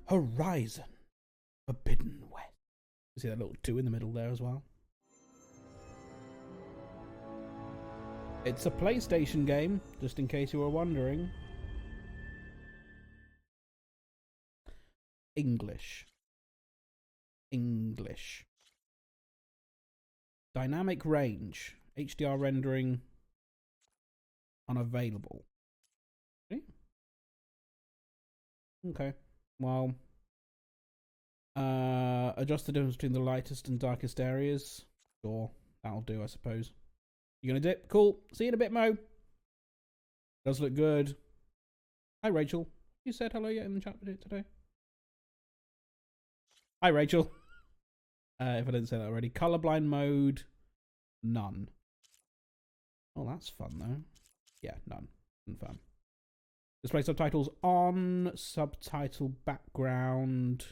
Horizon Forbidden West. You see that little 2 in the middle there as well? It's a PlayStation game, just in case you were wondering. English. Dynamic range. HDR rendering unavailable. Okay. Well, adjust the difference between the lightest and darkest areas. Sure, that'll do, I suppose. You gonna dip? Cool. See you in a bit, Mo. Does look good. Hi, Rachel. You said hello yet in the chat today? Hi, Rachel. If I didn't say that already. Colorblind mode, none. Oh, that's fun, though. Yeah, none. Confirm. Display subtitles on. Subtitle background.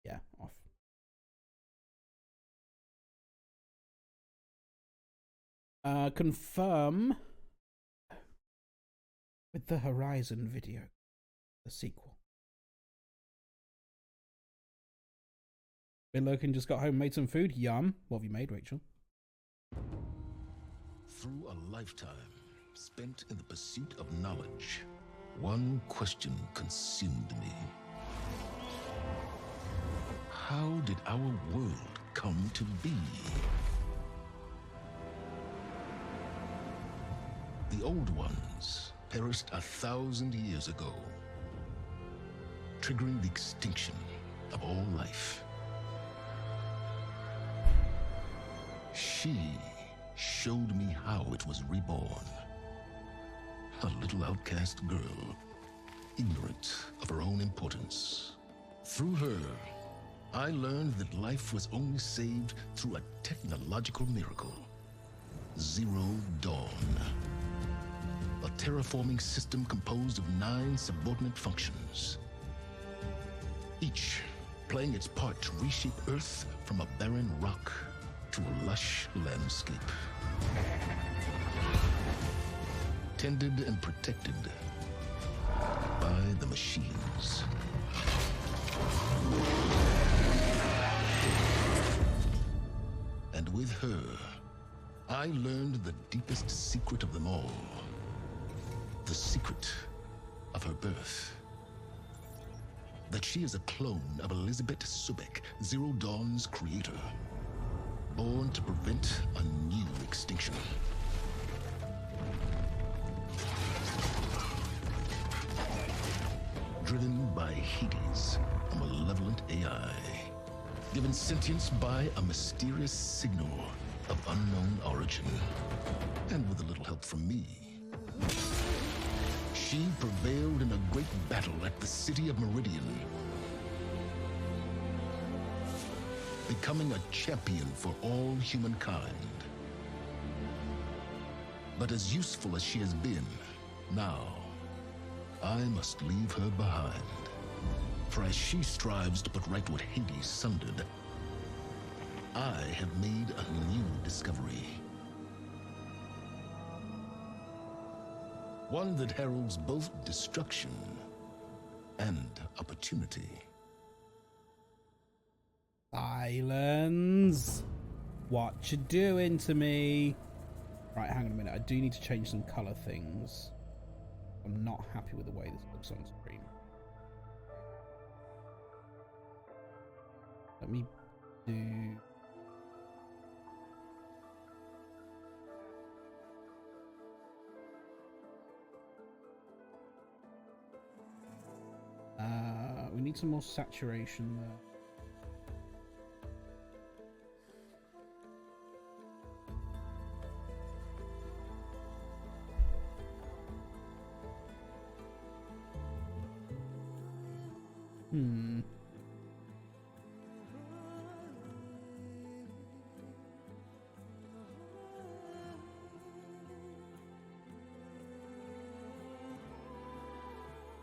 Yeah, off. Confirm with the Horizon video, the sequel. Bill Loken just got home, made some food. Yum. What have you made, Rachel? Through a lifetime spent in the pursuit of knowledge, one question consumed me. How did our world come to be? The old ones perished 1,000 years ago, triggering the extinction of all life. She showed me how it was reborn. A little outcast girl, ignorant of her own importance. Through her, I learned that life was only saved through a technological miracle. Zero Dawn. A terraforming system composed of 9 subordinate functions, each playing its part to reshape Earth from a barren rock to a lush landscape. Tended and protected by the machines. And with her, I learned the deepest secret of them all. The secret of her birth. That she is a clone of Elizabeth Sobek, Zero Dawn's creator. Born to prevent a new extinction. Driven by Hades, a malevolent AI. Given sentience by a mysterious signal of unknown origin. And with a little help from me, she prevailed in a great battle at the city of Meridian, becoming a champion for all humankind. But as useful as she has been, now I must leave her behind. For as she strives to put right what Hades sundered, I have made a new discovery. One that heralds both destruction and opportunity. Silence. What you doing to me? Right, hang on a minute. I do need to change some color things. I'm not happy with the way this looks on screen. Let me do... we need some more saturation there.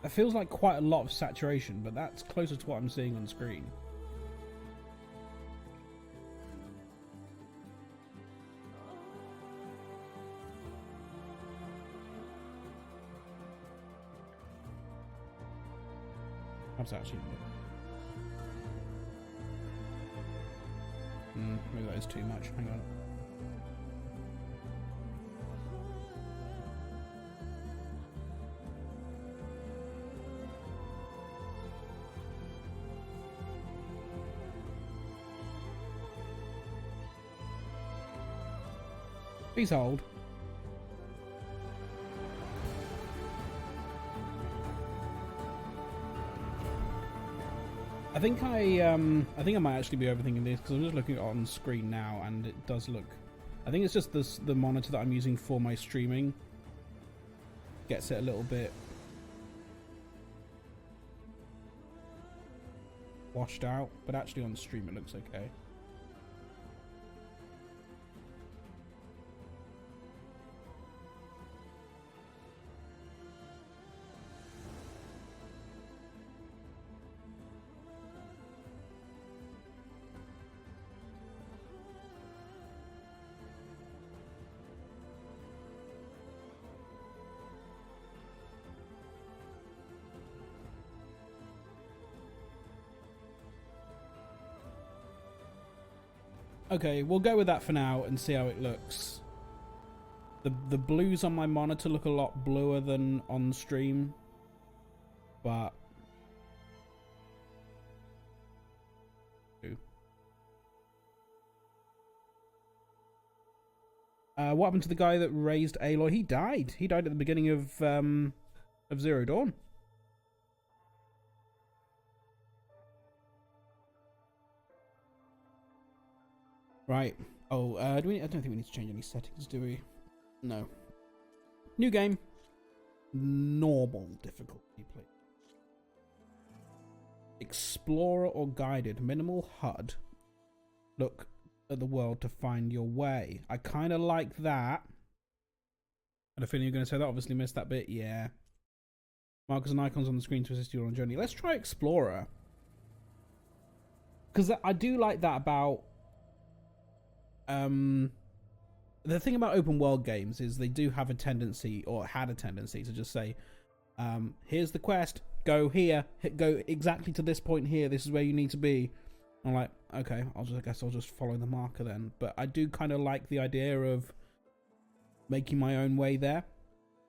It feels like quite a lot of saturation, but that's closer to what I'm seeing on screen. Perhaps actually. Maybe that is too much. Hang on. Please hold. I think I might actually be overthinking this because I'm just looking at it on screen now, and it does look. I think it's just the monitor that I'm using for my streaming gets it a little bit washed out, but actually on stream it looks okay. Okay, we'll go with that for now and see how it looks. The blues on my monitor look a lot bluer than on stream, but what happened to the guy that raised Aloy? He died. He died at the beginning of Zero Dawn. Right. Oh, do we? I don't think we need to change any settings, do we? No. New game. Normal difficulty, please. Explorer or guided. Minimal HUD. Look at the world to find your way. I kind of like that. And I feel you're going to say that. Obviously missed that bit. Yeah. Markers and icons on the screen to assist you on a journey. Let's try Explorer. Because I do like that about... the thing about open world games is they do have a tendency, or had a tendency, to just say, here's the quest, go here, go exactly to this point here, this is where you need to be. I'm like, okay, I guess I'll just follow the marker then. But I do kind of like the idea of making my own way there,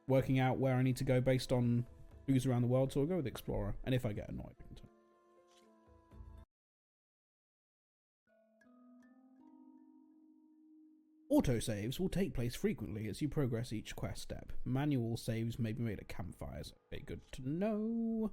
working out where I need to go based on who's around the world, so I'll go with Explorer, and if I get annoyed, I can tell. Autosaves will take place frequently as you progress each quest step. Manual saves may be made at campfires. Okay, good to know.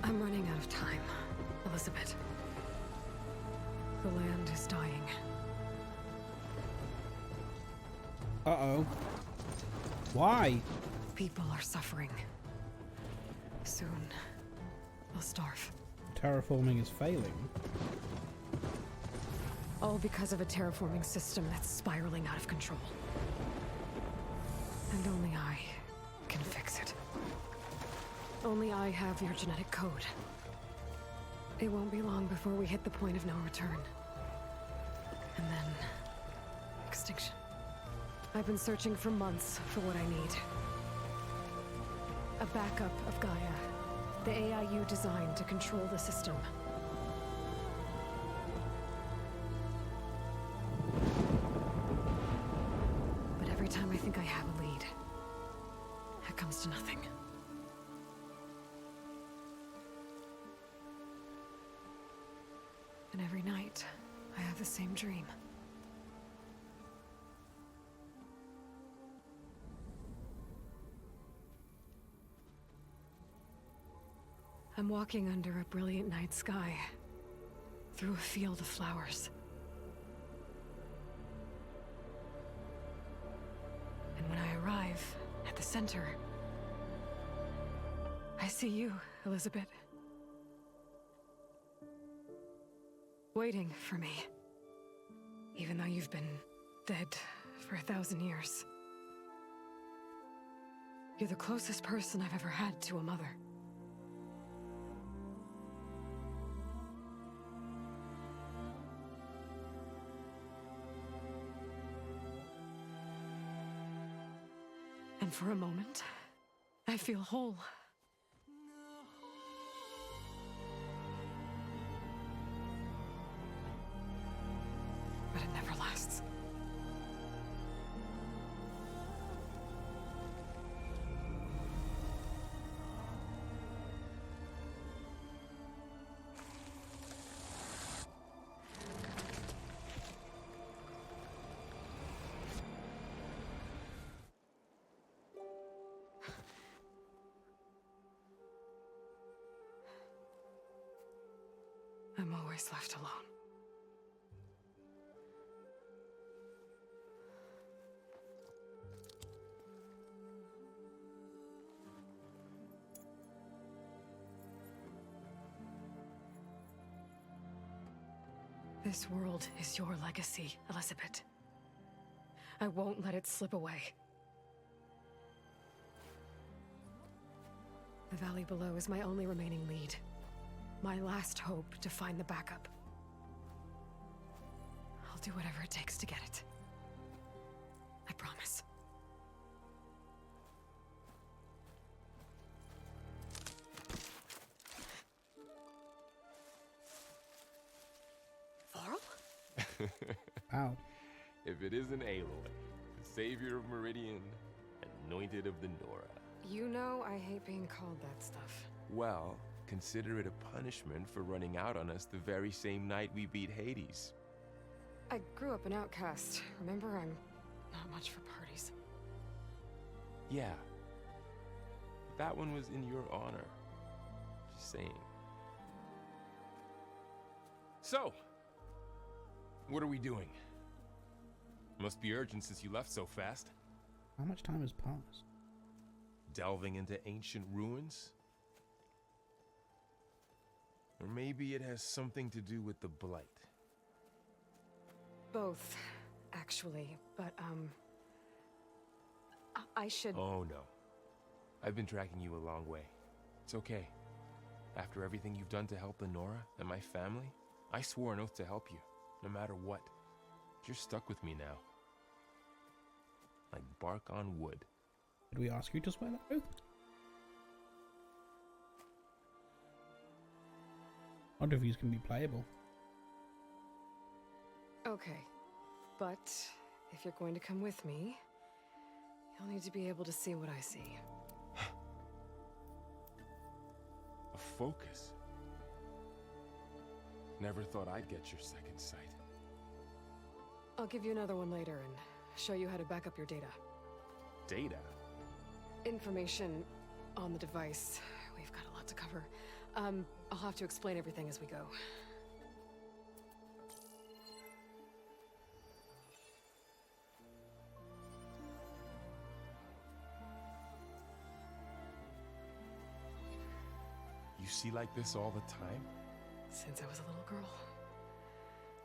I'm running out of time, Elizabeth. The land is dying. Uh-oh. Why? People are suffering. Soon, they'll starve. Terraforming is failing. All because of a terraforming system that's spiraling out of control. And only I can fix it. Only I have your genetic code. It won't be long before we hit the point of no return. And then... extinction. I've been searching for months for what I need. A backup of Gaia. The AI you designed to control the system. But every time I think I have a lead, it comes to nothing. And every night, I have the same dream. I'm walking under a brilliant night sky, through a field of flowers. And arrive at the center, I see you, Elizabeth. Waiting for me. Even though you've been dead for 1,000 years. You're the closest person I've ever had to a mother. And for a moment, I feel whole. But it never lasts. I'm always left alone. This world is your legacy, Elizabeth. I won't let it slip away. The valley below is my only remaining lead. My last hope to find the backup. I'll do whatever it takes to get it. I promise. Varl? Wow. If it isn't Aloy, the savior of Meridian, anointed of the Nora. You know I hate being called that stuff. Well, consider it a punishment for running out on us the very same night we beat Hades. I grew up an outcast. Remember, I'm not much for parties. Yeah. That one was in your honor. Just saying. So, what are we doing? Must be urgent since you left so fast. How much time has passed? Delving into ancient ruins? Or maybe it has something to do with the Blight. Both, actually, but, I should... Oh, no. I've been tracking you a long way. It's okay. After everything you've done to help the Nora and my family, I swore an oath to help you, no matter what. You're stuck with me now. Like bark on wood. Did we ask you to swear that oath? I wonder if these can be playable. Okay, but if you're going to come with me, you'll need to be able to see what I see. A focus? Never thought I'd get your second sight. I'll give you another one later and show you how to back up your data. Data? Information on the device. We've got a lot to cover. I'll have to explain everything as we go. You see like this all the time? Since I was a little girl.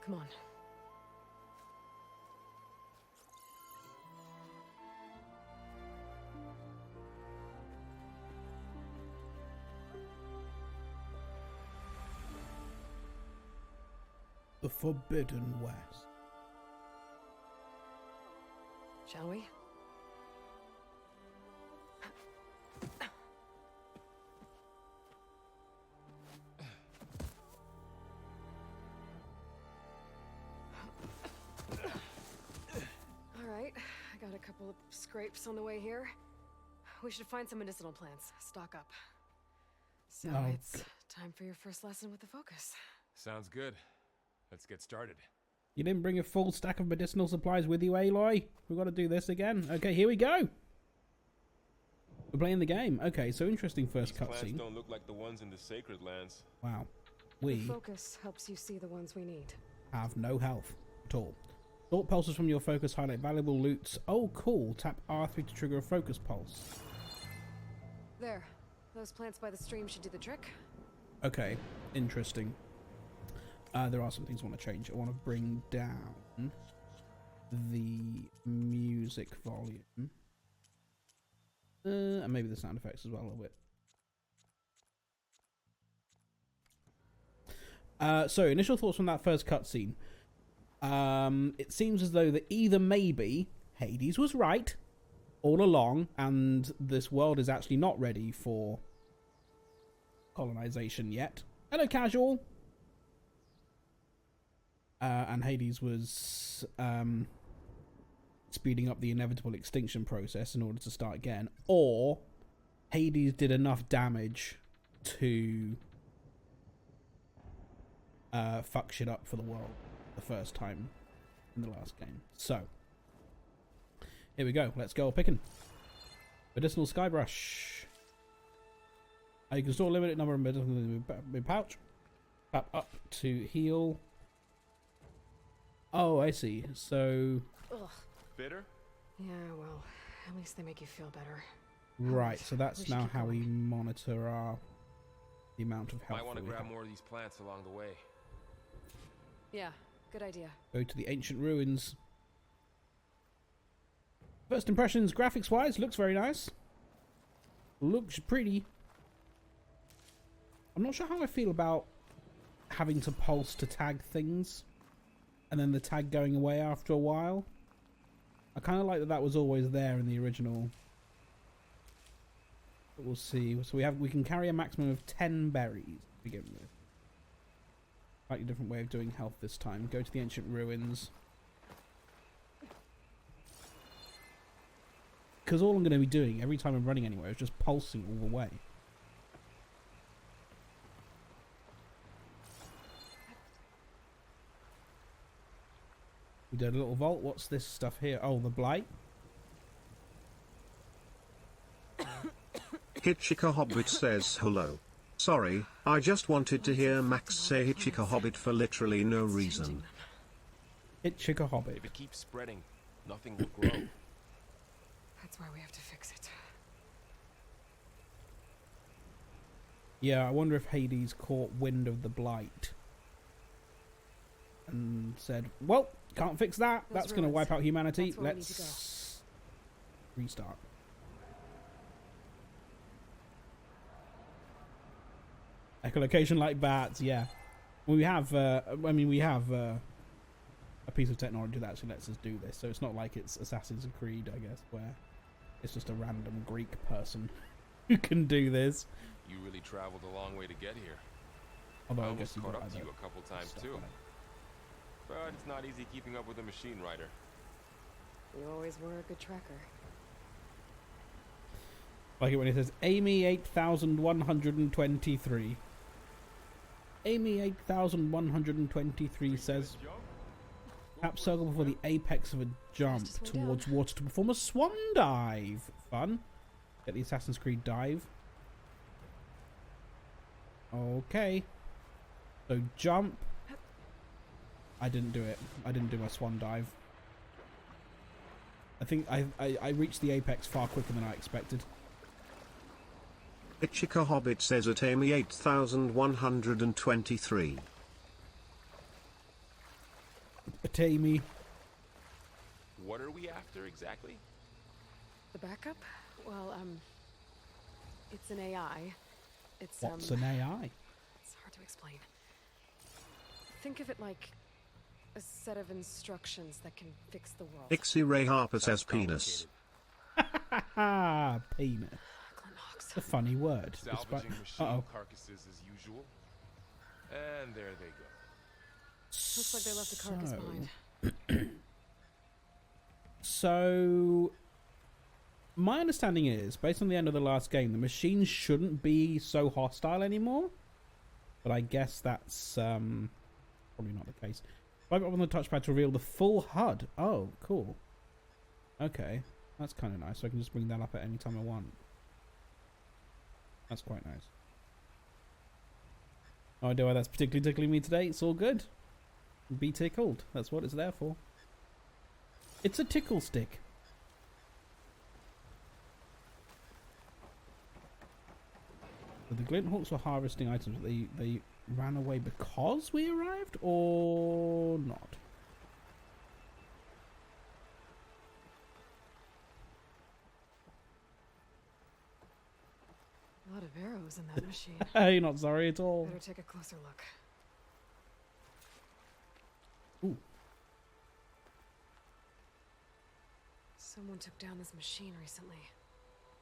Come on. The Forbidden West. Shall we? Alright, I got a couple of scrapes on the way here. We should find some medicinal plants. Stock up. So it's time for your first lesson with the focus. Sounds good. Let's get started. You didn't bring a full stack of medicinal supplies with you, Aloy? We've got to do this again. Okay, here we go. We're playing the game. Okay, so interesting first These plants cutscene. don't look like the ones in the Sacred Lands. Wow. The We focus helps you see the ones we need. have no health at all. Thought pulses from your focus highlight valuable loots. Oh, cool. Tap R3 to trigger a focus pulse. There. Those plants by the stream should do the trick. Okay, interesting. There are some things I want to change. I want to bring down the music volume. And maybe the sound effects as well a little bit. So, initial thoughts from that first cutscene. It seems as though that either maybe Hades was right all along, and this world is actually not ready for colonization yet. Hello, casual. And Hades was speeding up the inevitable extinction process in order to start again, or Hades did enough damage to fuck shit up for the world the first time in the last game. So here we go. Let's go picking. Medicinal Skybrush. You can store a limited number of medicinal in your pouch. Tap up to heal. Oh, I see. So Ugh. Bitter? Yeah, well, at least they make you feel better. right, so that's We should now keep how we going. monitor the amount of health. Might want to that we grab have. more of these plants along the way. Yeah, good idea. Go to the ancient ruins. First impressions, graphics wise, looks very nice. Looks pretty. I'm not sure how I feel about having to pulse to tag things and then the tag going away after a while. I kind of like that that was always there in the original. But we'll see. So we can carry a maximum of 10 berries to begin with. Slightly different way of doing health this time. Go to the ancient ruins. Because all I'm going to be doing every time I'm running anywhere is just pulsing all the way. We did a little vault. What's this stuff here? Oh, the blight. Hitchhiker Hobbit says hello. Sorry, I just wanted to hear Max say Hitchhiker Hobbit for literally no reason. Hitchhiker Hobbit. If it keeps spreading, nothing will grow. That's why we have to fix it. Yeah, I wonder if Hades caught wind of the blight and said, well, can't fix that. Those That's going to ruins. wipe out humanity. That's where we need to Let's restart. Echolocation like bats, yeah. We have, we have a piece of technology that actually lets us do this. So it's not like it's Assassin's Creed, I guess, where it's just a random Greek person who can do this. You really traveled a long way to get here. Although I I guess almost you caught got up to other you a couple times stuff too. on it. But it's not easy keeping up with a machine rider. You always were a good tracker. Like it when it says Amy 8123. Amy 8123 says tap circle before the apex of a jump Fastest way towards down. water to perform a swan dive. Fun. Get the Assassin's Creed dive. Okay. So jump. I didn't do it. I didn't do my swan dive. I think I reached the apex far quicker than I expected. Hitchhiker Hobbit says at Amy 8123. But Amy. What are we after exactly? The backup? Well, it's an AI. It's What's an AI? It's hard to explain. Think of it like a set of instructions that can fix the world. Ixie Ray Harper says Sounds penis. Haha, penis. Glen Hawks. It's a funny word. Salvaging machine Uh-oh. carcasses as usual. And there they go. Looks like they left the carcass So- behind. So, my understanding is, based on the end of the last game, the machines shouldn't be so hostile anymore. But I guess that's probably not the case. Right up on the touchpad to reveal the full HUD. Oh, cool. Okay, that's kind of nice. So I can just bring that up at any time I want. That's quite nice. No idea why that's particularly tickling me today. It's all good. Be tickled. That's what it's there for. It's a tickle stick. So the Glinthawks were harvesting items. They ran away because we arrived, or not? A lot of arrows in that machine. Hey, not sorry at all. Better take a closer look. Ooh. Someone took down this machine recently.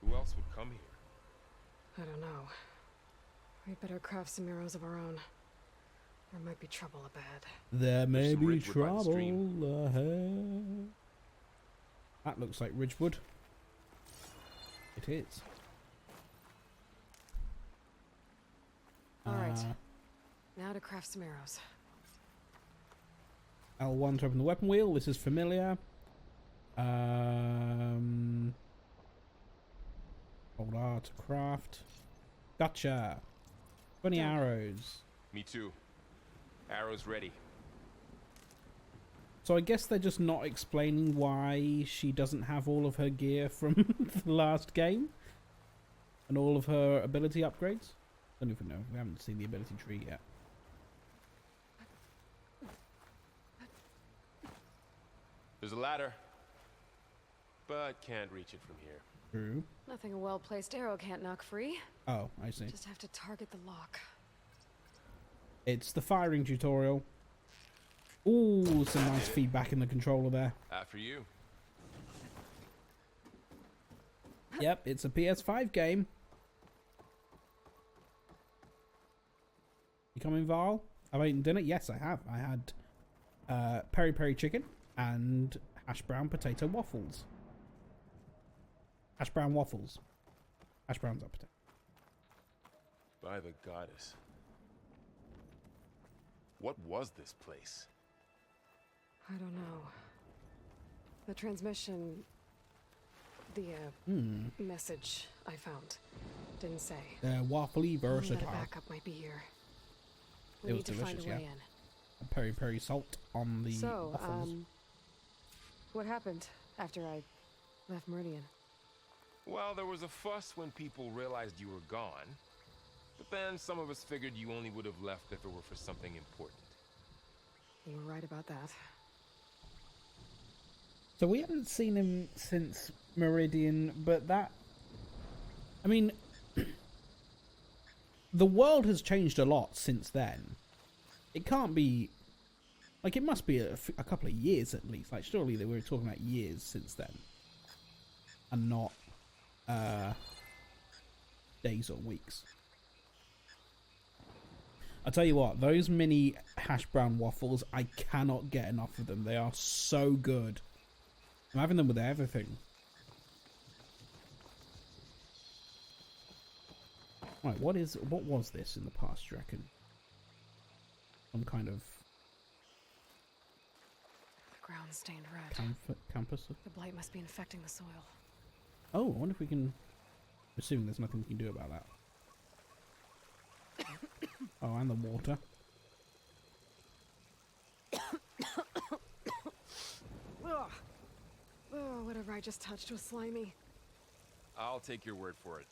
Who else would come here? I don't know. We better craft some arrows of our own. There might be trouble ahead. There may some be Ridgewood by the trouble stream. ahead. That looks like Ridgewood. It is. Alright. Now to craft some arrows. L1 to open the weapon wheel. This is familiar. Hold R to craft. Gotcha. 20 Done. arrows. Me too. Arrows ready. So I guess they're just not explaining why she doesn't have all of her gear from the last game. And all of her ability upgrades. Don't even know. We haven't seen the ability tree yet. There's a ladder, but can't reach it from here. True. Nothing a well-placed arrow can't knock free. Oh, I see. Just have to target the lock. It's the firing tutorial. Ooh, some nice feedback in the controller there. After you. Yep, it's a PS5 game. You coming, Val? Have I eaten dinner? Yes, I have. I had peri peri chicken and hash brown potato waffles. Hash brown waffles. Hash browns are potato. By the goddess. What was this place? I don't know. The transmission... The, message I found didn't say. Waffly Only that versatile. a backup might be here. We It need was to find delicious, a way yeah. in. Peri peri salt on the So, waffles. what happened after I left Meridian? Well, there was a fuss when people realized you were gone. But then some of us figured you only would have left if it were for something important. You were right about that. So we haven't seen him since Meridian, but that... I mean... the world has changed a lot since then. It can't be... Like, it must be a couple of years at least. Like, surely they were talking about years since then. And not... days or weeks. I'll tell you what, those mini hash brown waffles, I cannot get enough of them. They are so good. I'm having them with everything. Right, what was this in the past, do you reckon? Some kind of The ground stained red. campus? The blight must be infecting the soil. Oh, I wonder if we can... Assuming there's nothing we can do about that. Oh, and the water. Ugh. Oh, whatever I just touched was slimy. I'll take your word for it.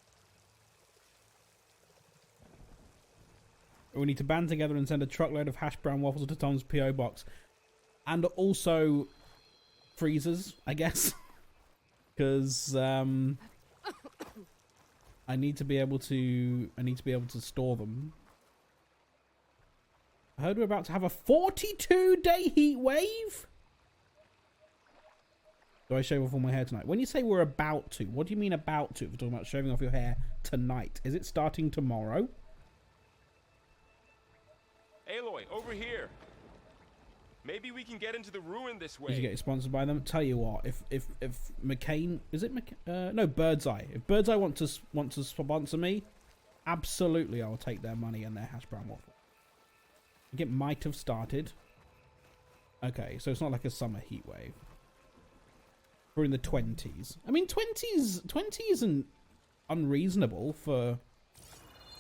We need to band together and send a truckload of hash brown waffles to Tom's P.O. box. And also freezers, I guess. Because I need to be able to store them. I heard we're about to have a 42-day heat wave. Do I shave off all my hair tonight? When you say we're about to, what do you mean about to? If we're talking about shaving off your hair tonight, is it starting tomorrow? Aloy, over here. Maybe we can get into the ruin this way. Did you get sponsored by them? Tell you what, if McCain, is it McCain? No, Birdseye. If Birdseye want to sponsor me, absolutely, I will take their money and their hash brown waffle. I think it might have started. Okay, so it's not like a summer heat wave. We're in the 20s. I mean, 20 isn't unreasonable for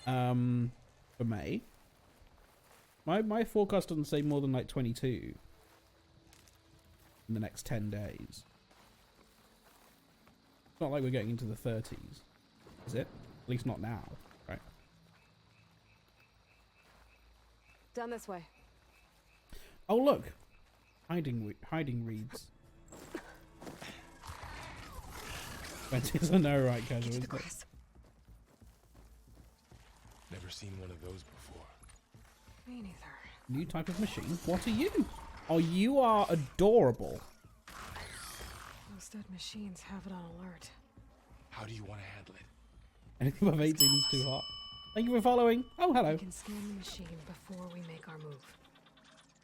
May. My forecast doesn't say more than like 22. in the next 10 days. It's not like we're getting into the 30s, is it? At least not now, right? Down this way. Oh look, hiding reeds. 20s are no right casual, isn't it? Grass. Never seen one of those before. Me neither. New type of machine. What are you? Oh, you are adorable. Most dead machines have it on alert. How do you want to handle it? Anything above 18 is too hot. Thank you for following. Oh, hello. We can scan the machine before we make our move.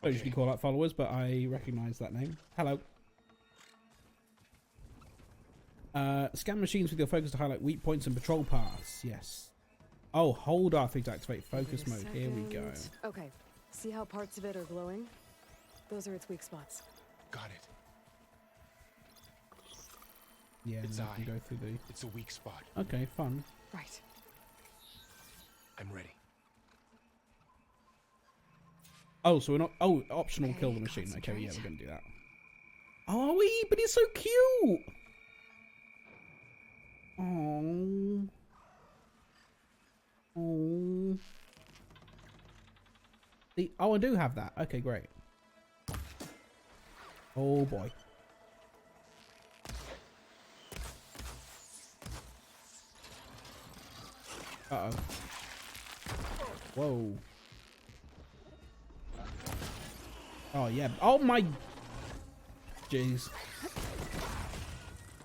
I don't usually call out followers, but I recognise that name. Hello. Scan machines with your focus to highlight weak points and patrol paths. Yes. Oh, hold R3 to activate focus mode. Here we go. Okay. See how parts of it are glowing? Those are its weak spots. Got it. Yeah, It's and we can I. go through the... It's a weak spot. Okay, fun. Right. I'm ready. Oh, so we're not... Oh, optional Okay, kill the machine. Okay, yeah, concentrate. we're going to do that. Oh, are we? But he's so cute! Oh. Oh. Oh, I do have that. Okay, great. Oh, boy. Uh-oh. Whoa. Oh, yeah. Oh, my... Jeez.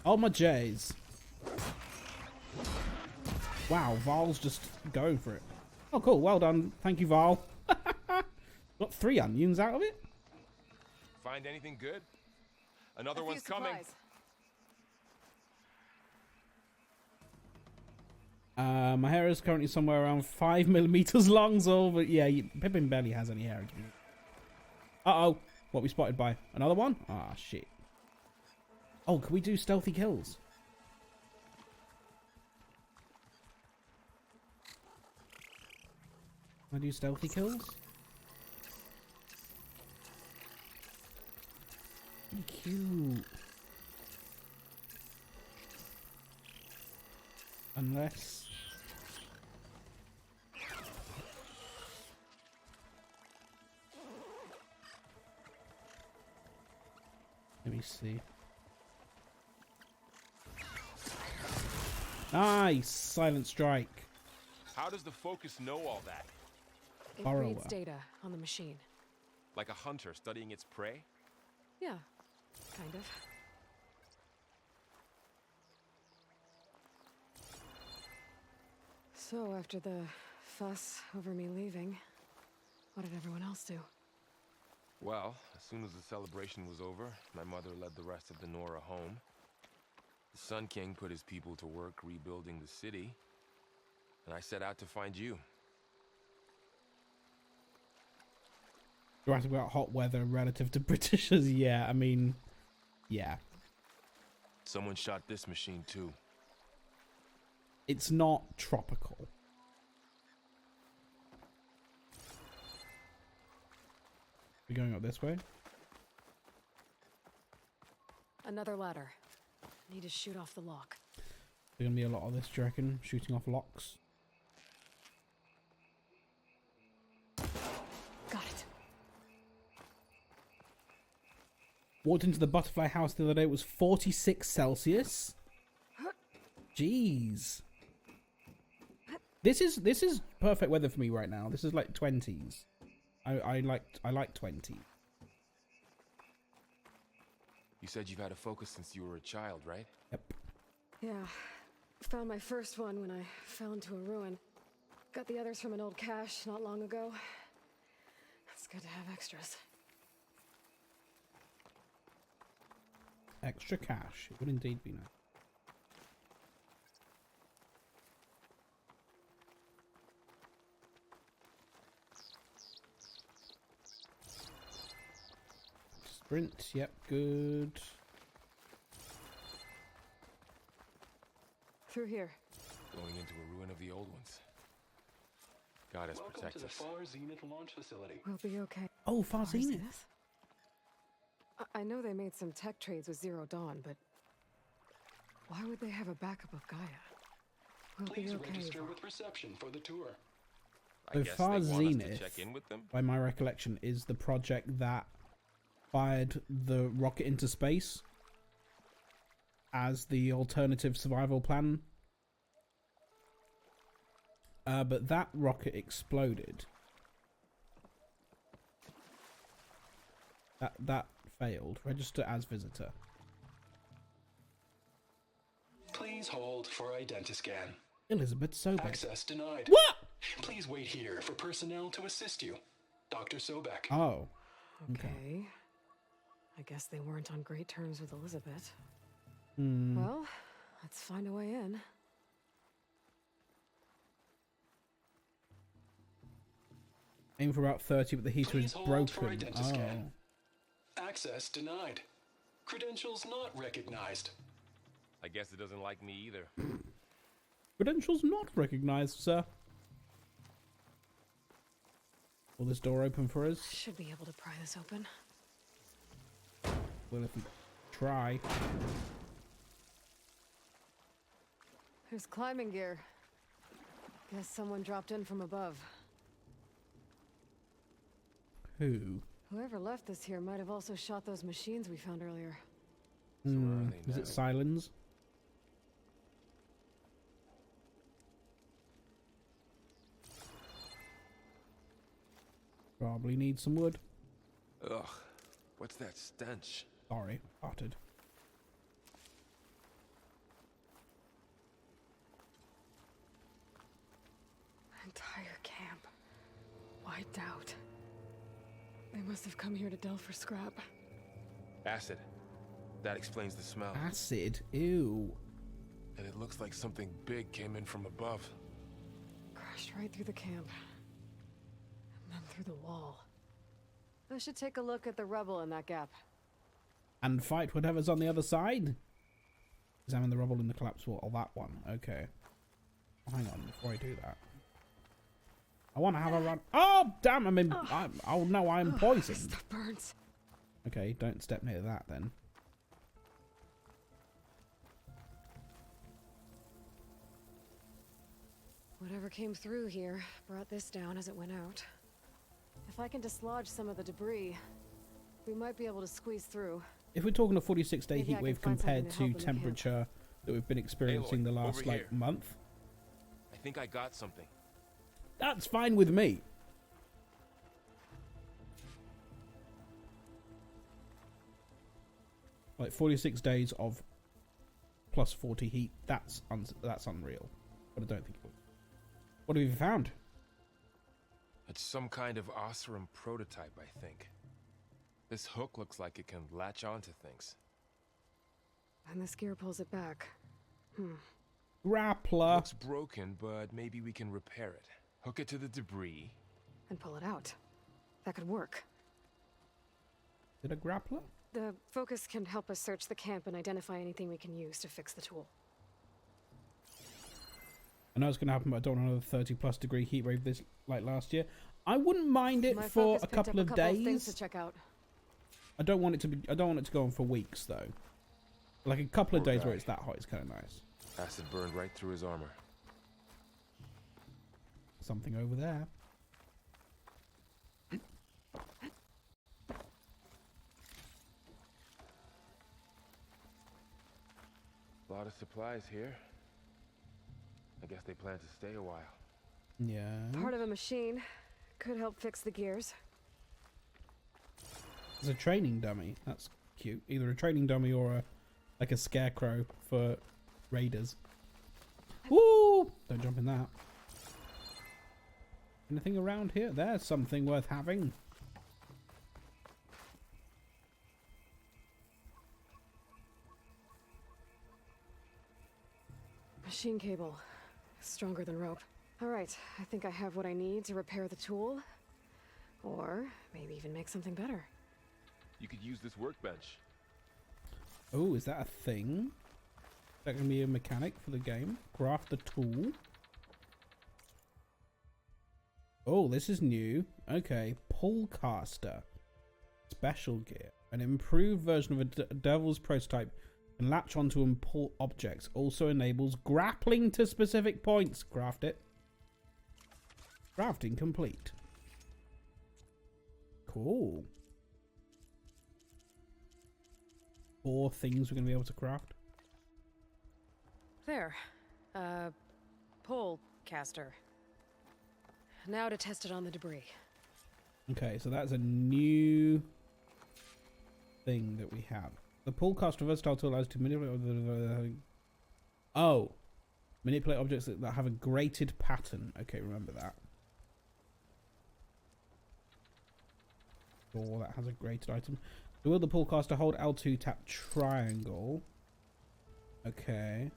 Oh, my J's. Wow, Val's just going for it. Oh, cool. Well done. Thank you, Val. Got 3 onions out of it? Find anything good? Another A few one's coming. supplies. My hair is currently somewhere around 5 millimeters long, so but yeah, Pippin barely has any hair. Uh-oh. What we spotted by? Another one? Ah, shit. Oh, can we do stealthy kills? Can I do stealthy kills? Cute. Unless... Let me see. Nice! Silent strike. How does the focus know all that? It Borrower. reads data on the machine. Like a hunter studying its prey? Yeah, kind of. So, after the fuss over me leaving, what did everyone else do? Well, as soon as the celebration was over, my mother led the rest of the Nora home. The Sun King put his people to work rebuilding the city, and I set out to find you. You're asking about hot weather relative to Britishers? Yeah, I mean, yeah. Someone shot this machine too. It's not tropical. We're going up this way? Another ladder. Need to shoot off the lock. There's gonna be a lot of this, do you reckon? Shooting off locks? Got it. Walked into the butterfly house the other day. It was 46 Celsius. Jeez. This is perfect weather for me right now. This is like 20s. I like 20. You said you've had a focus since you were a child, right? Yep. Yeah. Found my first one when I fell into a ruin. Got the others from an old cache not long ago. It's good to have extras. Extra cash. It would indeed be nice. Sprint, yep, good. Through here. Going into a ruin of the old ones. Goddess protect Welcome to the us. Far Zenith launch facility. We'll be okay. Oh, Far Far Zenith. Zenith? I know they made some tech trades with Zero Dawn, but why would they have a backup of Gaia? We'll Please be okay. register Ava. with reception for the tour. I So guess far, they want us to Zenith, check in with them. by my recollection, is the project that fired the rocket into space as the alternative survival plan. But that rocket exploded. That failed. Register as visitor. Please hold for Identiscan. Elizabeth Sobek. Access denied. What? Please wait here for personnel to assist you. Dr. Sobek. Oh. Okay. I guess they weren't on great terms with Elizabeth. Hmm. Well, let's find a way in. Aim for about 30, but the heater Please is hold for broken. Identiscan. Oh. Access denied. Credentials not recognized. I guess it doesn't like me either. Credentials not recognized, sir. Will this door open for us? Should be able to pry this open. Well, if we try. There's climbing gear. Guess someone dropped in from above. Who? Whoever left this here might have also shot those machines we found earlier. So where are they Is now? it Silence? Probably need some wood. Ugh, what's that stench? Sorry, farted. Entire camp. Wiped out. They must have come here to delve for scrap. Acid. That explains the smell. Acid? Ew. And it looks like something big came in from above. Crashed right through the camp. And then through the wall. I should take a look at the rubble in that gap. And fight whatever's on the other side? Examine the rubble in the collapsed wall. Oh, that one. Okay. Oh, hang on, before I do that. I want to have a run. Oh, damn, I'm in... oh, no, I'm poisoned. Stuff burns. Okay, don't step near that then. Whatever came through here brought this down as it went out. If I can dislodge some of the debris, we might be able to squeeze through. If we're talking a 46-day Maybe I heat can wave find compared something to to help in the camp. temperature that we've been experiencing the last, over like, here. month, I think I got something. that's fine with me. Like 46 days of plus 40 heat, that's unreal. But I don't think it will. What have you found? It's some kind of Oseram prototype, I think. This hook looks like it can latch onto things. And this gear pulls it back. Grappler. Looks broken, but maybe we can repair it. Hook it to the debris. And pull it out. That could work. Is it a grappler? The focus can help us search the camp and identify anything we can use to fix the tool. I know it's going to happen, but I don't want another 30+ degree heat wave this like last year. I wouldn't mind it My for focus a picked couple up of things days. to check out. I don't want it to be. I don't want it to go on for weeks though. Like a couple of Poor days where guy. it's that hot is kind of nice. Acid burned right through his armor. Something over there. A lot of supplies here. I guess they plan to stay a while. Yeah. Part of a machine. Could help fix the gears. It's a training dummy. That's cute. Either a training dummy or a like a scarecrow for raiders. Woo! Don't jump in that. Anything around here? There's something worth having. Machine cable. Stronger than rope. Alright, I think I have what I need to repair the tool. Or maybe even make something better. You could use this workbench. Oh, is that a thing? Is that going to be a mechanic for the game? Craft the tool. Oh, this is new. Okay, pull caster. Special gear. An improved version of a Devil's prototype can latch onto import objects. Also enables grappling to specific points. Craft it. Crafting complete. Cool. 4 things we're going to be able to craft. There. Pole caster. Now to test it on the debris. Okay, so that's a new thing that we have. The pull caster versatile tool allows to manipulate. Oh, manipulate objects that have a grated pattern. Okay, remember that. Or that has a grated item. To wield the pull caster, hold L2, tap triangle. Okay,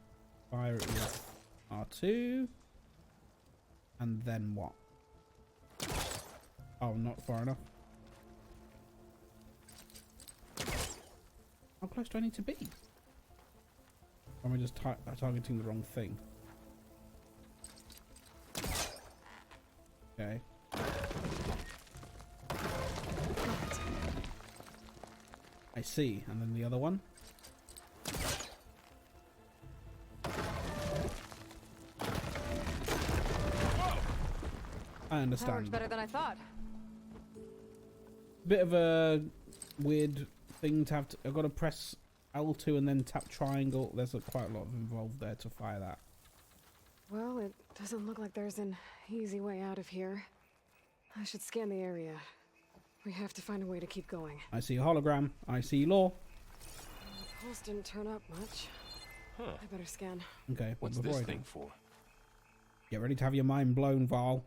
fire it with R2, and then what? Oh, not far enough. How close do I need to be? Or am I just targeting the wrong thing? Okay. I see. And then the other one? I understand. That worked better than I thought. Bit of a weird thing to have to... I've got to press L2 and then tap triangle. There's quite a lot involved there to fire that. Well, it doesn't look like there's an easy way out of here. I should scan the area. We have to find a way to keep going. I see a hologram. I see law. The pulse didn't turn up much. Huh. I better scan. Okay, What's before this I do, thing for? get ready to have your mind blown, Val.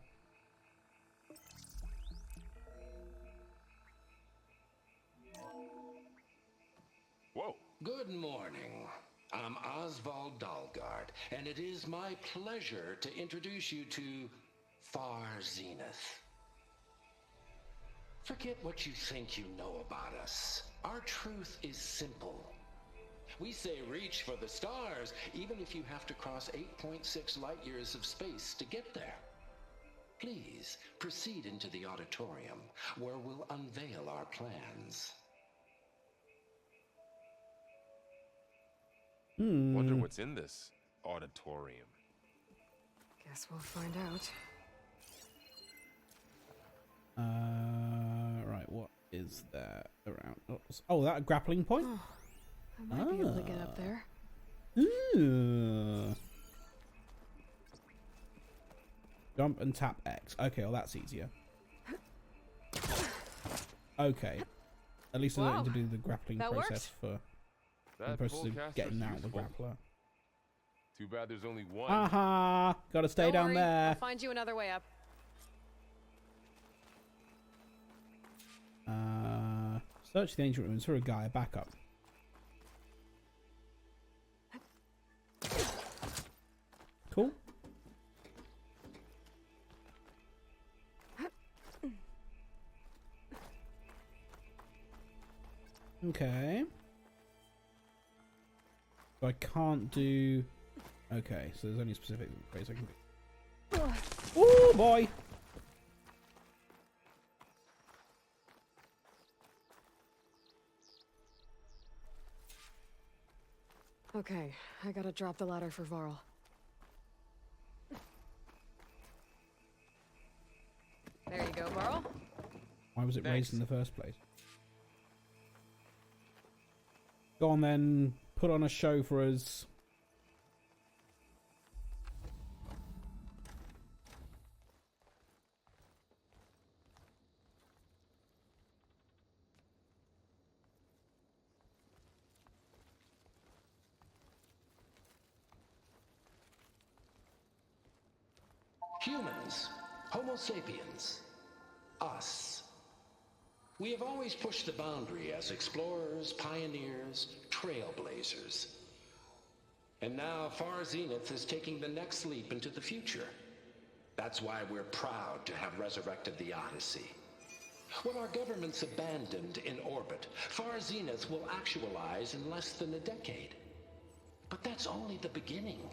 Whoa. Good morning. I'm Oswald Dalgard, and it is my pleasure to introduce you to Far Zenith. Forget what you think you know about us. Our truth is simple. We say reach for the stars, even if you have to cross 8.6 light years of space to get there. Please proceed into the auditorium, where we'll unveil our plans. Wonder what's in this auditorium. Guess we'll find out. Right, what is there around? Oh, that grappling point? Oh, I might be able to get up there. Ooh. Jump and tap X. Okay, well that's easier. Okay. At least I don't need to do the grappling That process worked. for the process of getting out of the grappler. Too bad there's only one. Aha! Gotta stay Don't down worry, there. I'll find you another way up. Search the ancient ruins for a guy. Back up. Cool. Okay. So I can't do... Okay, so there's only a specific place I can... Oh boy! Okay, I gotta drop the ladder for Varl. There you go, Varl. Why was it raised in the Thanks. first place? Go on then, put on a show for us. Humans, Homo sapiens, us. We have always pushed the boundary as explorers, pioneers, trailblazers. And now Far Zenith is taking the next leap into the future. That's why we're proud to have resurrected the Odyssey. What our governments abandoned in orbit, Far Zenith will actualize in less than a decade. But that's only the beginning.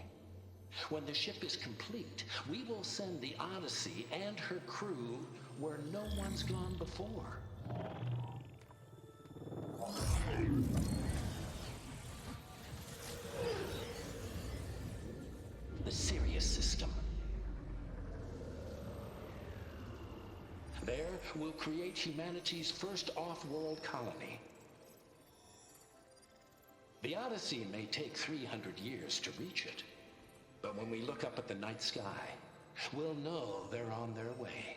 When the ship is complete, we will send the Odyssey and her crew where no one's gone before. The Sirius system. There, we'll create humanity's first off-world colony. The Odyssey may take 300 years to reach it, but when we look up at the night sky, we'll know they're on their way.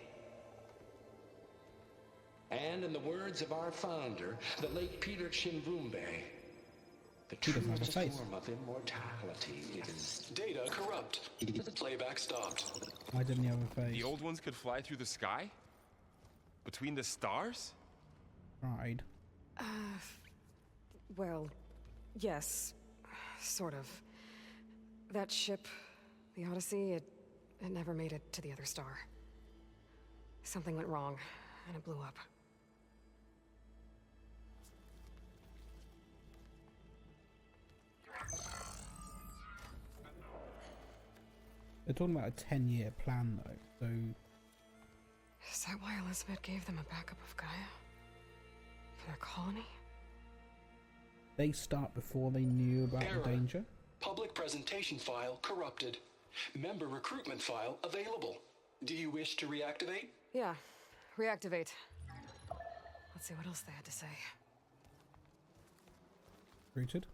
And in the words of our founder, the late Peter Chimvumbe, the He doesn't have a truest face. form of immortality is... Data corrupt. Playback stopped. Why didn't he have a face? The old ones could fly through the sky? Between the stars? Tried. Well, yes. Sort of. That ship, the Odyssey, it never made it to the other star. Something went wrong, and it blew up. They're talking about a 10-year plan, though, so... Is that why Elizabeth gave them a backup of Gaia? For their colony? They start before they knew about Error. the danger? Public presentation file corrupted. Member recruitment file available. Do you wish to reactivate? Yeah. Reactivate. Let's see what else they had to say. Rooted?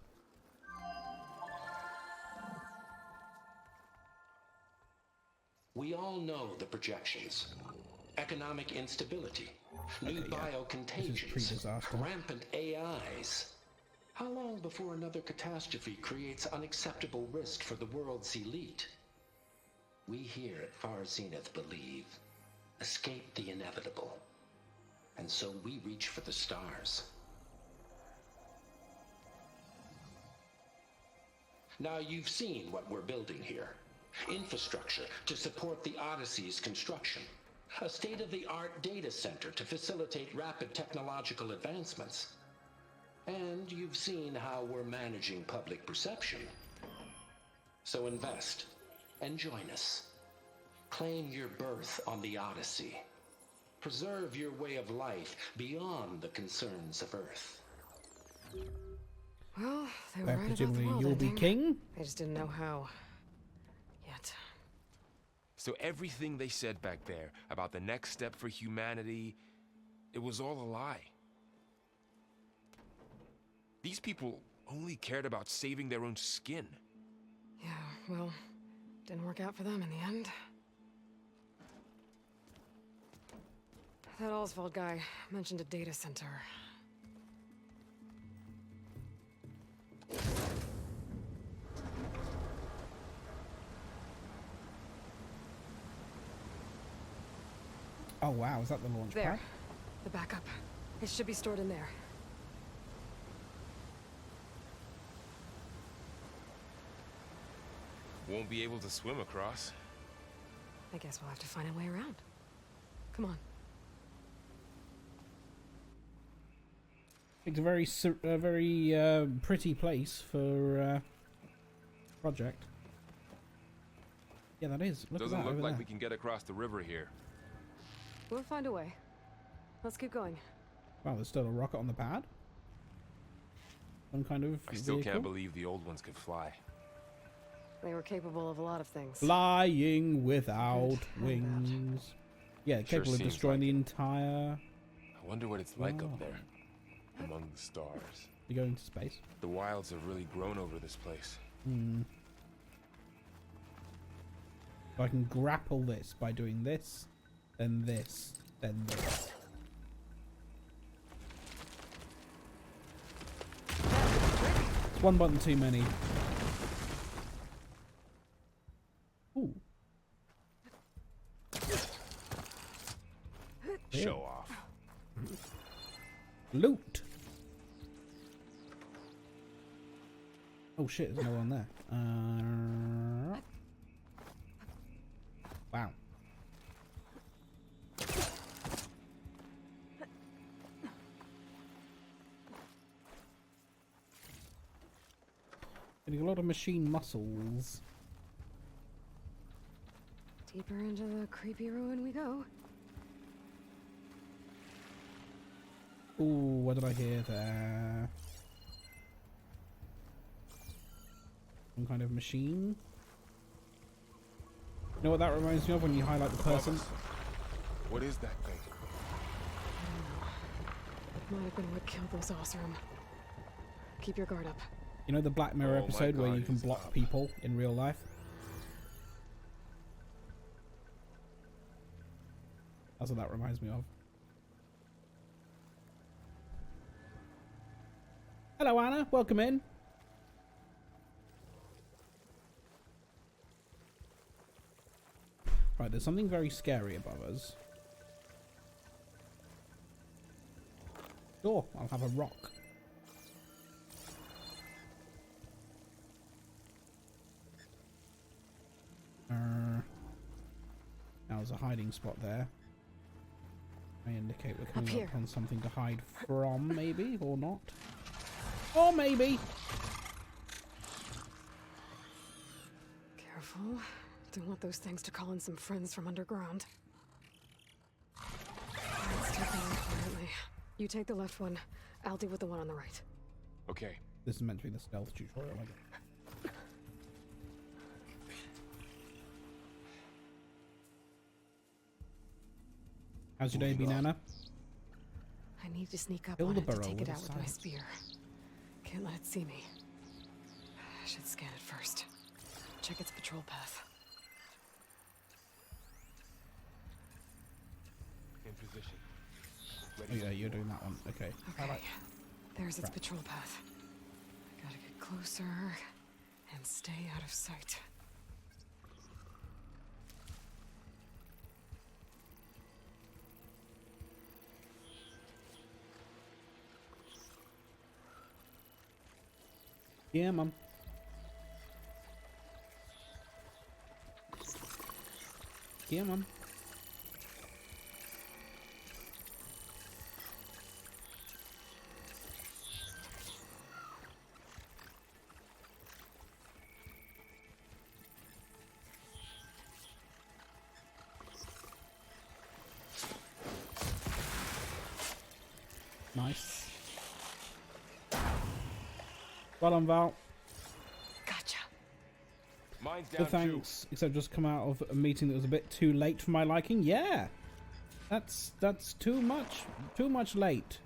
We all know the projections. Economic instability, new This is biocontagions, pre-disaster. rampant AIs. How long before another catastrophe creates unacceptable risk for the world's elite? We here at Far Zenith believe, escape the inevitable. And so we reach for the stars. Now you've seen what we're building here. Infrastructure to support the Odyssey's construction. A state-of-the-art data center to facilitate rapid technological advancements. And you've seen how we're managing public perception. So invest and join us. Claim your berth on the Odyssey. Preserve your way of life beyond the concerns of Earth. Well, they were Where right about the presumably world you'll be ending. king? They just didn't know how. Yet. So everything they said back there about the next step for humanity, it was all a lie. These people only cared about saving their own skin. Yeah, well, didn't work out for them in the end. That Oswald guy mentioned a data center. Oh wow, is that the launch There. pad? The backup. It should be stored in there. Won't be able to swim across. I guess we'll have to find a way around. Come on. It's a very pretty place for project. Yeah, that is. Look Doesn't at that look over like there. we can get across the river here. We'll find a way. Let's keep going. Wow, there's still a rocket on the pad. Some kind of I still vehicle? can't believe the old ones could fly. They were capable of a lot of things. Flying without Good and bad. wings. Yeah, Sure capable of seems destroying like the it. entire. I wonder what it's like Oh. up there, among the stars. You go into space. The wilds have really grown over this place. Hmm. So I can grapple this by doing this, then this, then this. It's one button too many. Ooh. Yeah. Show off. Loot. Oh shit, there's no one there. Wow. Getting a lot of machine muscles. Deeper into the creepy ruin we go. Ooh, what did I hear there? Some kind of machine? You know what that reminds me of when you highlight the person? What is that thing? Might have been what killed those Osram. Keep your guard up. You know the Black Mirror Oh my episode where God, you can he's block up. people in real life? That's what that reminds me of. Hello Anna, welcome in. Right, there's something very scary above us. Sure, I'll have a rock. Now there's a hiding spot there. I indicate we're coming up on something to hide from, maybe, or not. Or maybe! Careful. Don't want those things to call in some friends from underground. Let's take them quietly. You take the left one. I'll deal with the one on the right. Okay. This is meant to be the stealth tutorial, I guess. How's your day been, Anna? I need to sneak up on it to Hildeborough take with it a out with my silence. spear. Can't let it see me. I should scan it first. Check its patrol path. In position. Oh Ready. yeah, you're doing that one. Okay. Okay. There's its Right. patrol path. Gotta get closer and stay out of sight. Yeah, mum. Yeah, mum. Nice. Well done, Val. Gotcha. Mine's down Good thanks. Except just come out of a meeting that was a bit too late for my liking. Yeah, that's too much late.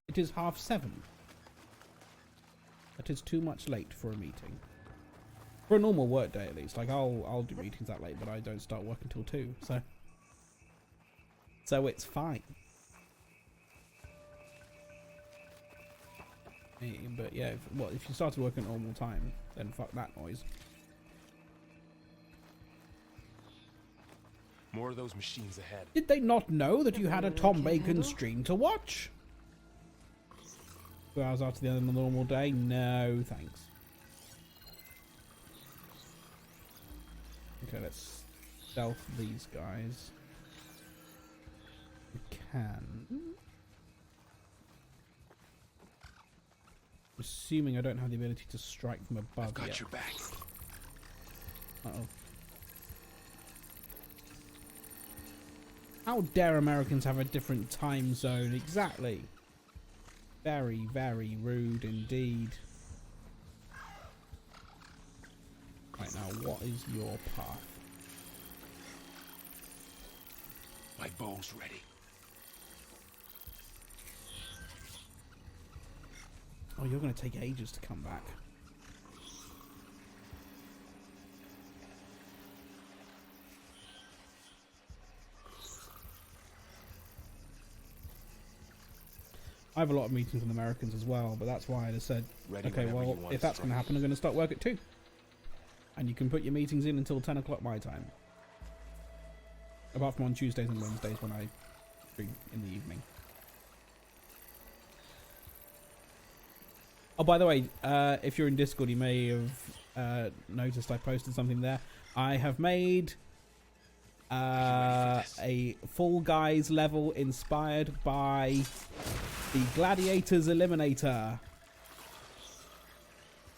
It is 7:30. That is too much late for a meeting. For a normal work day, at least. Like I'll do meetings that late, but I don't start work until 2. So it's fine. But yeah, if you started working at normal time, then fuck that noise. More of those machines ahead. Did they not know that you had a Tom Can't Bacon handle? stream to watch? 2 hours after the end of the normal day? No, thanks. Okay, let's stealth these guys. We can. Assuming I don't have the ability to strike from above I've got yet. your back. Uh-oh. How dare Americans have a different time zone? Exactly. Very, very rude indeed. Right, now what is your path? My bow's ready. Oh, you're going to take ages to come back. I have a lot of meetings with Americans as well, but that's why I just said, Ready okay, whenever well, you want if to that's going to strike. happen, I'm going to start work at 2. And you can put your meetings in until 10 o'clock my time. Apart from on Tuesdays and Wednesdays when I stream in the evening. Oh, by the way, if you're in Discord, you may have noticed I posted something there. I have made a Fall Guys level inspired by the Gladiators Eliminator.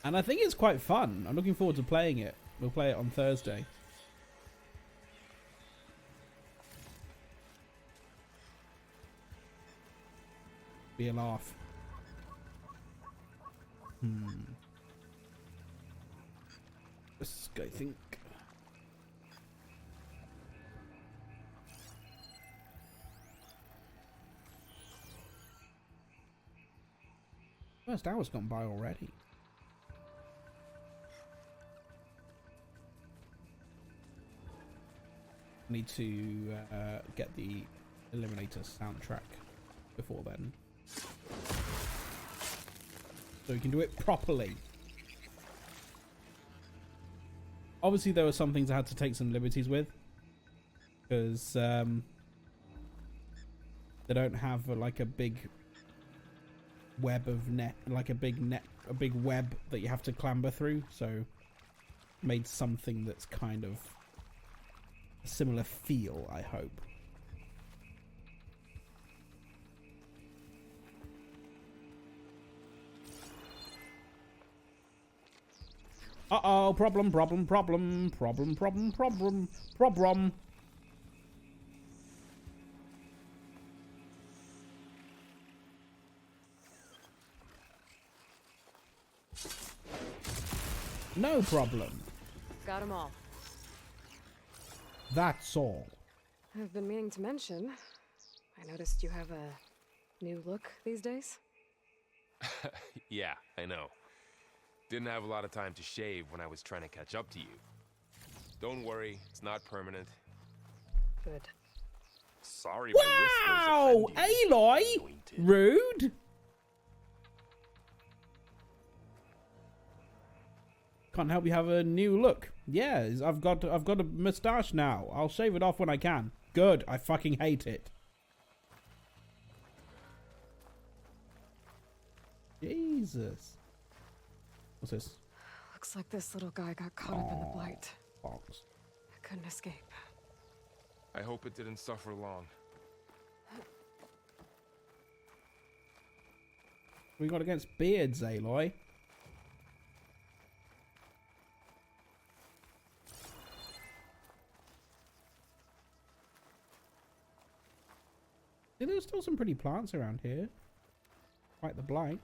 And I think it's quite fun. I'm looking forward to playing it. We'll play it on Thursday. Be a laugh. This guy think. First hour's gone by already. Need to get the Eliminator soundtrack before then, so we can do it properly. Obviously, there were some things I had to take some liberties with, because they don't have like a big web of net, like a big web that you have to clamber through. So, made something that's kind of a similar feel, I hope. Uh-oh, problem. No problem. Got them all. That's all. I've been meaning to mention, I noticed you have a new look these days. Yeah, I know. Didn't have a lot of time to shave when I was trying to catch up to you. Don't worry, it's not permanent. Good. Sorry. Wow, Aloy! Rude. Can't help you have a new look. Yeah, I've got a moustache now. I'll shave it off when I can. Good. I fucking hate it. Jesus. What's this? Looks like this little guy got caught up in the blight. Box. I couldn't escape. I hope it didn't suffer long. What we got against beards, Aloy? See, there's still some pretty plants around here. Quite the blight.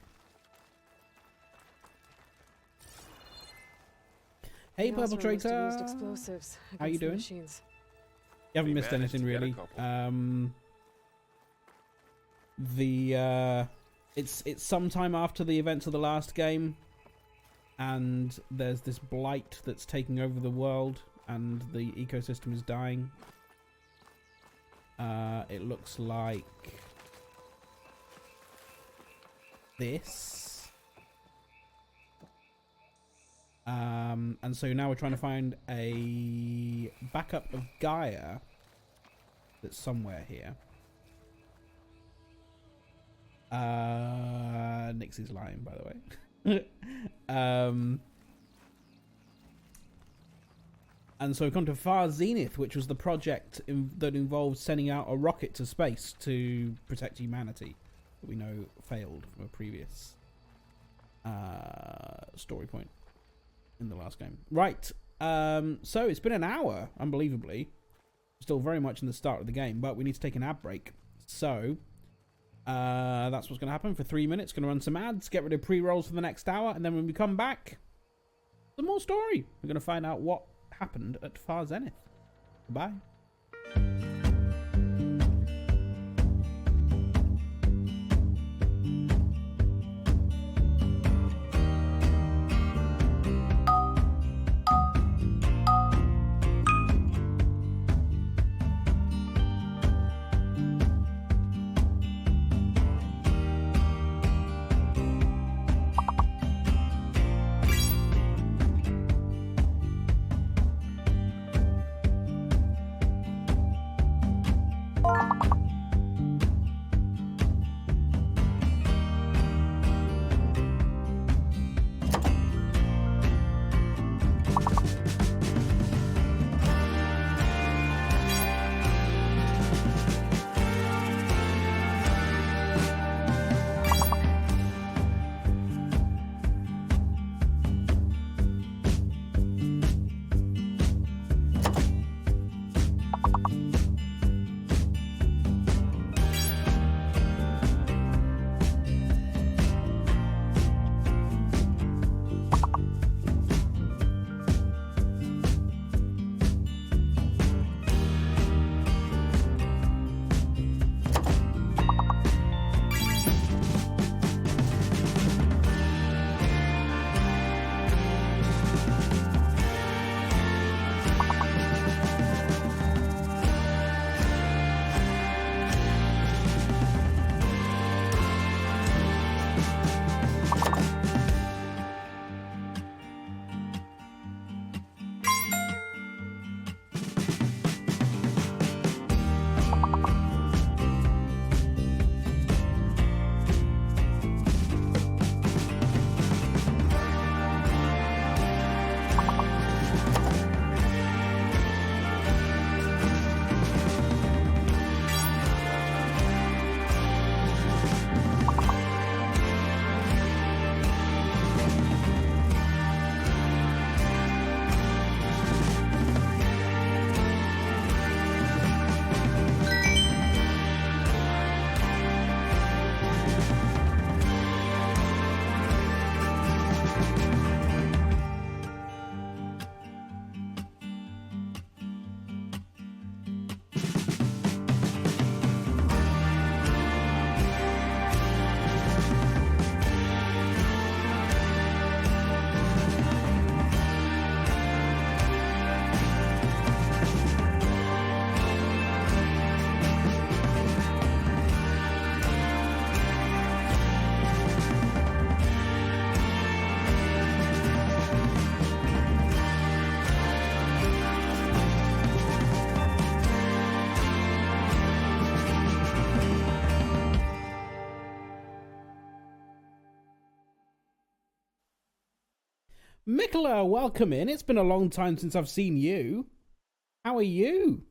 Hey, They also Perpetrator. used explosives How you against the doing? machines. You haven't We missed managed anything to get a really. It's sometime after the events of the last game, and there's this blight that's taking over the world, and the ecosystem is dying. It looks like this. And so now we're trying to find a backup of Gaia that's somewhere here. Nixie's lying, by the way. And so we've come to Far Zenith, which was the project that involved sending out a rocket to space to protect humanity, that we know failed from a previous story point in the last game. Right. So it's been an hour, unbelievably. Still very much in the start of the game, but we need to take an ad break. So that's what's going to happen for 3 minutes. Going to run some ads, get rid of pre-rolls for the next hour, and then when we come back, some more story. We're going to find out what happened at Far Zenith. Goodbye. Mikola, welcome in. It's been a long time since I've seen you. How are you?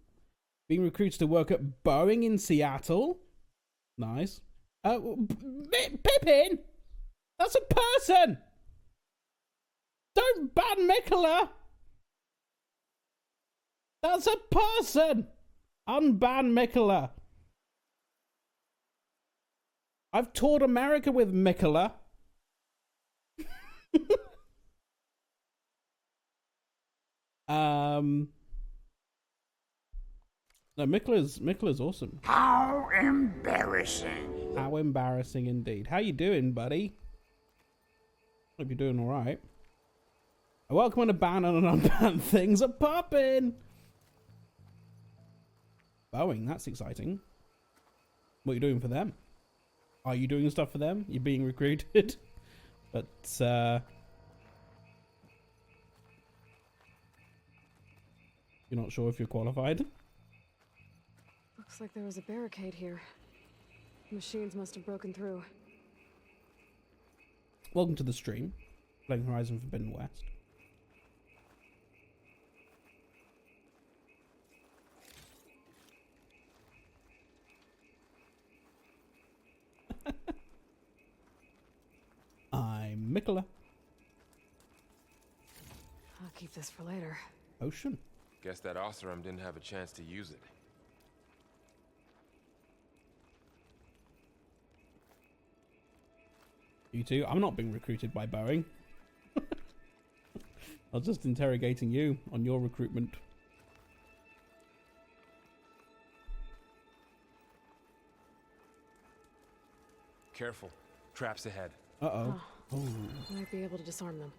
Being recruited to work at Boeing in Seattle. Nice. Pippin! That's a person! Don't ban Mikola! That's a person! Unban Mikola. I've toured America with Mikola. No, Mikola's awesome. How embarrassing. How embarrassing indeed. How you doing, buddy? Hope you're doing alright. A welcome and a ban and an unban things are popping. Boeing, that's exciting. What are you doing for them? Are you doing stuff for them? You're being recruited? But, you're not sure if you're qualified? Looks like there was a barricade here. Machines must have broken through. Welcome to the stream. Playing Horizon Forbidden West. I'm Mikola. I'll keep this for later. Ocean. Guess that Oseram didn't have a chance to use it. You two, I'm not being recruited by Boeing. I was just interrogating you on your recruitment. Careful. Traps ahead. Uh-oh. Oh. Might be able to disarm them.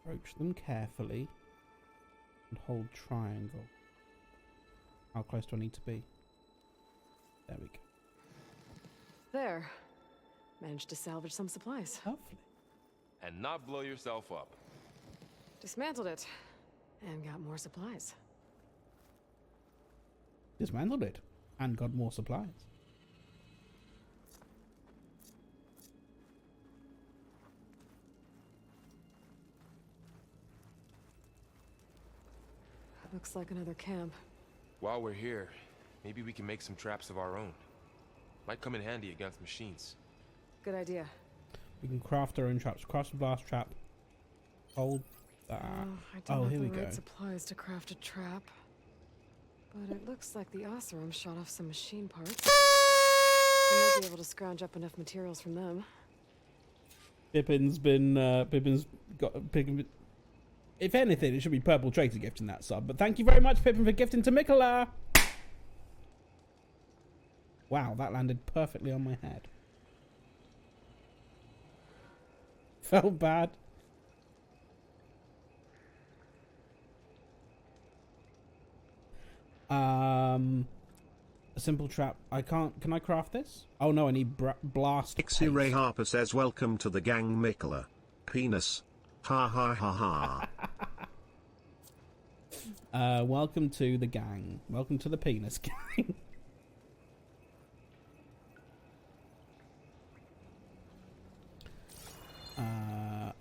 Approach them carefully and hold triangle. How close do I need to be? There we go. There. Managed to salvage some supplies. Lovely. And not blow yourself up. Dismantled it. And got more supplies. Dismantled it and got more supplies. Looks like another camp. While we're here, maybe we can make some traps of our own. Might come in handy against machines. Good idea. We can craft our own traps. Craft a blast trap. Hold that. I don't have here the we right go. supplies to craft a trap. But it looks like the Oseram shot off some machine parts. We might be able to scrounge up enough materials from them. Pippin's got Pippin. If anything, it should be Purple Traitor gifting that sub. But thank you very much, Pippin, for gifting to Mikola. Wow, that landed perfectly on my head. Felt bad. A simple trap. I can't. Can I craft this? Oh no, I need blast. Pixie Ray Harper says, "Welcome to the gang, Mikola. Penis. Ha ha ha ha." Welcome to the gang. Welcome to the penis gang.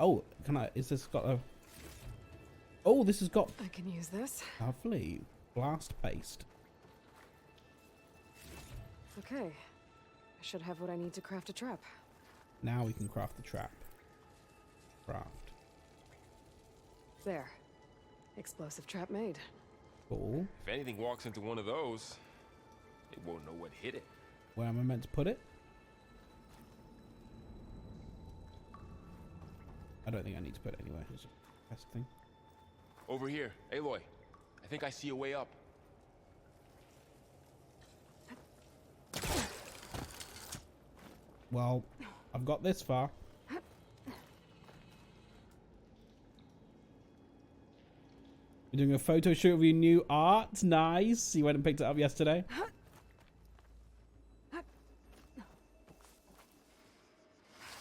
Oh, can I? Is this got a? Oh, this has got I can use this. lovely blast paste. Okay. I should have what I need to craft a trap. Now we can craft the trap. Craft. There. Explosive trap made. Cool. If anything walks into one of those, it won't know what hit it. Where am I meant to put it? I don't think I need to put it anywhere. Is the best thing. Over here. Aloy, I think I see a way up. Well, I've got this far. You're doing a photo shoot of your new art. Nice. You went and picked it up yesterday.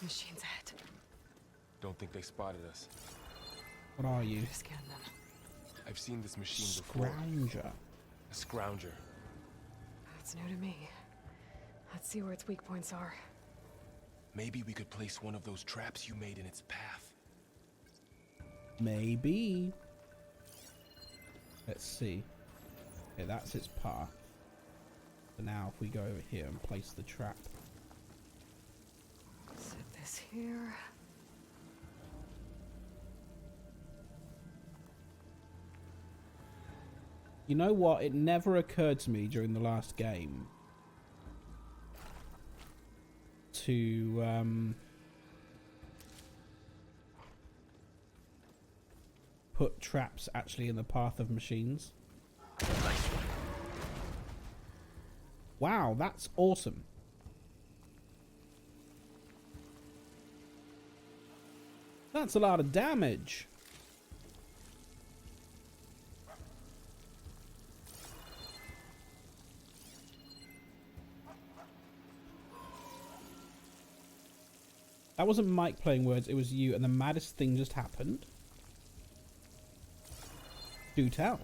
Machines ahead. Don't think they spotted us. What are you? Scan them. I've seen this machine before. Scrounger. A scrounger. That's new to me. Let's see where its weak points are. Maybe we could place one of those traps you made in its path. Maybe. Let's see. Okay, that's its path. So now if we go over here and place the trap. Set this here. You know what? It never occurred to me during the last game to put traps actually in the path of machines. Nice one. Wow, that's awesome. That's a lot of damage. That wasn't Mike playing words, it was you, and the maddest thing just happened. Do tell.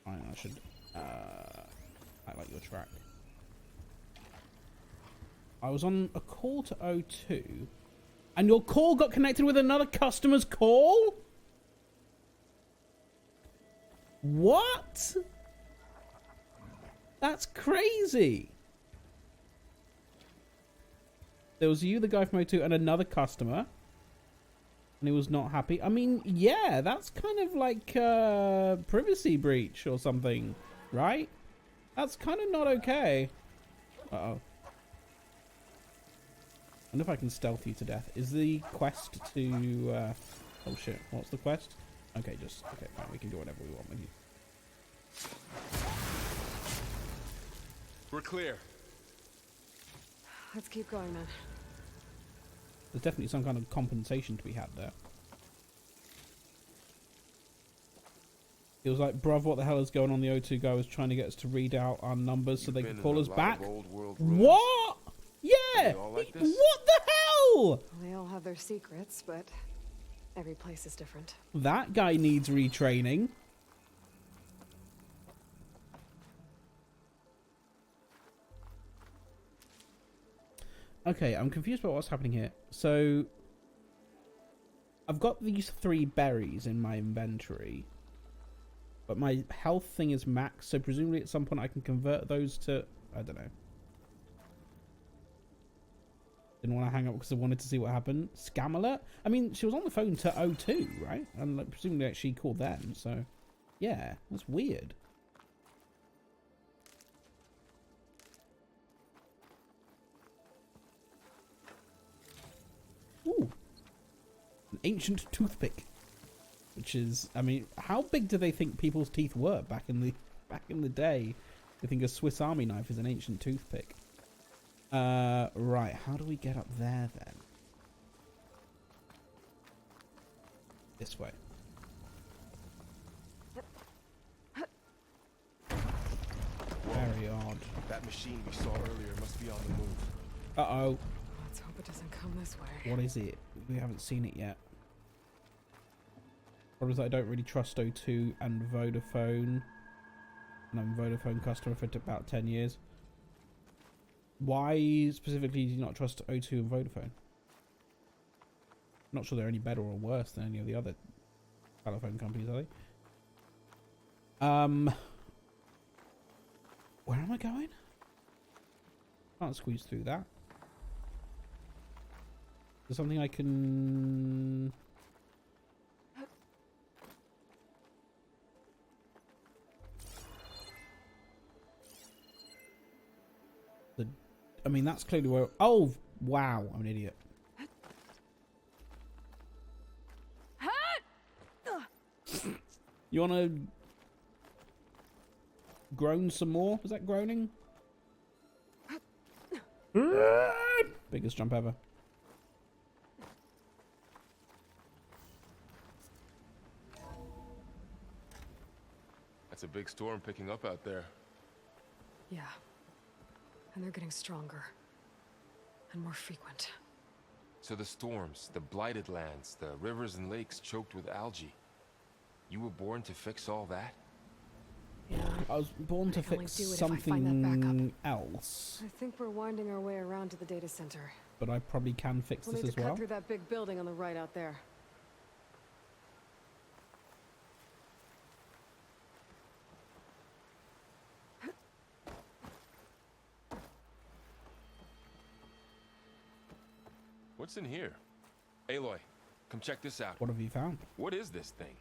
I should highlight your track. I was on a call to O2, and your call got connected with another customer's call? What? That's crazy. There was you, the guy from O2, and another customer. And he was not happy. I mean, yeah, that's kind of like privacy breach or something, right? That's kind of not okay. Uh-oh. I wonder if I can stealth you to death. Is the quest to... oh, shit. What's the quest? Okay, just... Okay, fine. We can do whatever we want with you. We're clear. Let's keep going then. There's definitely some kind of compensation to be had there. It was like, bruv, what the hell is going on? The O2 guy was trying to get us to read out our numbers so they could call us back. What? Yeah! Like what the hell? They all have their secrets, but every place is different. That guy needs retraining. Okay, I'm confused about what's happening here. So, I've got these 3 berries in my inventory, but my health thing is max, so presumably at some point I can convert those to... I don't know. Didn't want to hang up because I wanted to see what happened. Scam alert? I mean, she was on the phone to O2, right? And like, presumably she called them, so... Yeah, that's weird. Ooh. An ancient toothpick. Which is, I mean, how big do they think people's teeth were back in the day? They think a Swiss Army knife is an ancient toothpick. Right, how do we get up there then? This way. Very odd. That machine we saw earlier must be on the move. Uh-oh. Let's hope it doesn't come this way. What is it? We haven't seen it yet. Problem is that I don't really trust O2 and Vodafone. And I'm a Vodafone customer for about 10 years. Why specifically do you not trust O2 and Vodafone? I'm not sure they're any better or worse than any of the other telephone companies, are they? Where am I going? Can't squeeze through that. Is there something I can... I mean, that's clearly where... Oh, wow. I'm an idiot. You want to groan some more? Was that groaning? Biggest jump ever. That's a big storm picking up out there. Yeah. And they're getting stronger. And more frequent. So the storms, the blighted lands, the rivers and lakes choked with algae. You were born to fix all that? Yeah. I was born to I can only fix do it if I find that backup. something else, I think we're winding our way around to the data center. but I probably can fix We'll this need as to cut well. through that big building on the right out there. What's in here? Aloy, come check this out. What have you found? What is this thing?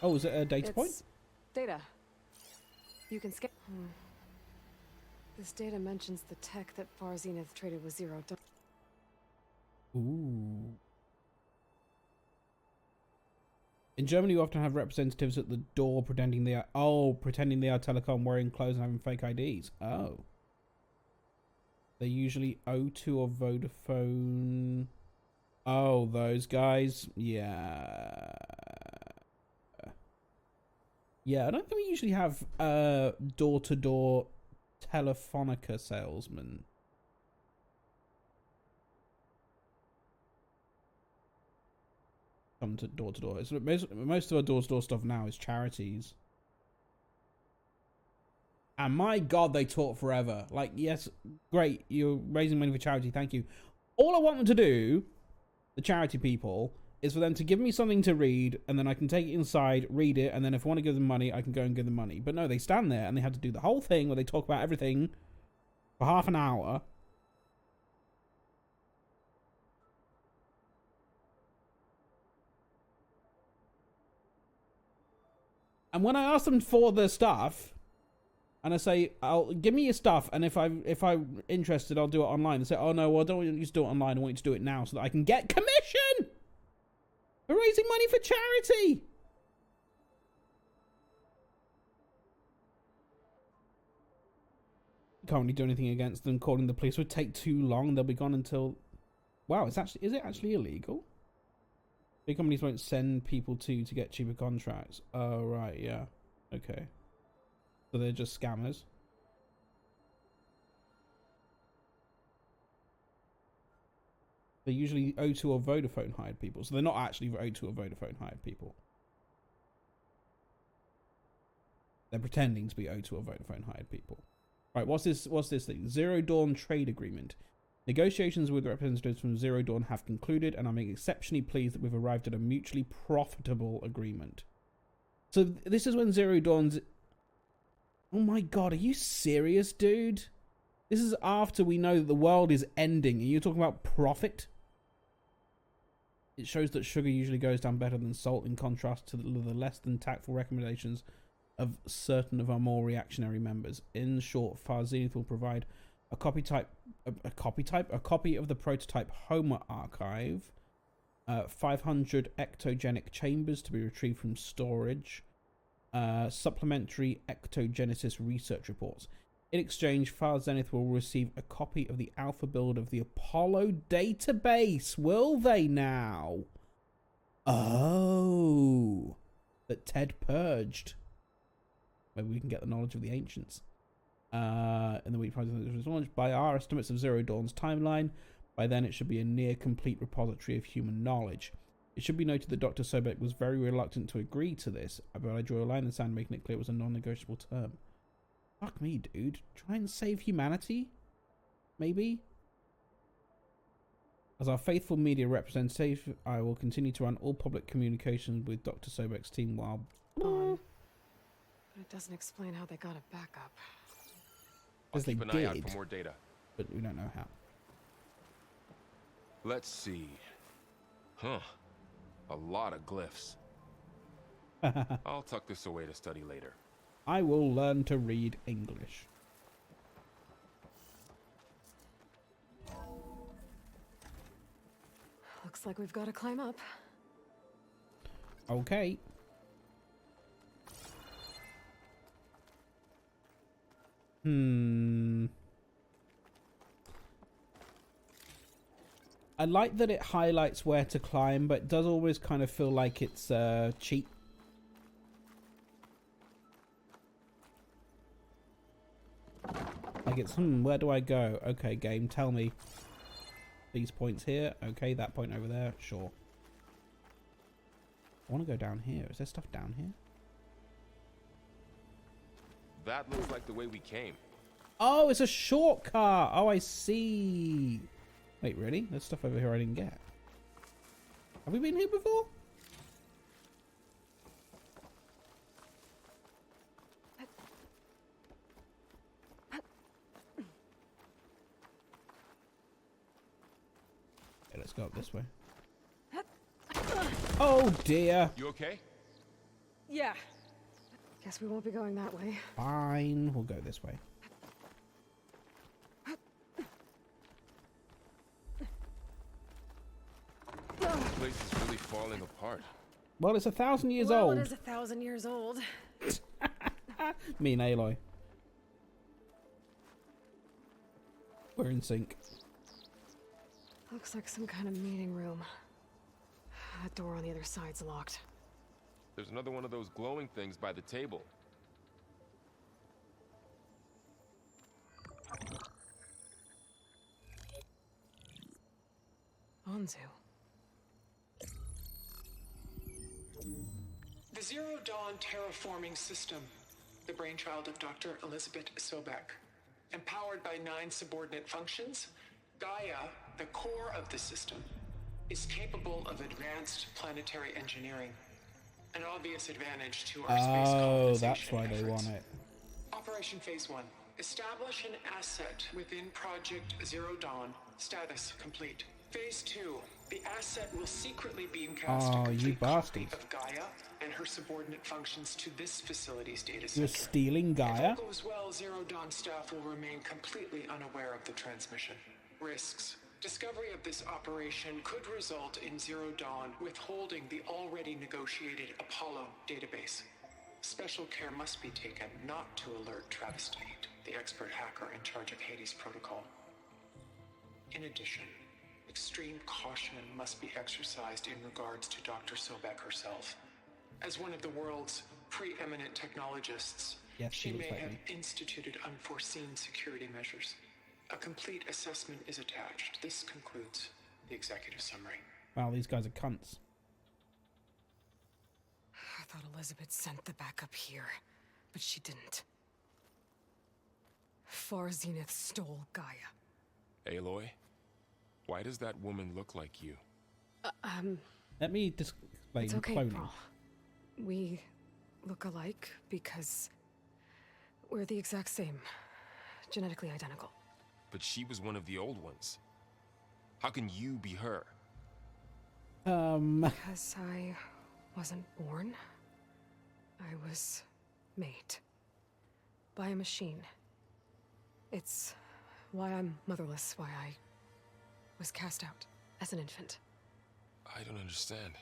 Oh, is it a data It's point? data. You can scan. This data mentions the tech that Far Zenith traded with Zero Dawn. Ooh. In Germany, you often have representatives at the door pretending they are telecom, wearing clothes and having fake IDs. Oh. They're usually O2 or Vodafone. Oh, those guys. Yeah. Yeah, I don't think we usually have door-to-door Telefonica salesmen. Come to door-to-door. Most of our door-to-door stuff now is charities. And my God, they talk forever. Like, yes, great, you're raising money for charity, thank you. All I want them to do, the charity people, is for them to give me something to read, and then I can take it inside, read it, and then if I want to give them money, I can go and give them money. But no, they stand there and they have to do the whole thing where they talk about everything for half an hour. And when I ask them for the stuff, and I say, "I'll give me your stuff, and if I'm interested, I'll do it online." They say, "Oh no, well, I don't want you to do it online. I want you to do it now so that I can get commission for raising money for charity." Can't really do anything against them. Calling the police would take too long. They'll be gone until. Wow, is it actually illegal? Big companies won't send people to get cheaper contracts. Oh right, yeah, okay. So they're just scammers. They're usually O2 or Vodafone hired people. So they're not actually O2 or Vodafone hired people. They're pretending to be O2 or Vodafone hired people. Right, what's this thing? Zero Dawn trade agreement. Negotiations with representatives from Zero Dawn have concluded, and I'm exceptionally pleased that we've arrived at a mutually profitable agreement. So this is when Zero Dawn's... Oh my God, are you serious, dude? This is after we know that the world is ending, and you're talking about profit? It shows that sugar usually goes down better than salt, in contrast to the less than tactful recommendations of certain of our more reactionary members. In short, Far Zenith will provide a copy of the prototype Homer archive, 500 ectogenic chambers to be retrieved from storage, supplementary ectogenesis research reports. In exchange, Far Zenith will receive a copy of the alpha build of the Apollo database. Will they now? Oh, that Ted purged. Maybe we can get the knowledge of the ancients. In the week prior to the launch, by our estimates of Zero Dawn's timeline, by then it should be a near complete repository of human knowledge. It should be noted that Dr. Sobek was very reluctant to agree to this, but I drew a line in the sand, making it clear it was a non-negotiable term. Fuck me, dude. Try and save humanity? Maybe? As our faithful media representative, I will continue to run all public communications with Dr. Sobek's team while... But it doesn't explain how they got it back up. I'll As they keep an eye out did. for more data. But we don't know how. Let's see. Huh. A lot of glyphs. I'll tuck this away to study later. I will learn to read English. Looks like we've got to climb up. Okay. I like that it highlights where to climb, but it does always kind of feel like it's cheat. Like it's, where do I go? Okay, game, tell me. These points here. Okay, that point over there. Sure. I want to go down here. Is there stuff down here? that looks like the way we came. Oh, it's a shortcut. Oh, I see. Wait, really? There's stuff over here I didn't get. Have we been here before? Okay, let's go up this way. Oh dear. You okay? Yeah. Guess we won't be going that way. Fine, we'll go this way. This place is really falling apart. Well, it's 1,000 years well, old. It is 1,000 years old. Me and Aloy. We're in sync. Looks like some kind of meeting room. That door on the other side's locked. There's another one of those glowing things by the table. Anzu. The Zero Dawn terraforming system, the brainchild of Dr. Elizabeth Sobek. Empowered by 9 subordinate functions, Gaia, the core of the system, is capable of advanced planetary engineering. An obvious advantage to our space Oh, colonization that's why they efforts. want it. Operation Phase 1. Establish an asset within Project Zero Dawn. Status complete. Phase 2. The asset will secretly beamcast Oh, a you complete copy bastards. of Gaia and her subordinate functions to this facility's data You're center. stealing If Gaia? all goes well, Zero Dawn staff will remain completely unaware of the transmission. Risks. Discovery of this operation could result in Zero Dawn withholding the already negotiated Apollo database. Special care must be taken not to alert Travis Tate, the expert hacker in charge of Hades Protocol. In addition, extreme caution must be exercised in regards to Dr. Sobek herself. As one of the world's preeminent technologists, Yes, she she may looks like have me. instituted unforeseen security measures. A complete assessment is attached. This concludes the executive summary. Wow, these guys are cunts. I thought Elizabeth sent the backup here, but she didn't. Far Zenith stole Gaia. Aloy, why does that woman look like you? Let me just explain It's okay, cloning. Paul. We look alike because we're the exact same. Genetically identical. But she was one of the old ones. How can you be her? Because I wasn't born. I was made. By a machine. It's why I'm motherless, why I was cast out as an infant. I don't understand.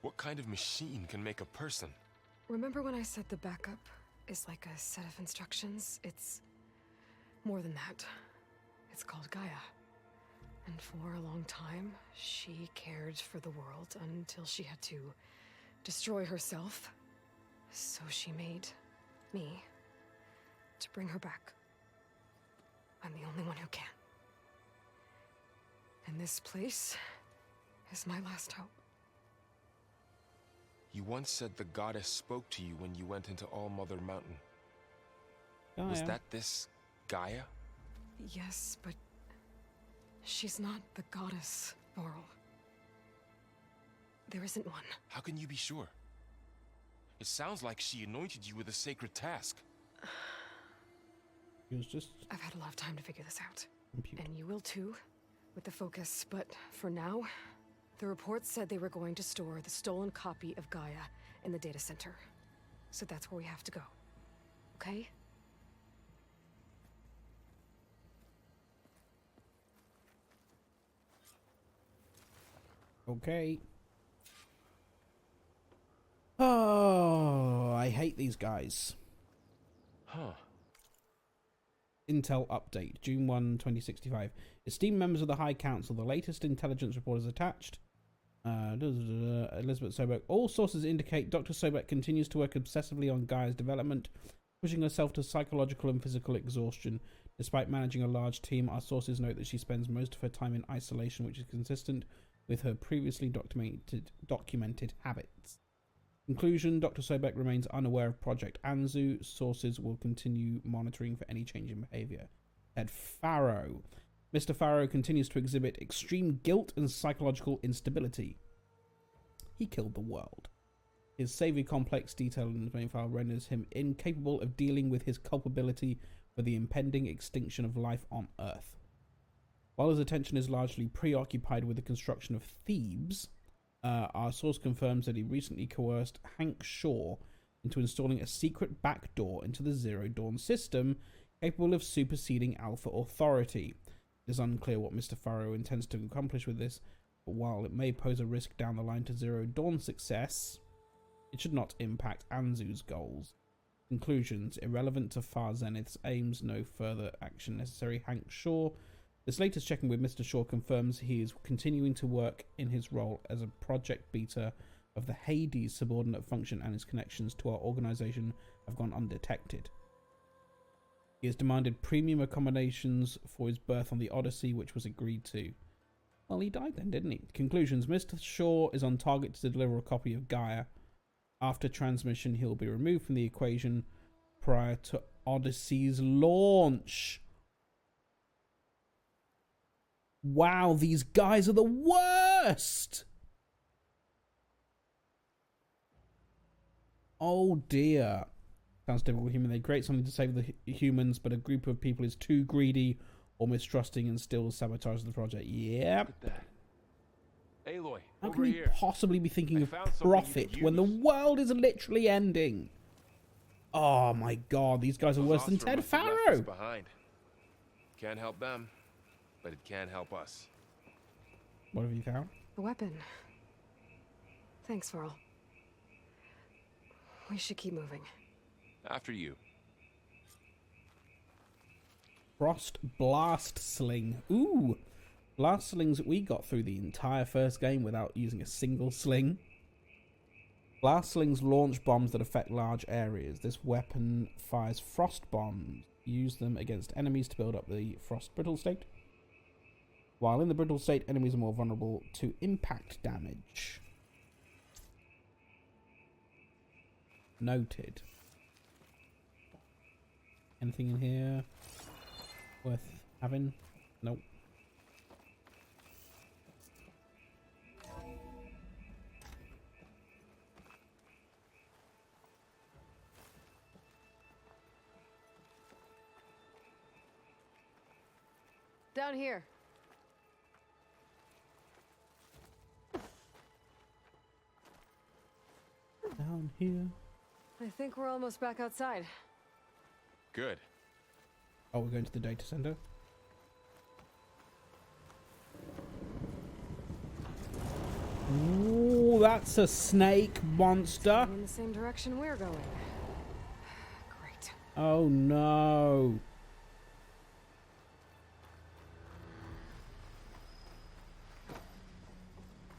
What kind of machine can make a person? Remember when I said the backup is like a set of instructions? It's more than that. It's called Gaia. And for a long time, she cared for the world until she had to destroy herself. So she made me to bring her back. I'm the only one who can. And this place is my last hope. You once said the goddess spoke to you when you went into All Mother Mountain. Was Gaia. that this Gaia? Yes, but she's not the goddess, Varl. There isn't one. How can you be sure? It sounds like she anointed you with a sacred task. It was just I've had a lot of time to figure this out. compute. And you will too, with the focus. But for now, the report said they were going to store the stolen copy of Gaia in the data center. So that's where we have to go. Okay? Okay. Oh, I hate these guys. Huh. Intel update, June 1, 2065. Esteemed members of the High Council, the latest intelligence report is attached. Elizabeth Sobek. All sources indicate Dr. Sobek continues to work obsessively on Gaia's development, pushing herself to psychological and physical exhaustion. Despite managing a large team, our sources note that she spends most of her time in isolation, which is consistent with her previously documented habits. Conclusion, Dr. Sobek remains unaware of Project Anzu. Sources will continue monitoring for any change in behavior. Ted Farrow. Mr. Farrow continues to exhibit extreme guilt and psychological instability. He killed the world. His savvy complex detail in his main file renders him incapable of dealing with his culpability for the impending extinction of life on Earth. While his attention is largely preoccupied with the construction of Thebes, our source confirms that he recently coerced Hank Shaw into installing a secret backdoor into the Zero Dawn system capable of superseding Alpha Authority. It is unclear what Mr. Farrow intends to accomplish with this, but while it may pose a risk down the line to Zero Dawn's success, it should not impact Anzu's goals. Conclusions, irrelevant to Far Zenith's aims, no further action necessary. Hank Shaw. This latest checking with Mr. Shaw confirms he is continuing to work in his role as a project beta of the Hades subordinate function, and his connections to our organization have gone undetected. He has demanded premium accommodations for his berth on the Odyssey, which was agreed to. Well, he died then, didn't he? Conclusions, Mr. Shaw is on target to deliver a copy of Gaia. After transmission, he'll be removed from the equation prior to Odyssey's launch. Wow, these guys are the worst! Oh dear. Sounds typical human. They create something to save the humans, but a group of people is too greedy or mistrusting and still sabotages the project. Yep. Look at that. Aloy, How over can you here. possibly be thinking I of found something you profit can when the use. world is literally ending? Oh my god, these guys are worse than Ted Farrow. Behind. Can't help them, but it can help us. What have you found? A weapon. Thanks, Varl. We should keep moving. After you. Frost Blast Sling. Ooh! Blast slings, we got through the entire first game without using a single sling. Blast slings launch bombs that affect large areas. This weapon fires frost bombs. Use them against enemies to build up the frost brittle state. While in the brittle state, enemies are more vulnerable to impact damage. Noted. Anything in here worth having? Nope. Down here. Down here. I think we're almost back outside. Good. Oh, we're going to the data center. Ooh, that's a snake monster. In the same direction we're going. Great. Oh no.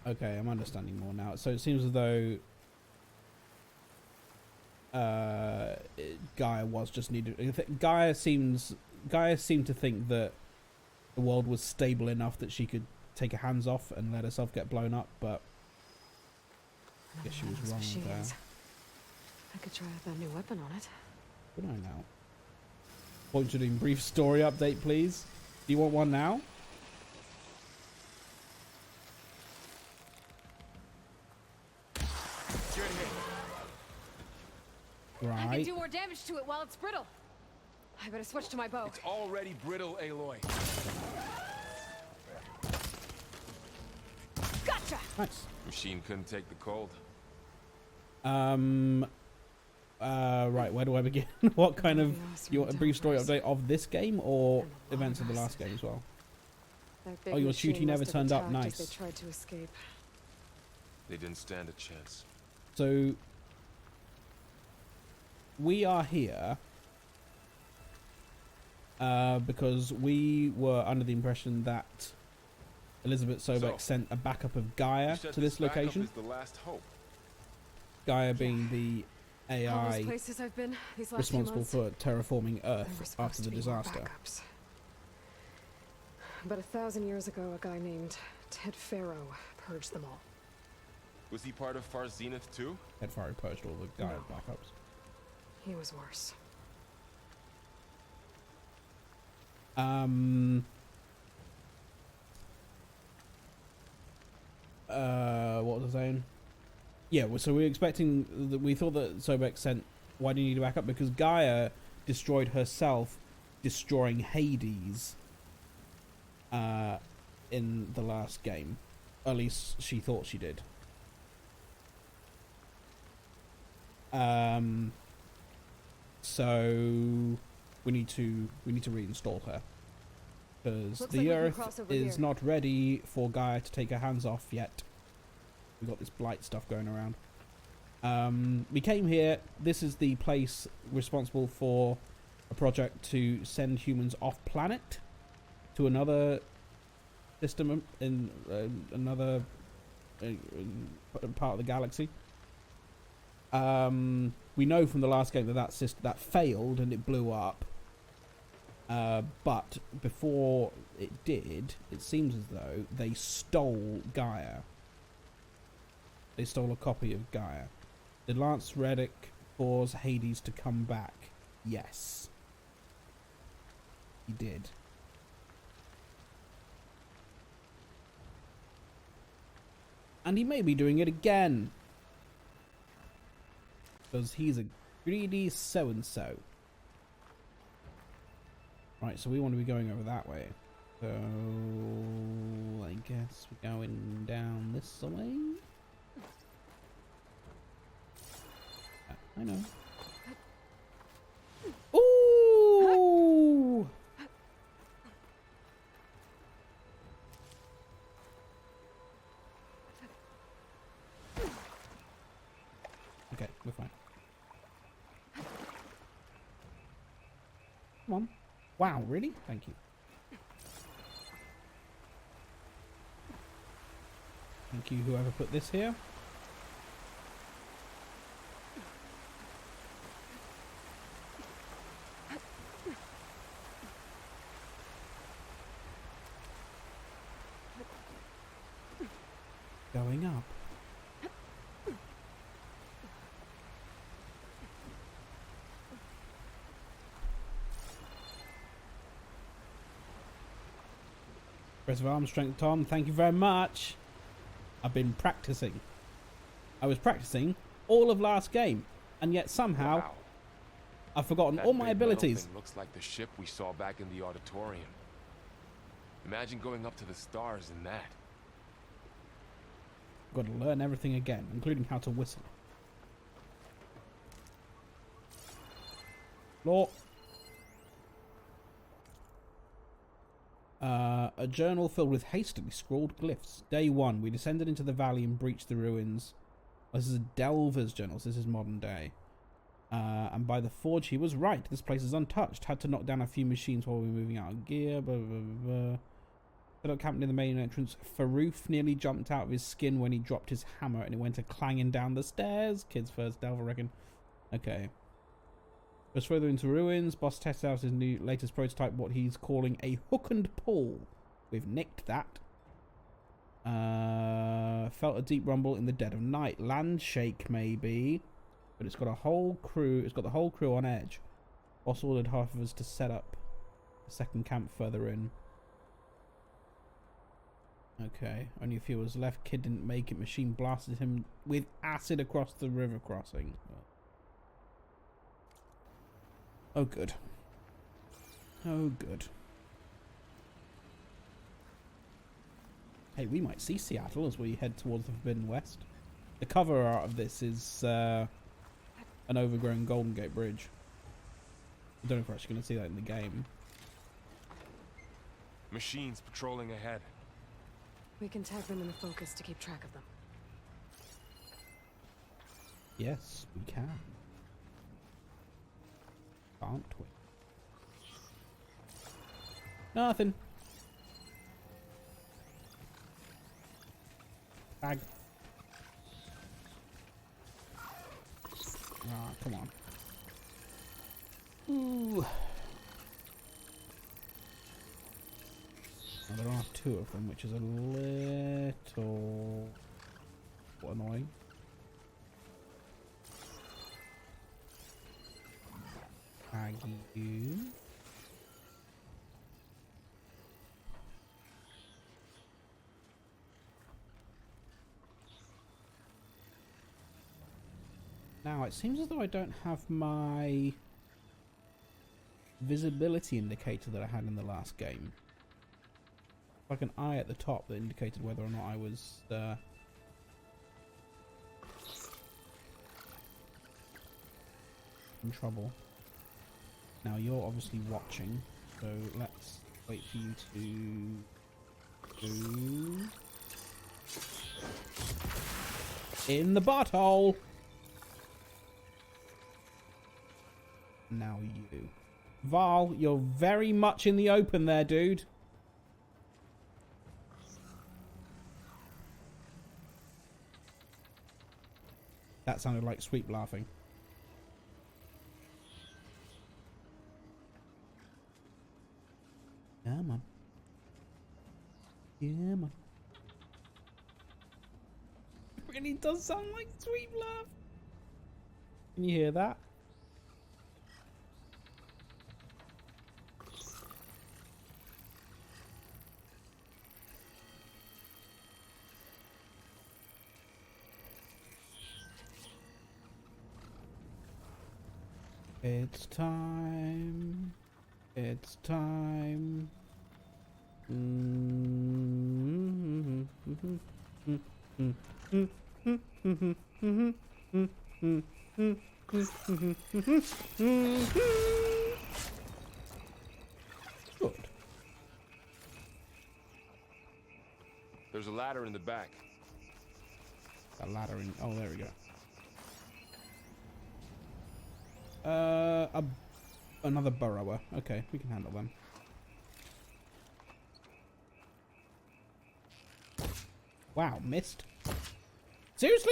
Okay, I'm understanding more now. So it seems as though Gaia was just needed. Gaia seemed to think that the world was stable enough that she could take her hands off and let herself get blown up, but I guess she was wrong there. I could try out that new weapon on it. Would I now? Want you to do a brief story update, please? Do you want one now? Right. I can do more damage to it while it's brittle. I better switch to my bow. It's already brittle, Aloy. Gotcha! Nice. Machine couldn't take the cold. Right, where do I begin? What kind of... You want a brief story update of this game or events of the last game as well? Oh, your tutie never turned up. Nice. They tried to escape. They didn't stand a chance. So... we are here because we were under the impression that Elizabeth Sobek sent a backup of Gaia to this location. Is the last hope. Gaia being the All those AI places I've been these last few responsible months, for terraforming there were Earth supposed after to the be more disaster. backups. But 1,000 years ago, a guy named Ted Farrow purged them all. Was he part of Far Zenith too? Had Fari purged all the Gaia No. backups. He was worse. What was I saying? Yeah, so we were expecting that. We thought that Sobek sent. Why do you need to back up? Because Gaia destroyed herself, destroying Hades. In the last game, at least she thought she did. So we need to reinstall her because Looks the like we can Earth cross over is here. not ready for Gaia to take her hands off yet. We got this blight stuff going around. We came here. This is the place responsible for a project to send humans off planet to another system in another part of the galaxy. We know from the last game that failed and it blew up. But before it did, it seems as though they stole Gaia. They stole a copy of Gaia. Did Lance Reddick cause Hades to come back? Yes. He did. And he may be doing it again. Because he's a greedy so-and-so. Right, so we want to be going over that way. So I guess we're going down this way. I know. Ooh! Okay, we're fine. Come on. Wow, really? Thank you. Thank you, whoever put this here. Going up. Aggressive arm strength, Tom. Thank you very much. I've been practicing. I was practicing all of last game, and yet somehow Wow. I've forgotten That all my big metal abilities. thing looks like the ship we saw back in the auditorium. Imagine going up to the stars in that. Got to learn everything again, including how to whistle. Law. A journal filled with hastily scrawled glyphs. Day 1. We descended into the valley and breached the ruins. This is a Delver's journal, so this is modern day. And by the forge, he was right. This place is untouched. Had to knock down a few machines while we were moving out of gear. Blah, blah, blah, blah. Set up camp near the main entrance. Farouf nearly jumped out of his skin when he dropped his hammer and it went clanging down the stairs. Kids first, Delver, reckon. Okay. Goes further into ruins. Boss tests out his new latest prototype, what he's calling a hook and pull. We've nicked that. Felt a deep rumble in the dead of night. Land shake, maybe. But it's got a whole crew. It's got the whole crew on edge. Boss ordered half of us to set up a second camp further in. Okay, only a few was left. Kid didn't make it. Machine blasted him with acid across the river crossing. Oh, good. Oh, good. Hey, we might see Seattle as we head towards the Forbidden West. The cover art of this is an overgrown Golden Gate Bridge. I don't know if we're actually going to see that in the game. Machines patrolling ahead. We can tag them in the focus to keep track of them. Yes, we can. Can't we? Nothing. Bag. Ah, come on. Ooh. Well, there are two of them, which is a little annoying. Tag you. Now, it seems as though I don't have my visibility indicator that I had in the last game. Like an eye at the top that indicated whether or not I was in trouble. Now, you're obviously watching, so let's wait for you to go in the butthole. Now you. Val, you're very much in the open there, dude. That sounded like Sweep laughing. Yeah, man. Yeah, man. It really does sound like Sweep laugh. Can you hear that? It's time. It's time. Good. There's a ladder in the back. A ladder in. Oh, there we go. Another burrower. Okay, we can handle them. Wow, missed. Seriously?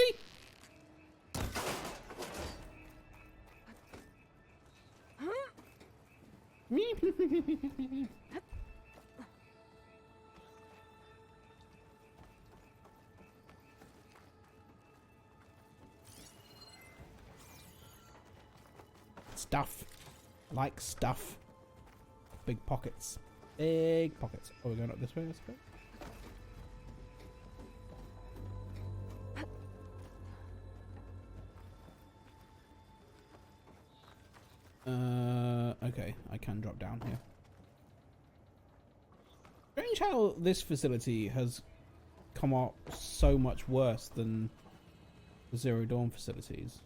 Stuff. I like stuff. Big pockets. Big pockets. Oh, we're going up this way, I suppose. Okay, I can drop down here. Strange how this facility has come out so much worse than the Zero Dawn facilities.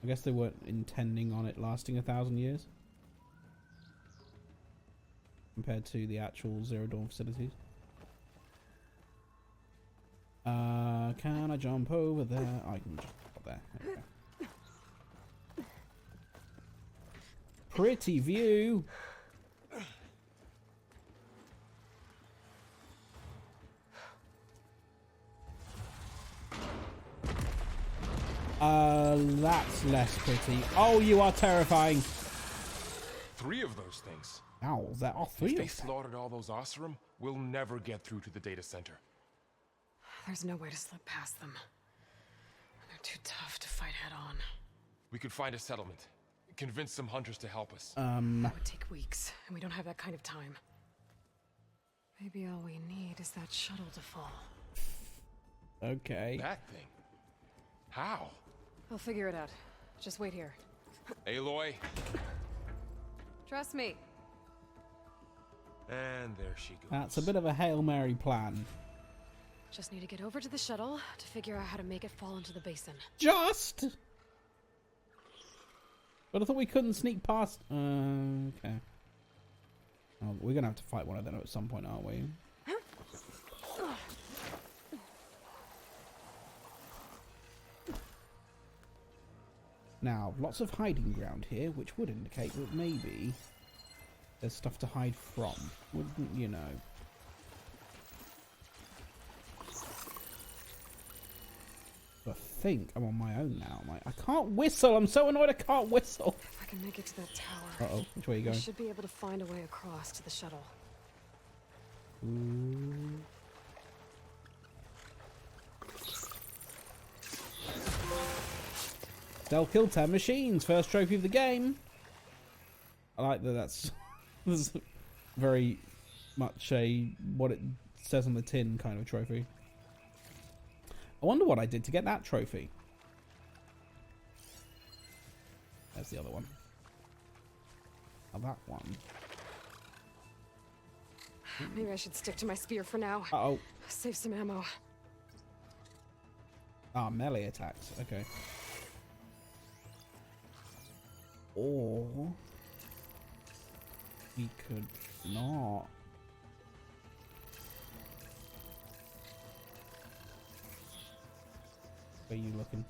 I guess they weren't intending on it lasting 1,000 years compared to the actual Zero Dawn facilities. Can I jump over there? I can jump up there. There we go. Pretty view. That's less pretty. Oh, you are terrifying. 3 of those things. Ow, there are 3 If they of them. slaughtered all those Oseram, we'll never get through to the data center. There's no way to slip past them. They're too tough to fight head on. We could find a settlement. Convince some hunters to help us. That would take weeks, and we don't have that kind of time. Maybe all we need is that shuttle to fall. Okay. That thing? How? I'll figure it out. Just wait here. Aloy. Trust me. And there she goes. That's a bit of a Hail Mary plan. Just need to get over to the shuttle to figure out how to make it fall into the basin. Just! But I thought we couldn't sneak past... okay. Oh, we're going to have to fight one of them at some point, aren't we? Now, lots of hiding ground here, which would indicate that maybe there's stuff to hide from. Wouldn't you know? I think I'm on my own now. I can't whistle. I'm so annoyed I can't whistle. If I can make it to that tower. Uh-oh. Which way are you I going? should be able to find a way across to the shuttle. Ooh. They'll kill 10 machines. First trophy of the game. I like that. That's very much a what it says on the tin kind of trophy. I wonder what I did to get that trophy. There's the other one. Now that one. Maybe I should stick to my spear for now. Uh-oh. Save some ammo. Ah, melee attacks. Okay. Or we could not. Where are you looking?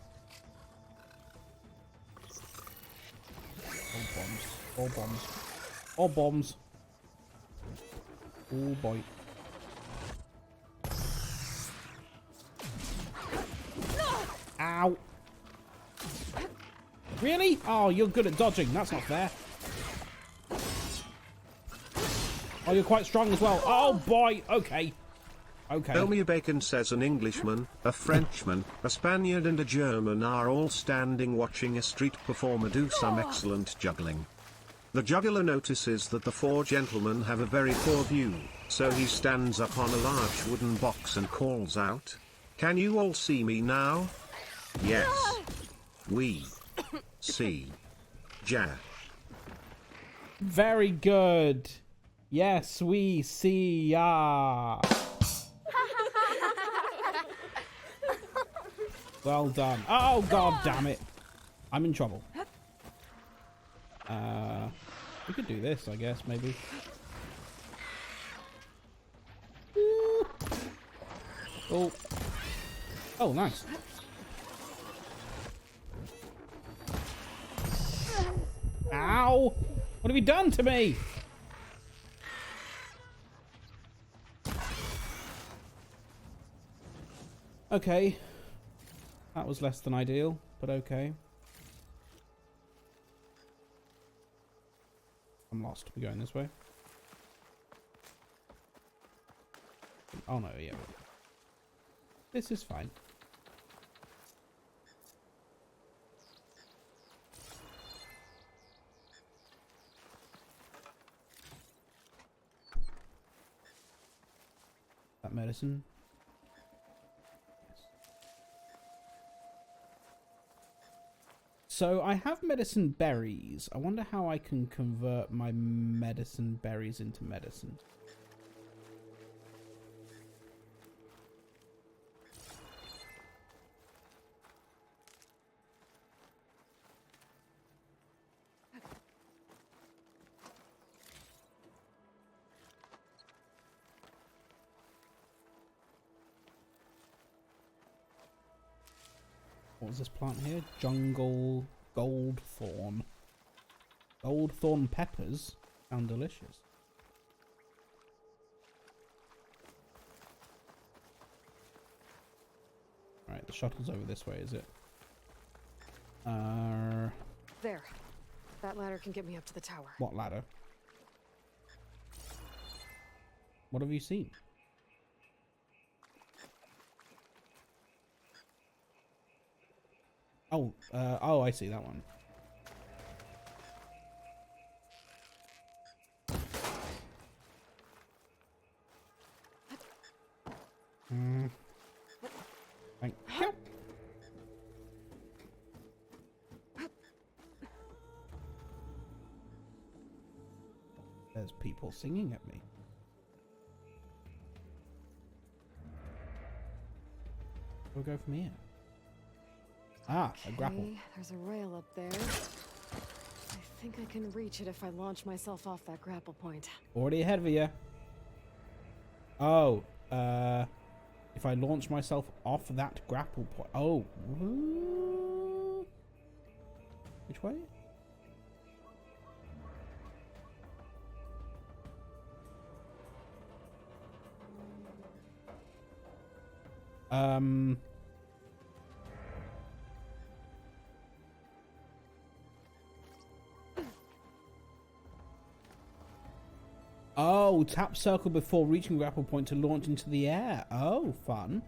All bombs. All bombs. All bombs. Oh boy. Ow. Really? Oh, you're good at dodging. That's not fair. Oh, you're quite strong as well. Oh boy. Okay. Okay. Elmia Bacon says an Englishman, a Frenchman, a Spaniard and a German are all standing watching a street performer do some excellent juggling. The juggler notices that the four gentlemen have a very poor view, so he stands up on a large wooden box and calls out, "Can you all see me now?" Yes. We see. Ja. Very good. Yes, we see ya. Well done. Oh, god damn it. I'm in trouble. We could do this, I guess, maybe. Oh. Oh, nice. Ow! What have you done to me? Okay. That was less than ideal, but okay. I'm lost. We're going this way. Oh no, yeah. This is fine. That medicine. Yes. So I have medicine berries. I wonder how I can convert my medicine berries into medicine. What was this plant here? Jungle goldthorn. Goldthorn peppers sound delicious. Alright, the shuttle's over this way, is it? There. That ladder can get me up to the tower. What ladder? What have you seen? Oh, oh, I see that one. Thank you. There's people singing at me. We'll go from here. Ah, a grapple. There's a rail up there. I think I can reach it if I launch myself off that grapple point. Already ahead of you. Oh, if I launch myself off that grapple point. Oh. Which way? Oh, tap circle before reaching grapple point to launch into the air. Oh, fun.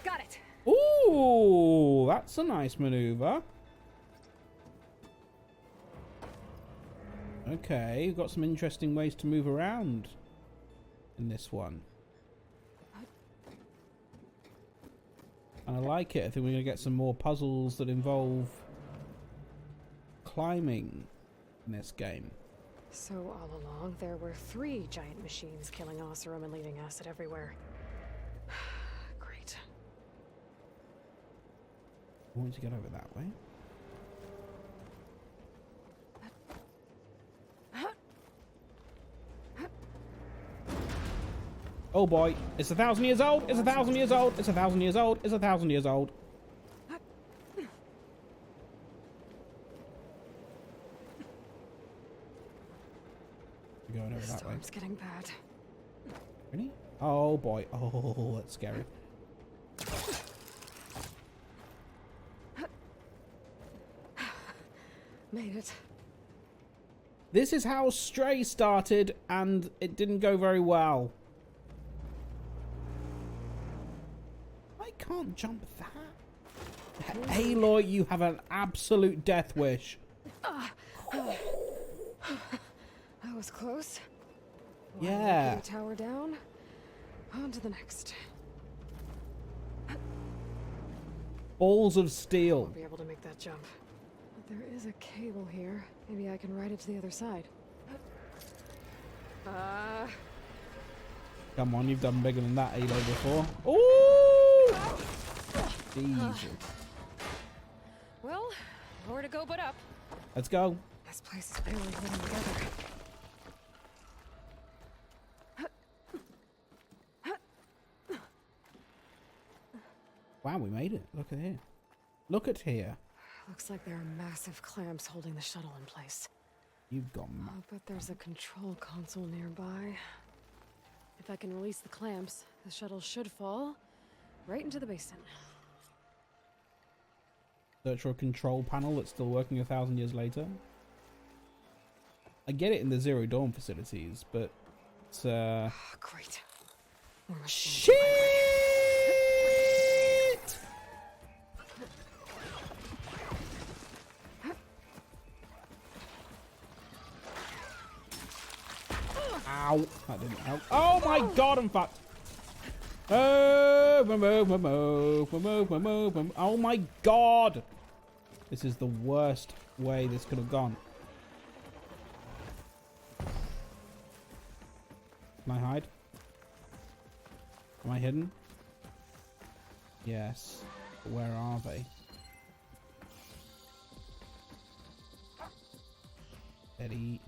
Got it. Ooh. Oh, that's a nice maneuver. Okay, we've got some interesting ways to move around in this one. And I like it. I think we're going to get some more puzzles that involve climbing in this game. So all along, there were 3 giant machines killing Oseram and leaving acid everywhere. Great. I want to get over that way. Oh boy, it's 1,000 years old, it's 1,000 years old, it's 1,000 years old, it's 1,000 years old. We're going over that way. Storm's getting bad. Really? Oh boy, oh, that's scary. Made it. This is how Stray started, and it didn't go very well. I can't jump that. Aloy, you have an absolute death wish. That was close. Yeah. One tower down. On to the next. Balls of steel. Won't be able to make that jump. But there is a cable here. Maybe I can ride it to the other side. Come on, you've done bigger than that, Aloy, before. Ooh! Jesus. Well, nowhere to go but up. Let's go. This place is barely holding together. Wow, we made it. Look at here. Look at here. Looks like there are massive clamps holding the shuttle in place. You've got I'll bet there's a control console nearby. If I can release the clamps, the shuttle should fall right into the basin. search for a control panel that's still working 1,000 years later. I get it in the Zero Dawn facilities, but it's Great. shit! Ow! That didn't help. Oh my god, I'm fucked! Oh my god! This is the worst way this could have gone. Can I hide? Am I hidden? Yes. But where are they? Eddie.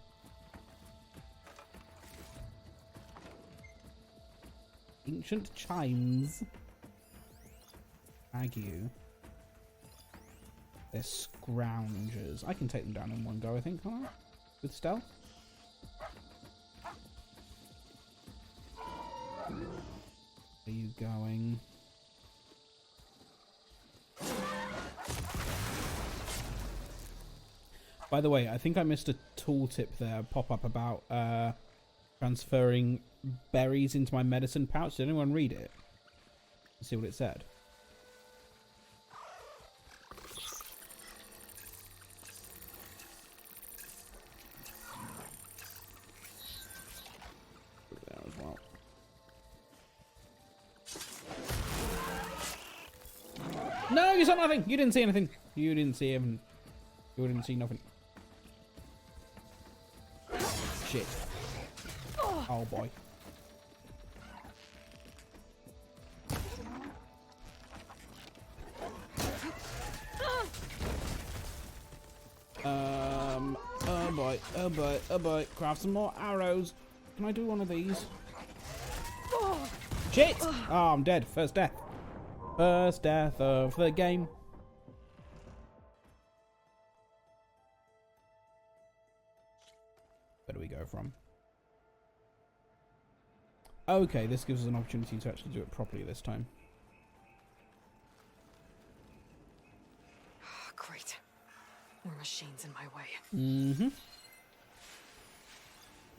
Ancient chimes. Ague. They're scroungers. I can take them down in one go, I think, can't I? With stealth? Where are you going? By the way, I think I missed a tooltip there pop up about transferring berries into my medicine pouch. Did anyone read it? Let's see what it said. Put it there as well. No, you saw nothing. You didn't see anything. You didn't see him. You didn't see nothing. Shit. Oh boy. Oh boy, oh boy, oh boy. Craft some more arrows. Can I do one of these? Shit! Oh, I'm dead. First death. First death of the game. Where do we go from? Okay, this gives us an opportunity to actually do it properly this time. Great. More machines in my way. Mm-hmm.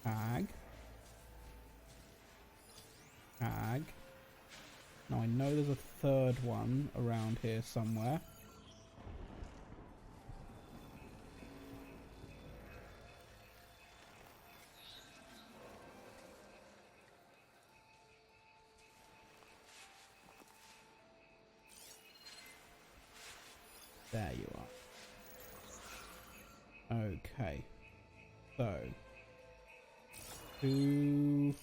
Ag. Ag. Now I know there's a third one around here somewhere. There you are. Okay. So. Who...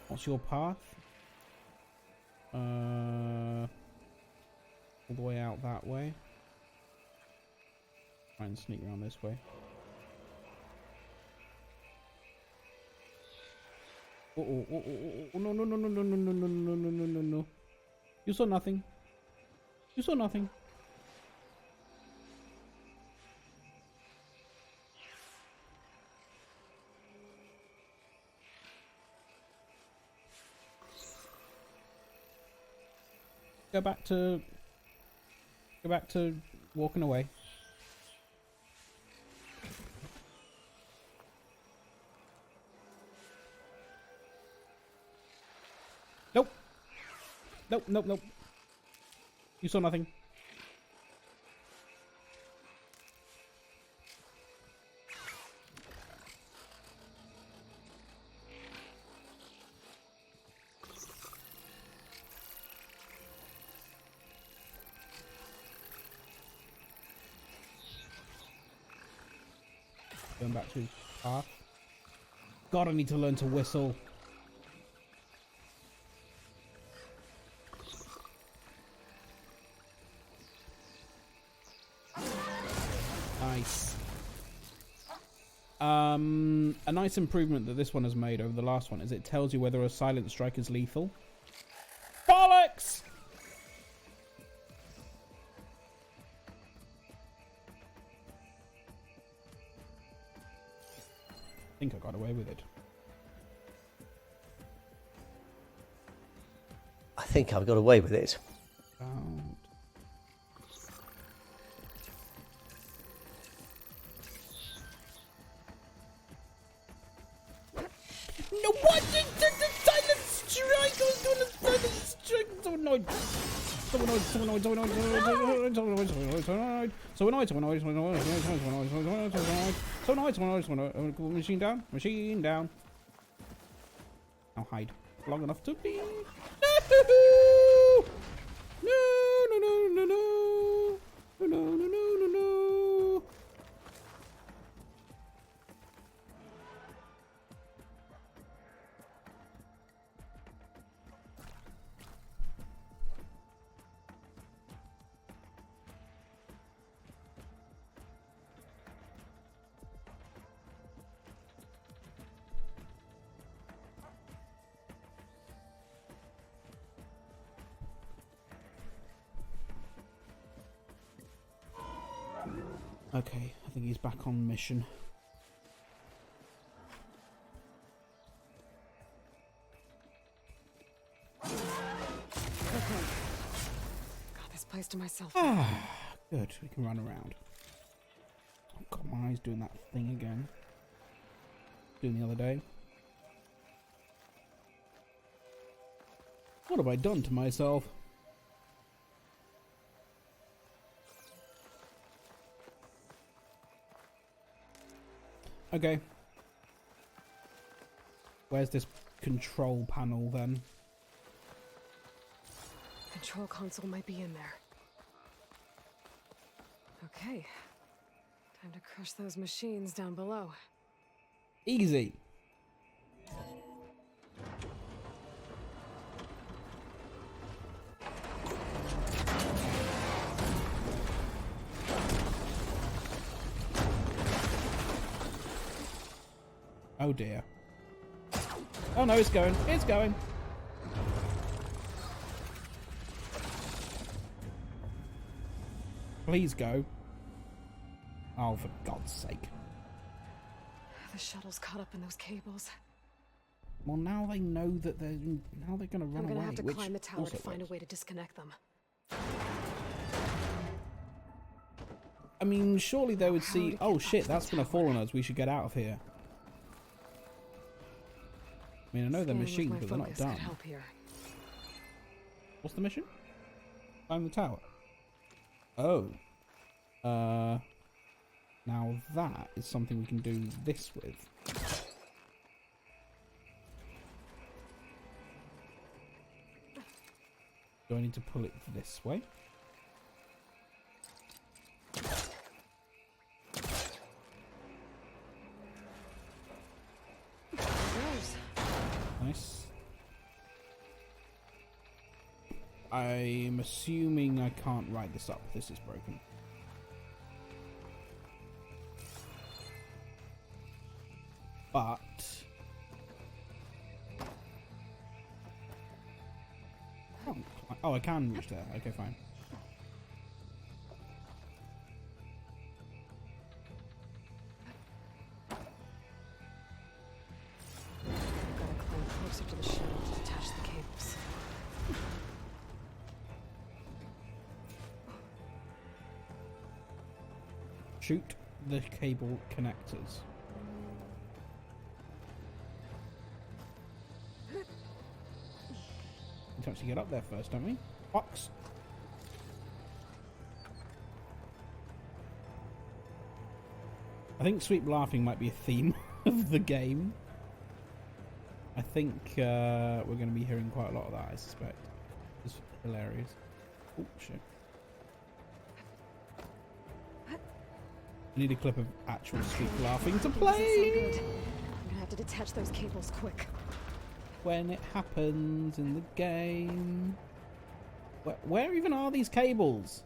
What's your path? All the way out that way. Try and sneak around this way. Oh, no, no, no, no, no, no, no, no, no, no, no, no, no. You saw nothing. You saw nothing. Go back to walking away. Nope. Nope, nope, nope. You saw nothing. Going back to his path. God, I need to learn to whistle. Nice. A nice improvement that this one has made over the last one is it tells you whether a silent strike is lethal. Bollocks! I think I got away with it. I think I've got away with it. No, what? The silent strike! I was doing a silent strike! So annoyed! So annoyed, so annoyed, so annoyed, so annoyed, so annoyed, so annoyed, so annoyed, so annoyed, so annoyed, so annoyed, so annoyed, so annoyed, so annoyed. Machine down, machine down. I'll hide long enough to be. No, no, no, no, no, no, no, no, no, no. Okay, I think he's back on mission. Okay. Got this place to myself. Good, we can run around. Oh god, my eye's doing that thing again. Doing the other day. What have I done to myself? Okay. Where's this control panel then? Control console might be in there. Okay. Time to crush those machines down below. Easy. Oh dear. Oh no, it's going. It's going. Please go. Oh, for God's sake. The shuttle's caught up in those cables. Well, now they know that they're going to run away. I'm gonna have to climb the tower also to find works. a way to disconnect them. I mean, surely they would see. Oh shit, that's going to fall on us. We should get out of here. I mean, I know they're machines, but they're not done. Help here. What's the mission? Climb the tower. Oh. Now that is something we can do this with. Do I need to pull it this way? Nice. I'm assuming I can't ride this up. This is broken. But oh, I can reach there. Okay, fine. Gotta climb closer to the shell to detach the cables. Shoot the cable connectors. We need to actually get up there first, don't we? Box. I think Sweep laughing might be a theme of the game. I think we're going to be hearing quite a lot of that, I suspect. It's hilarious. Oh, shit. I need a clip of actual Sweep laughing to play. I'm gonna have to detach those cables quick. When it happens in the game. Where even are these cables?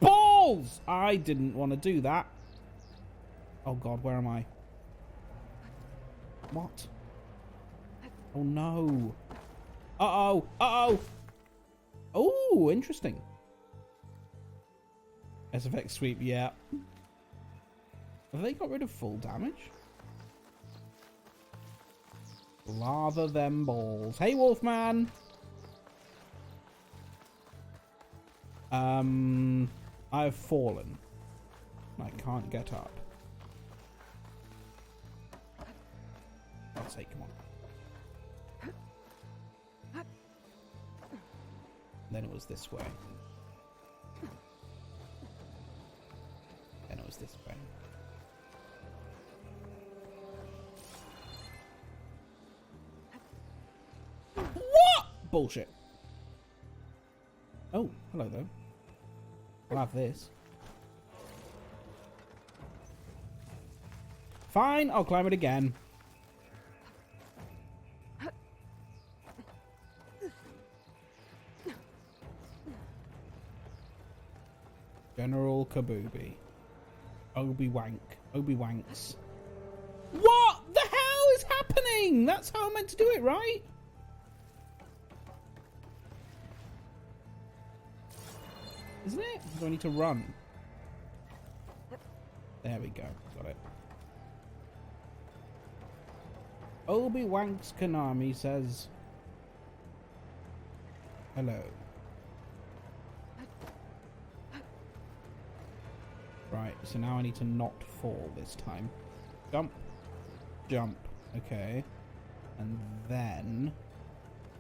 Balls! I didn't want to do that. Oh god, where am I? What? Oh no. Uh-oh. Uh-oh. Oh, interesting. SFX Sweep, yeah. Have they got rid of full damage? Lather them balls. Hey, Wolfman! I've fallen. I can't get up. God's sake, come on. Then it was this way. Then it was this way. What? Bullshit. Oh, hello though. I'll have this. Fine, I'll climb it again. General Kabooby. Obi-Wank. Obi-Wanks. What the hell is happening? That's how I'm meant to do it, right? Isn't it? Do I need to run? There we go. Got it. Obi-Wanks Konami says hello. Right, so now I need to not fall this time. Jump. Jump. Okay. And then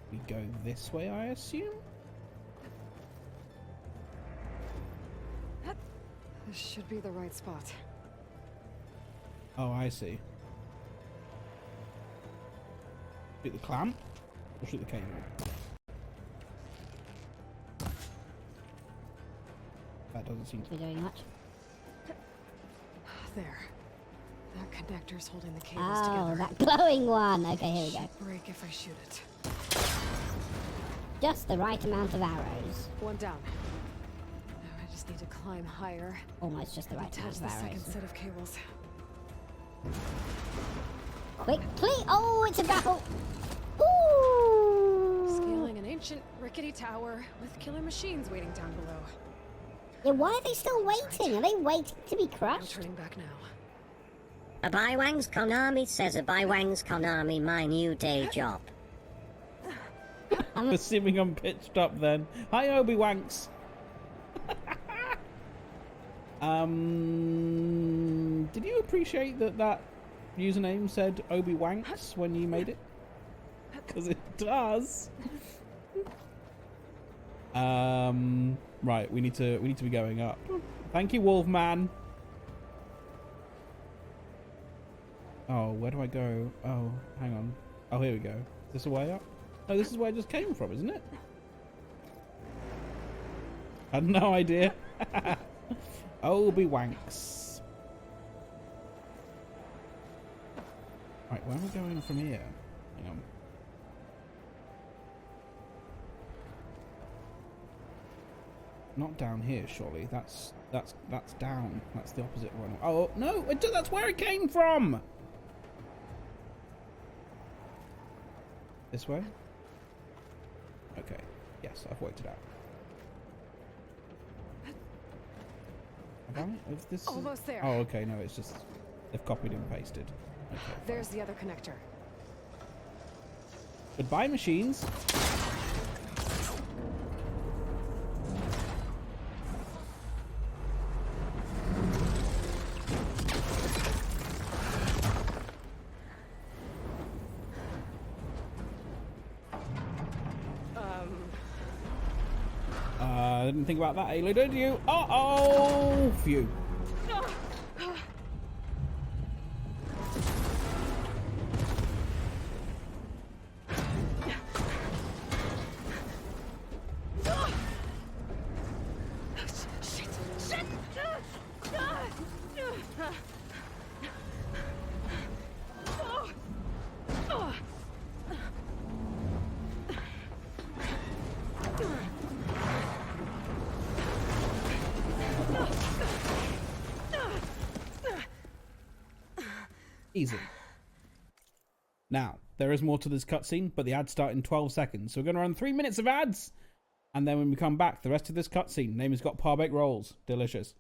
we go this way, I assume? This should be the right spot. Oh, I see. Shoot the clamp? Or shoot the cable? That doesn't seem to be doing much. There. That connector's holding the cables together. Oh, that glowing one. Okay, here we go. Should break if I shoot it. Just the right amount of arrows. One down. Now I just need to climb higher. Almost just the right amount of Attach the arrows. second set of cables. Quickly! Oh, it's a grapple! Ooh! Scaling an ancient, rickety tower with killer machines waiting down below. Yeah, why are they still waiting? Are they waiting to be crushed? I'm turning back now. Obi-Wanks Konami says Obi-Wanks Konami, my new day job. I'm assuming I'm pitched up then. Hi, Obi-Wanks. Did you appreciate that username said Obi-Wanks when you made it? Because it does. Right, we need to be going up. Thank you, Wolfman. Oh, where do I go? Oh, hang on. Oh, here we go. Is this the way up? Oh, this is where I just came from, isn't it? Had no idea. Obi-wanks. Right, where are we going from here? Hang on. Not down here, surely. That's down. That's the opposite one. Oh no! That's where it came from. This way? Okay. Yes, I've worked it out. Have I? Is this Almost there. Oh, okay. No, it's just they've copied and pasted. Okay. There's the other connector. Goodbye, machines. I didn't think about that, Ayla, did you? Uh-oh! Phew. Easy. Now, there is more to this cutscene, but the ads start in 12 seconds. So we're going to run 3 minutes of ads, and then when we come back, the rest of this cutscene. Name has got par-baked rolls. Delicious.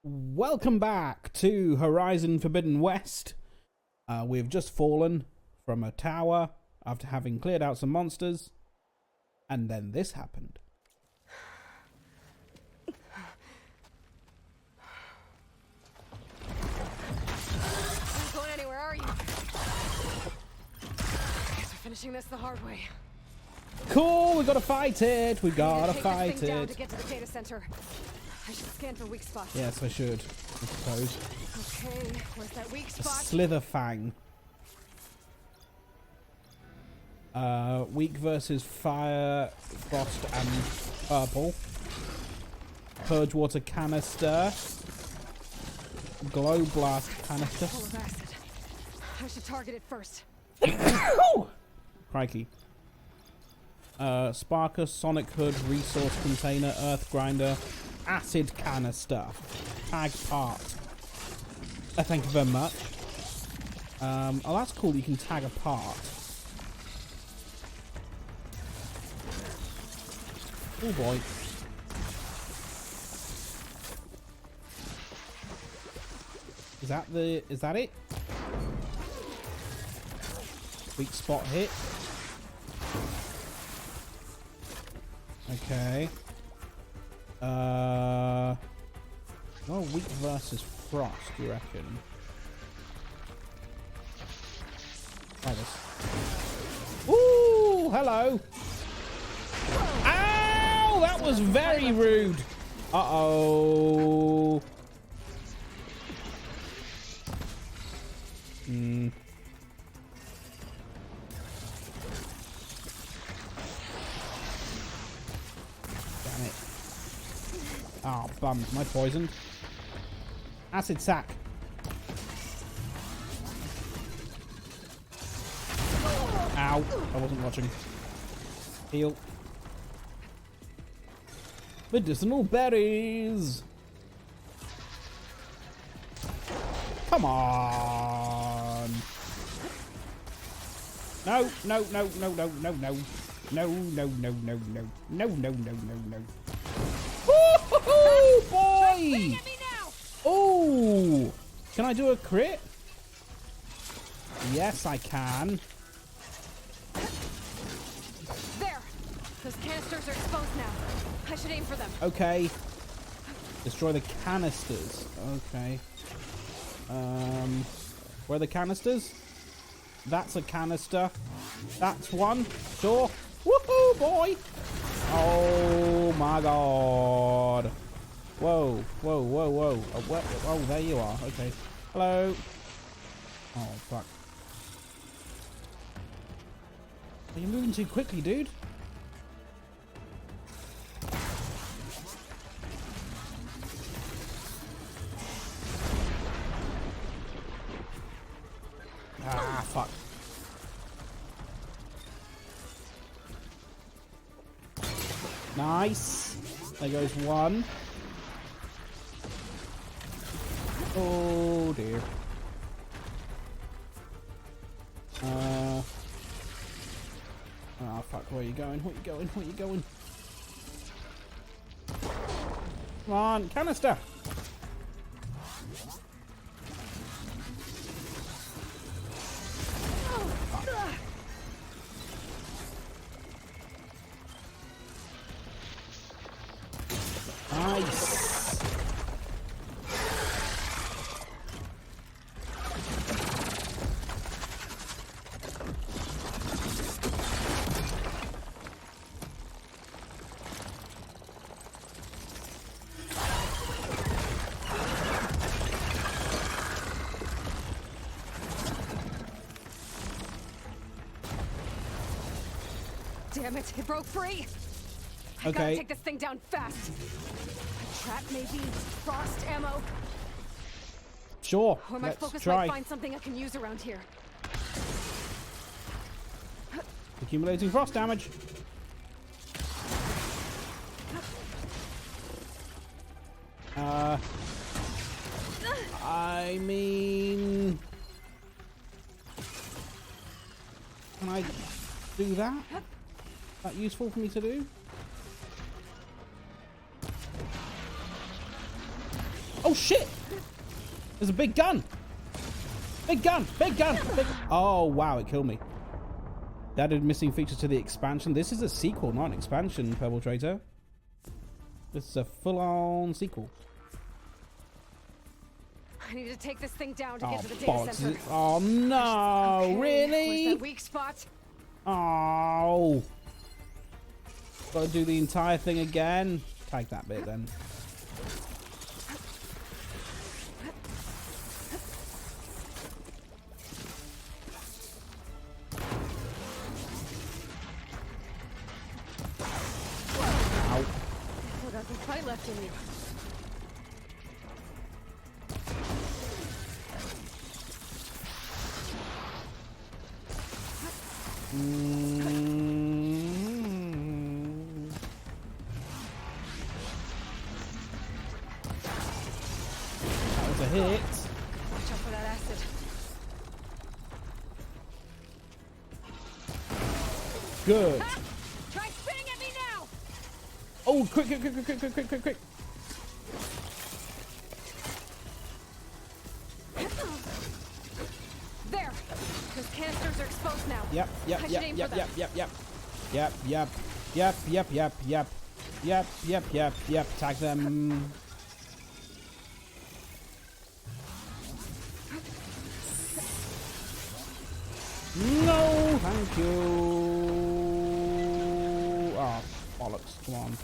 Welcome back to Horizon Forbidden West. We've just fallen from a tower after having cleared out some monsters, and then this happened. Not going anywhere, are you? Guess we're finishing this the hard way. Cool, we gotta fight it. We gotta Take fight this thing down it. to get to the data center. I should scan for weak spots. Yes, I should, I suppose. Okay, where's that weak A spot? Slither Fang. Weak versus fire, frost, and purple. Purge water canister. Glow blast canister. Full of acid. I should target it first. Crikey. Sparker, Sonic Hood, Resource Container, Earth Grinder, Acid Canister. Tag part. Thank you very much. Oh, that's cool. You can tag a part. Oh boy. Is that it? Weak spot hit. Okay. Well, weak versus frost, you reckon? Try this. Ooh, hello. Ow, that was very rude. Uh-oh. Hmm. Damn it. Oh, bums. Am I poisoned? Acid sack. Ow. I wasn't watching. Heal. Medicinal berries. Come on. No, no, no, no, no, no, no. No, no, no, no, no. No, no, no, no, no. Woo-hoo-hoo, boy! Oh! Can I do a crit? Yes, I can. There! Those canisters are exposed now. I should aim for them. Okay. Destroy the canisters. Okay. Where are the canisters? That's a canister. That's one. Sure. Woohoo, boy! Oh my god. Whoa, whoa, whoa, whoa. Oh, there you are. Okay. Hello. Oh, fuck. Are you moving too quickly, dude? Ah, fuck. Nice. There goes one. Oh dear. Oh fuck, where are you going? Where are you going? Where are you going? Come on, canister! Nice. Damn it, it broke free. I Okay. gotta take this thing down fast. A trap, maybe? Frost ammo? Sure, Or my let's focus try. might find something I can use around here. Accumulating frost damage. I mean... Can I do that? Is that useful for me to do? Oh shit! There's a big gun! Big gun! Big gun! Big... Oh wow, it killed me. They added missing features to the expansion. This is a sequel, not an expansion, Purple Traitor. This is a full-on sequel. I need to take this thing down to Oh, get to the data bollocks. center. Oh no, Okay, really? where's that weak spot? Oh. Gotta do the entire thing again. Tag that bit then. Ow. Still got some fight left in me. That was a hit. Watch out for that acid. Good. Ha! Try spitting at me now! Oh, quick, quick, quick, quick, quick, quick, quick, quick. There! Those canisters are exposed now. Yep, yep, I should yep, aim yep, for yep, them. yep, yep. Yep, yep, yep, yep, yep, yep. Yep, yep, yep, yep. Tag them. No, thank you. Oh, bollocks. Come on.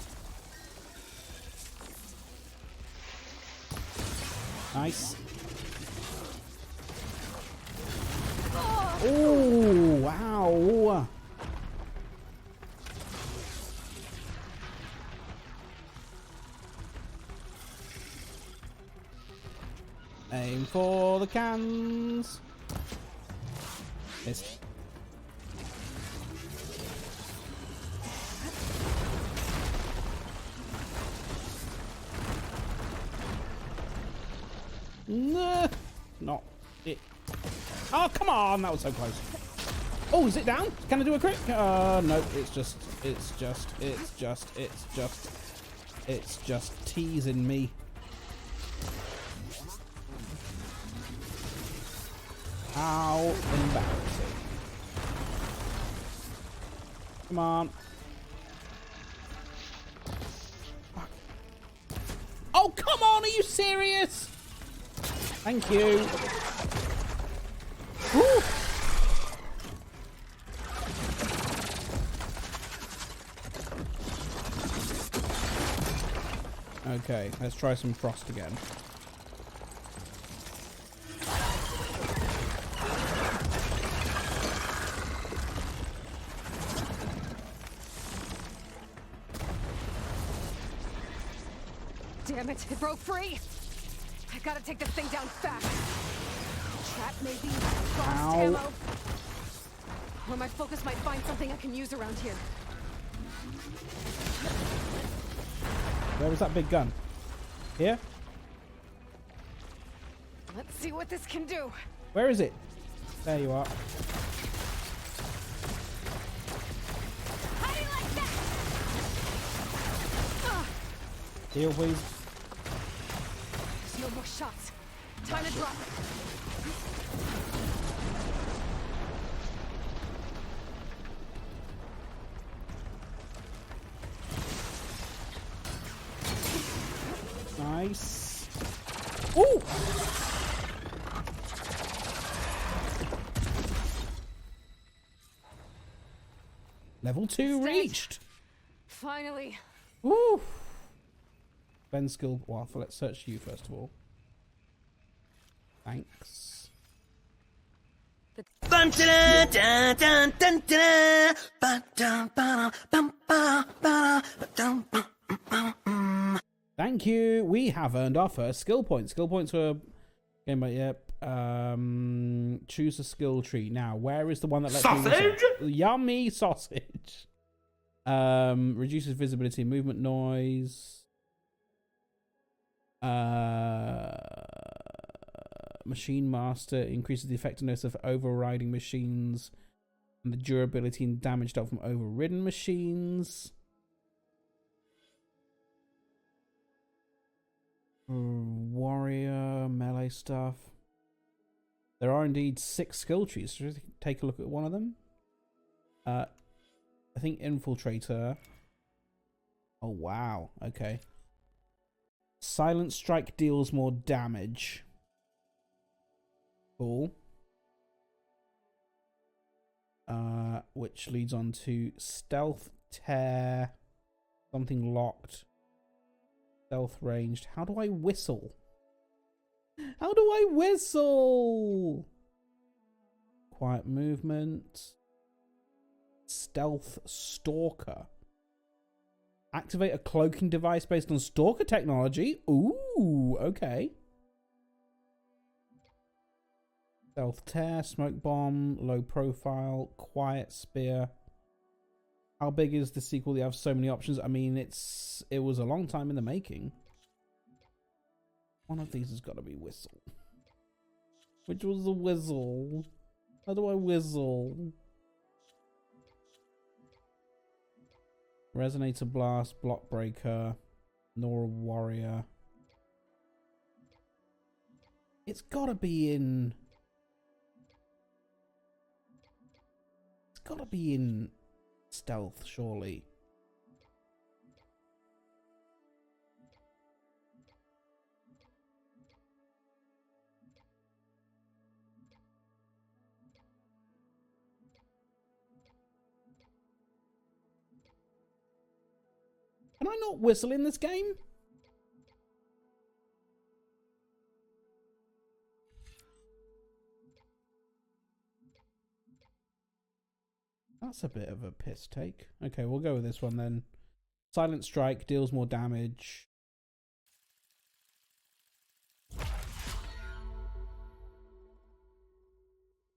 Nice. Oh, wow. Aim for the cans. Missed. Nah, not it. Oh, come on, that was so close. Oh, is it down? Can I do a crit? No, it's just teasing me. How embarrassing. Come on. Fuck. Oh, come on, are you serious? Thank you. Woo. Okay, let's try some frost again. Damn it, it broke free! I gotta take this thing down fast. Trap maybe? Frost Ow. ammo? Or my focus might find something I can use around here. Where was that big gun? Here? Let's see what this can do. Where is it? There you are. How do you like that? Heal, please. No more shots. Time to drop. Nice. Ooh! Level 2 reached. Finally. Woo! Ben skill. Well, let's search you first of all. Thanks. Thank you. We have earned our first skill point. Skill points were game by yep. Choose a skill tree. Now, where is the one that lets Sausage? me yummy sausage. Reduces visibility, movement noise. Machine Master increases the effectiveness of overriding machines and the durability and damage dealt from overridden machines. Warrior, melee stuff. There are indeed 6 skill trees. Should we take a look at one of them? I think Infiltrator. Oh, wow. Okay. Silent Strike deals more damage. Cool. Which leads on to Stealth, Tear, something locked, Stealth ranged. How do I whistle? How do I whistle? Quiet movement. Stealth Stalker. Activate a cloaking device based on Stalker technology. Ooh, okay. Stealth Tear, Smoke Bomb, Low Profile, Quiet Spear. How big is the sequel? They have so many options. I mean, it was a long time in the making. One of these has got to be Whistle. Which was the Whistle? How do I whistle? Resonator Blast, Block Breaker, Nora Warrior. It's got to be in... It's got to be in Stealth, surely. Can I not whistle in this game? That's a bit of a piss take. Okay, we'll go with this one then. Silent Strike deals more damage.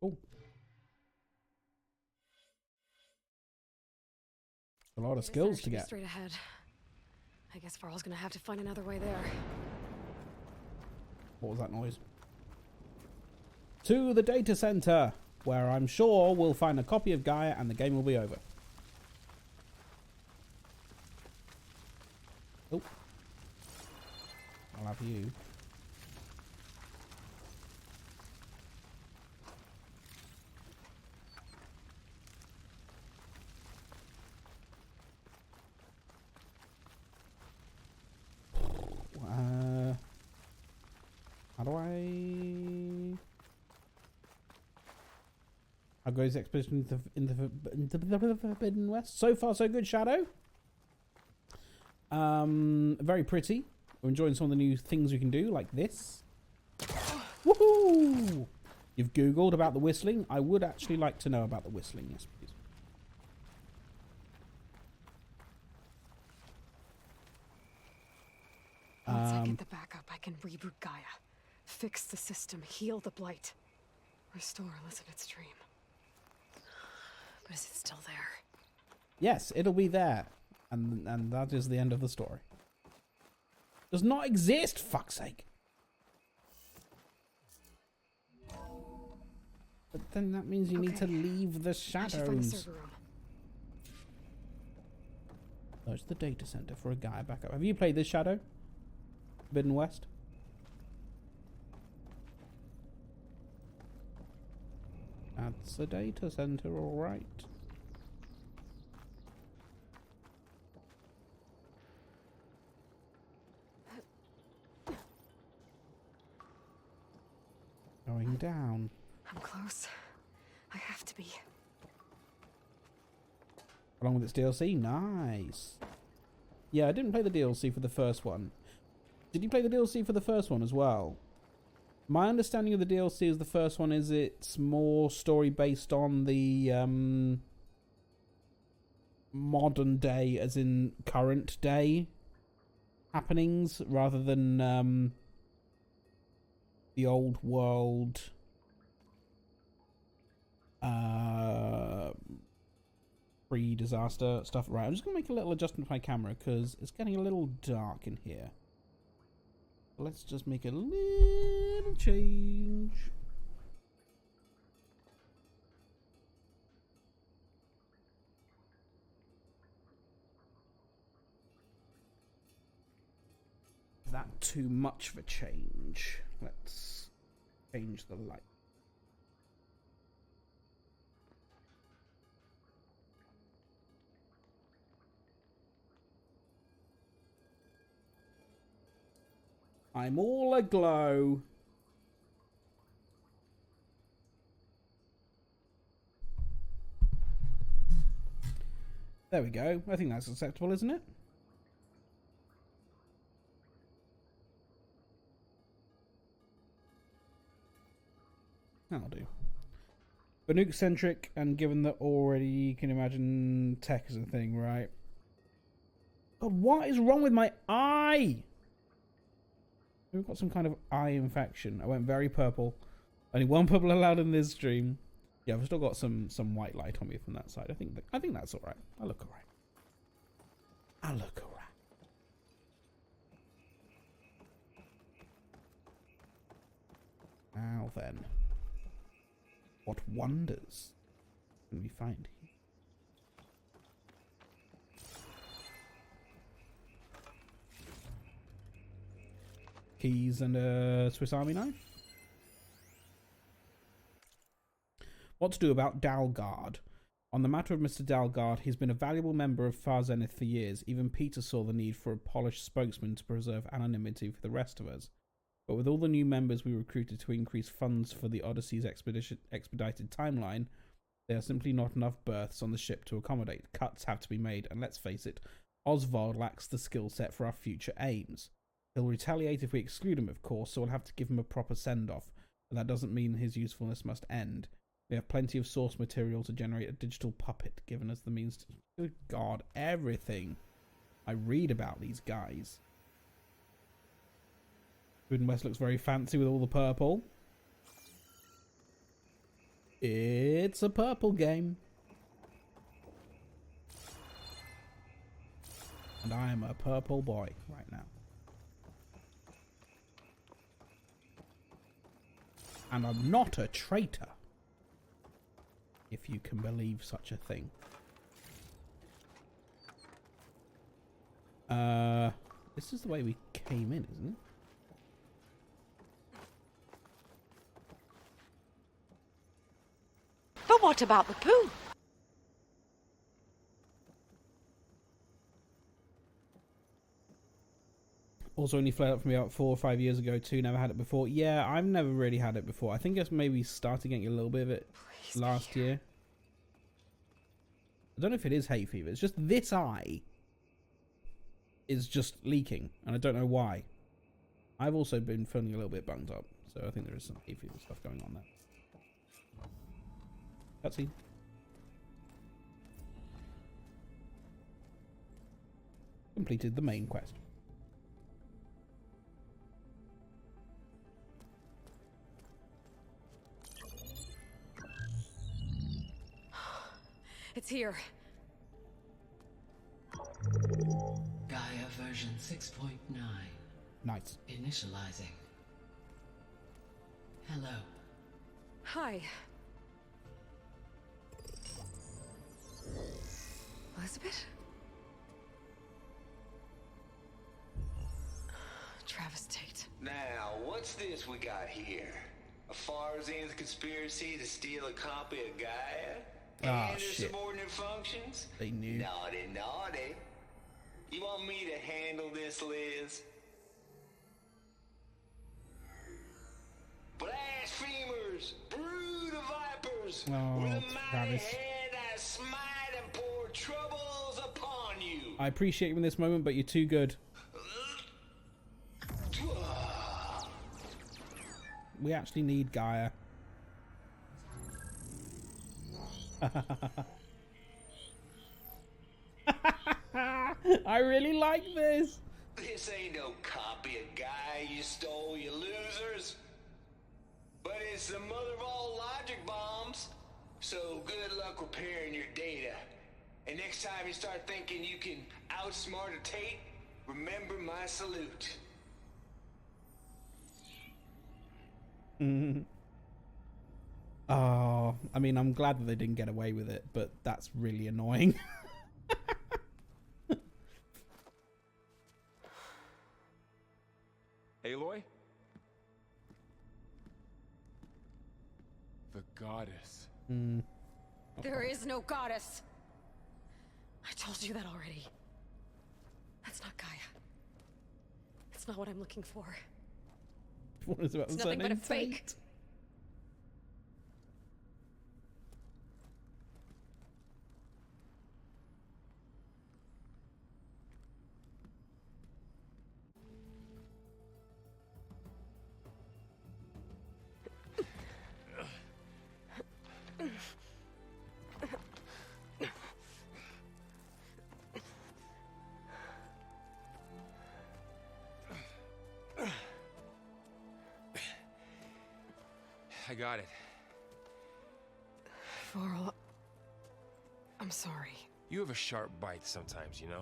Oh. A lot of skills to get. Straight ahead. I guess Varl's gonna have to find another way there. What was that noise? To the data center, where I'm sure we'll find a copy of Gaia and the game will be over. Oh. I'll have you. How do I... How goes the expedition into the Forbidden West? So far, so good, Shadow. Very pretty. We're enjoying some of the new things we can do, like this. Woohoo! You've Googled about the whistling. I would actually like to know about the whistling. Yes, please. Once I get the backup, I can reboot Gaia. Fix the system, heal the blight. Restore Elizabeth's dream. But is it still there? Yes, it'll be there. And that is the end of the story. Does not exist, fuck's sake. But then that means you need to leave the shadows. Search the data center for a Gaia backup. Have you played this, Shadow? Forbidden West? That's a data center, alright. Going down. I'm close. I have to be. Along with its DLC? Nice. Yeah, I didn't play the DLC for the first one. Did you play the DLC for the first one as well? My understanding of the DLC is the first one is it's more story based on the modern day, as in current day happenings, rather than the old world pre-disaster stuff. Right, I'm just going to make a little adjustment to my camera because it's getting a little dark in here. Let's just make a little change. that too much of a change? Let's change the light. I'm all aglow. There we go. I think that's acceptable, isn't it? That'll do. Banuk-centric, and given that already you can imagine tech as a thing, right? God, what is wrong with my eye? We've got some kind of eye infection. I went very purple. Only one purple allowed in this stream. Yeah, I've still got some white light on me from that side. I think that's all right. I look all right. I look all right. Now then, what wonders can we find here? Keys and a Swiss Army knife. What to do about Dalgard? On the matter of Mr. Dalgard, he's been a valuable member of Far Zenith for years. Even Peter saw the need for a polished spokesman to preserve anonymity for the rest of us. But with all the new members we recruited to increase funds for the Odyssey's expedited timeline, there are simply not enough berths on the ship to accommodate. Cuts have to be made, and let's face it, Oswald lacks the skill set for our future aims. He'll retaliate if we exclude him, of course, so we'll have to give him a proper send-off, but that doesn't mean his usefulness must end. We have plenty of source material to generate a digital puppet, given us the means to... Good God, everything I read about these guys. Forbidden West looks very fancy with all the purple. It's a purple game. And I am a purple boy right now. And I'm not a traitor. If you can believe such a thing. This is the way we came in, isn't it? But what about the poo? Also only flared up for me about 4 or 5 years ago too. Never had it before. Yeah, I've never really had it before. I think I maybe started getting a little bit of it last year. I don't know if it is hay fever. It's just this eye is just leaking, and I don't know why. I've also been feeling a little bit bunged up, so I think there is some hay fever stuff going on there. Cutscene. Completed the main quest. It's here. Gaia version 6.9. Nice. Initializing. Hello. Hi. Elizabeth? Travis Tate. Now, what's this we got here? A Far Zenith conspiracy to steal a copy of Gaia? And their subordinate functions? They knew. Naughty, naughty. You want me to handle this, Liz? Blasphemers! Brood of vipers! Oh, with a mighty Travis. hand I smite and pour troubles upon you! I appreciate you in this moment, but you're too good. We actually need Gaia. I really like this. This ain't no copy of Gaia you stole, you losers. But it's the mother of all logic bombs. So good luck repairing your data. And next time you start thinking you can outsmart a Tate, remember my salute. Oh, I mean, I'm glad that they didn't get away with it, but that's really annoying. The goddess. There is no goddess. I told you that already. That's not Gaia. It's not what I'm looking for. What is about It's nothing but a fake. I got it. Varl, I'm sorry. You have a sharp bite sometimes, you know?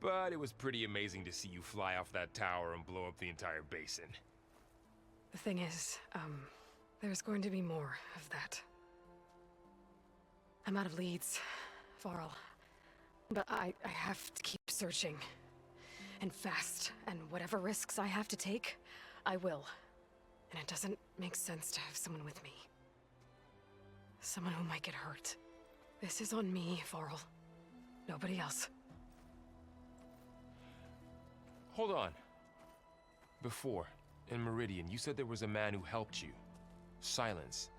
But it was pretty amazing to see you fly off that tower and blow up the entire basin. The thing is, there's going to be more of that. I'm out of leads, Varl. But I have to keep searching. And fast. And whatever risks I have to take, I will. And it doesn't make sense to have someone with me. Someone who might get hurt. This is on me, Varl. Nobody else. Hold on. Before, in Meridian, you said there was a man who helped you. Silence.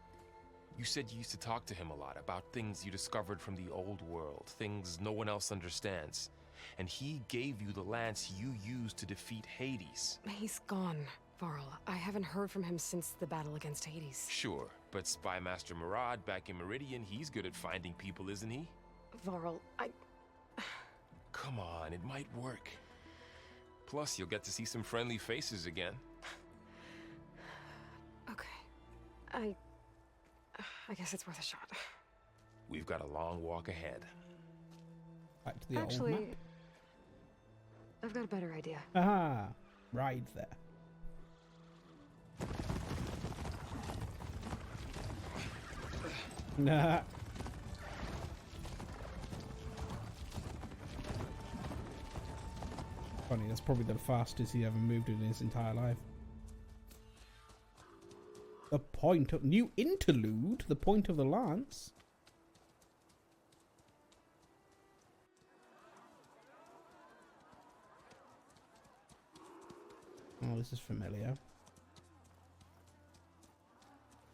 You said you used to talk to him a lot about things you discovered from the old world, things no one else understands. And he gave you the lance you used to defeat Hades. He's gone, Varl. I haven't heard from him since the battle against Hades. Sure, but Spy Master Murad back in Meridian, he's good at finding people, isn't he? Varl, Come on, it might work. Plus, you'll get to see some friendly faces again. Okay. I guess it's worth a shot. We've got a long walk ahead. Back to the old Actually, map. I've got a better idea. Aha! Ride there. Nah. Funny, that's probably the fastest he ever moved in his entire life. The point of new interlude, the point of the lance. Oh, this is familiar.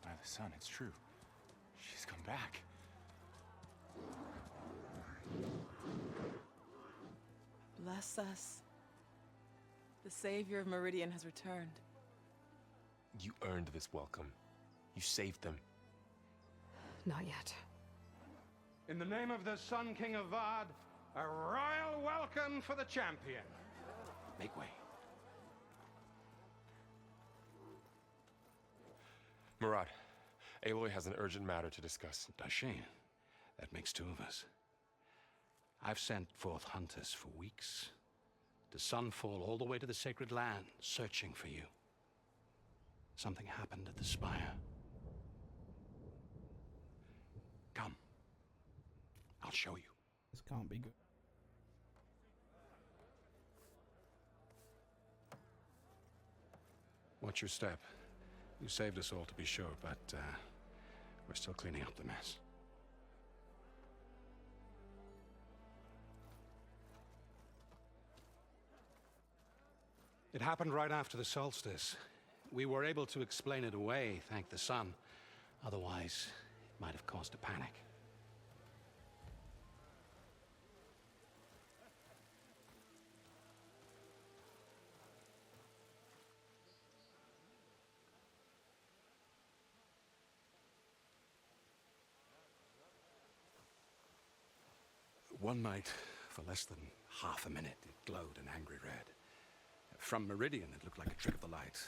By the sun, it's true. She's come back. Bless us. The savior of Meridian has returned. You earned this welcome. You saved them. Not yet. In the name of the Sun King of Vard, a royal welcome for the champion. Make way. Murad, Aloy has an urgent matter to discuss. Dashane, that makes two of us. I've sent forth hunters for weeks, to Sunfall all the way to the Sacred Land, searching for you. Something happened at the Spire. Come. I'll show you. This can't be good. Watch your step. You saved us all, to be sure, but we're still cleaning up the mess. It happened right after the solstice. We were able to explain it away, thank the sun. Otherwise, it might have caused a panic. One night, for less than half a minute, it glowed an angry red. From Meridian, it looked like a trick of the light.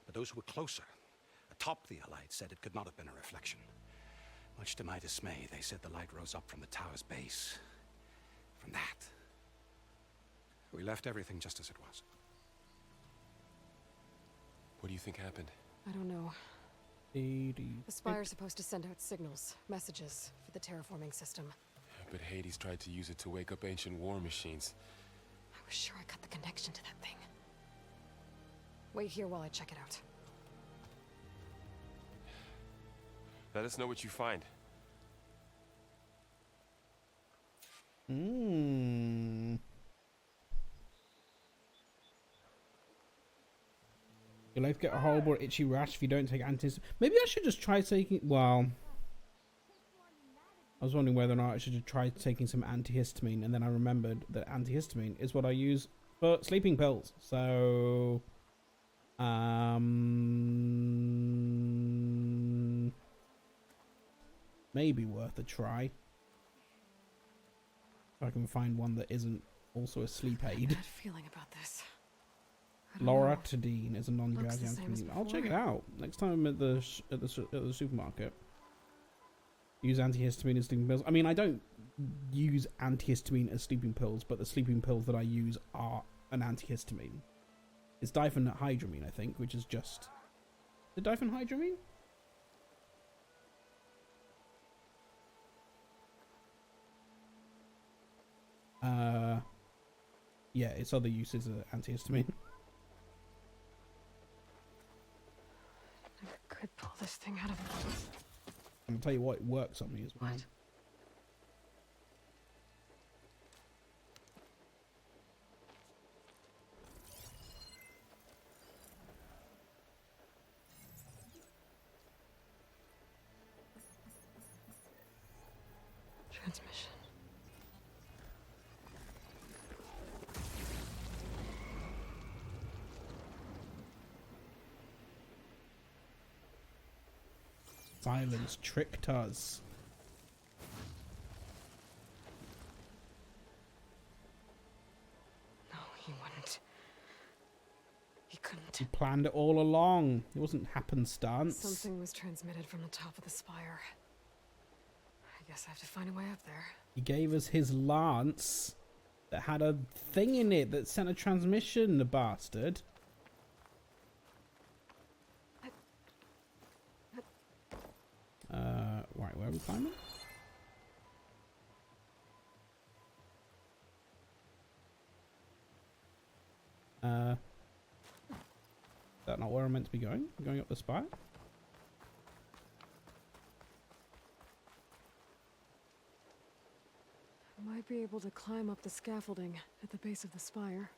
But those who were closer, atop the light, said it could not have been a reflection. Much to my dismay, they said the light rose up from the tower's base. From that, we left everything just as it was. What do you think happened? I don't know. The Spire's supposed to send out signals, messages, for the terraforming system. But Hades tried to use it to wake up ancient war machines. I was sure I cut the connection to that thing. Wait here while I check it out. Let us know what you find. You'll like to get a horrible itchy rash if you don't take antihistamine. Maybe I should just try taking... Well... I was wondering whether or not I should just try taking some antihistamine, and then I remembered that antihistamine is what I use for sleeping pills. So... maybe worth a try. If I can find one that isn't also a sleep aid. Bad feeling about this. I don't know. Loratadine is a non-drowsy Looks the same as antihistamine. I'll check it before. out next time at the supermarket. Use antihistamine as sleeping pills. I mean, I don't use antihistamine as sleeping pills, but the sleeping pills that I use are an antihistamine. It's diphenhydramine, I think, which is just... The diphenhydramine? Yeah, its other uses are antihistamine. I could pull this thing out of it. I'll tell you what, it works on me as well. What? Transmission. Silence tricked us. No, he wouldn't. He couldn't. He planned it all along. It wasn't happenstance. Something was transmitted from the top of the spire. I guess I have to find a way up there. He gave us his lance that had a thing in it that sent a transmission, the bastard. Right, where are we climbing? Is that not where I'm meant to be going? Going up the spire? Might be able to climb up the scaffolding at the base of the spire.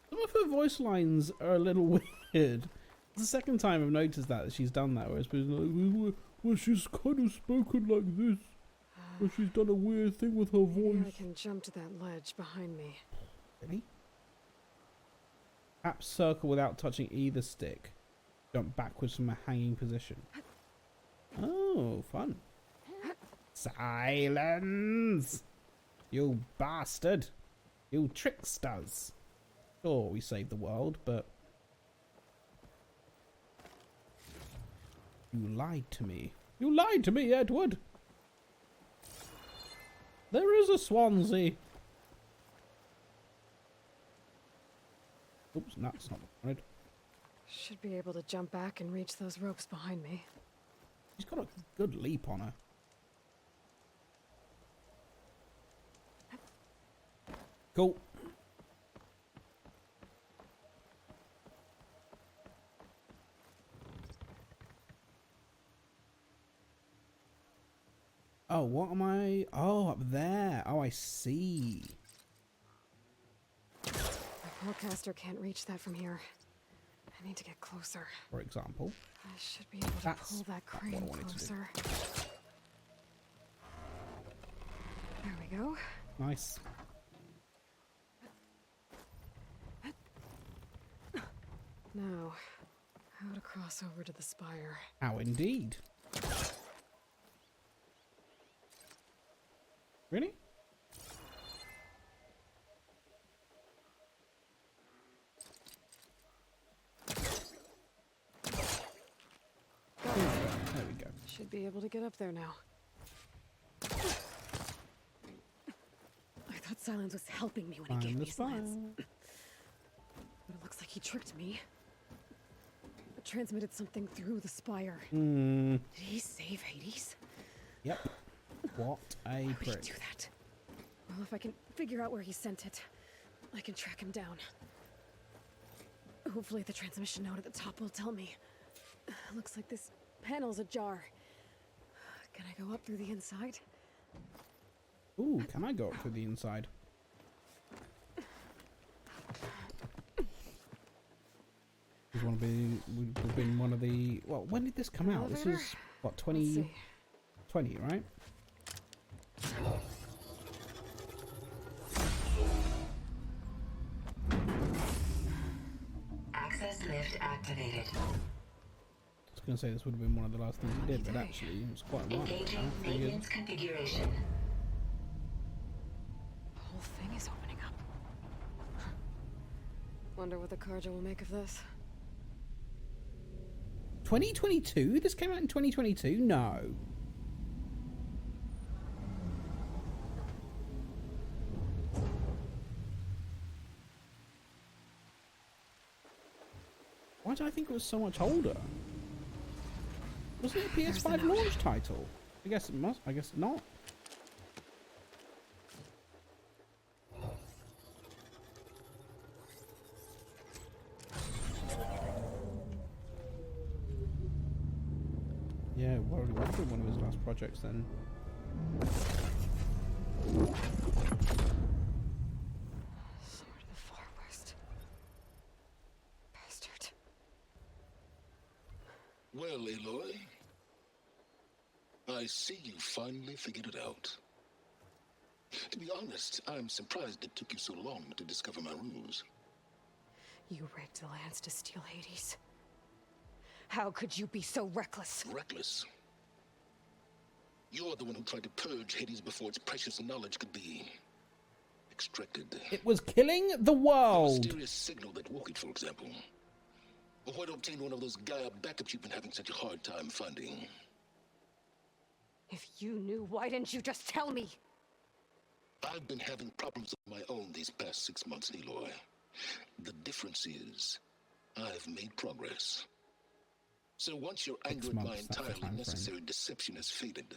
Some of her voice lines are a little weird. It's the second time I've noticed that she's done that, where it's been like, well, she's kind of spoken like this, but she's done a weird thing with her Maybe I voice. can jump to that ledge behind me. Really? Tap circle without touching either stick. Jump backwards from a hanging position. Oh, fun. Silence! You bastard! You tricksters! Sure, we saved the world, but... You lied to me. You lied to me, Edward! There is a Swansea! Oops, that's not what I wanted. Should be able to jump back and reach those ropes behind me. She's got a good leap on her. Cool. Oh, what am I? Oh, up there. Oh, I see. My forecaster can't reach that from here. I need to get closer. For example. I should be able to pull that crane closer. There we go. Nice. Now, how to cross over to the spire. How indeed. Really? There we go. Should be able to get up there now. I thought Silence was helping me when he gave me his lance. But it looks like he tricked me. It transmitted something through the spire. Did he save Hades? Yep. What a Why would he prick. do that? Well, if I can figure out where he sent it, I can track him down. Hopefully the transmission note at the top will tell me. Looks like this panel's ajar. Can I go up through the inside? Ooh, can I go up through the inside? This would have been one of the... Well, when did this come out? This is, what, 2020, right? Access lift activated. I was going to say this would have been one of the last things he did, but actually it was quite a while. Engaging maintenance configuration. The whole thing is opening up. Wonder what the Carja will make of this. 2022? This came out in 2022? No. Why did I think it was so much older? Wasn't it a PS5 launch title? I guess it must. I guess not. Yeah, well, it was one of his last projects then. Sword of the Far West. Bastard. Well, Aloy, I see you finally figured it out. To be honest, I'm surprised it took you so long to discover my ruse. You rigged the lands to steal Hades. How could you be so reckless? Reckless? You're the one who tried to purge Hades before its precious knowledge could be extracted. It was killing the world. The mysterious signal that woke it, for example. Or why to obtain one of those Gaia backups you've been having such a hard time finding. If you knew, why didn't you just tell me? I've been having problems of my own these past 6 months, Aloy. The difference is, I've made progress. So once your anger at my entirely necessary deception has faded,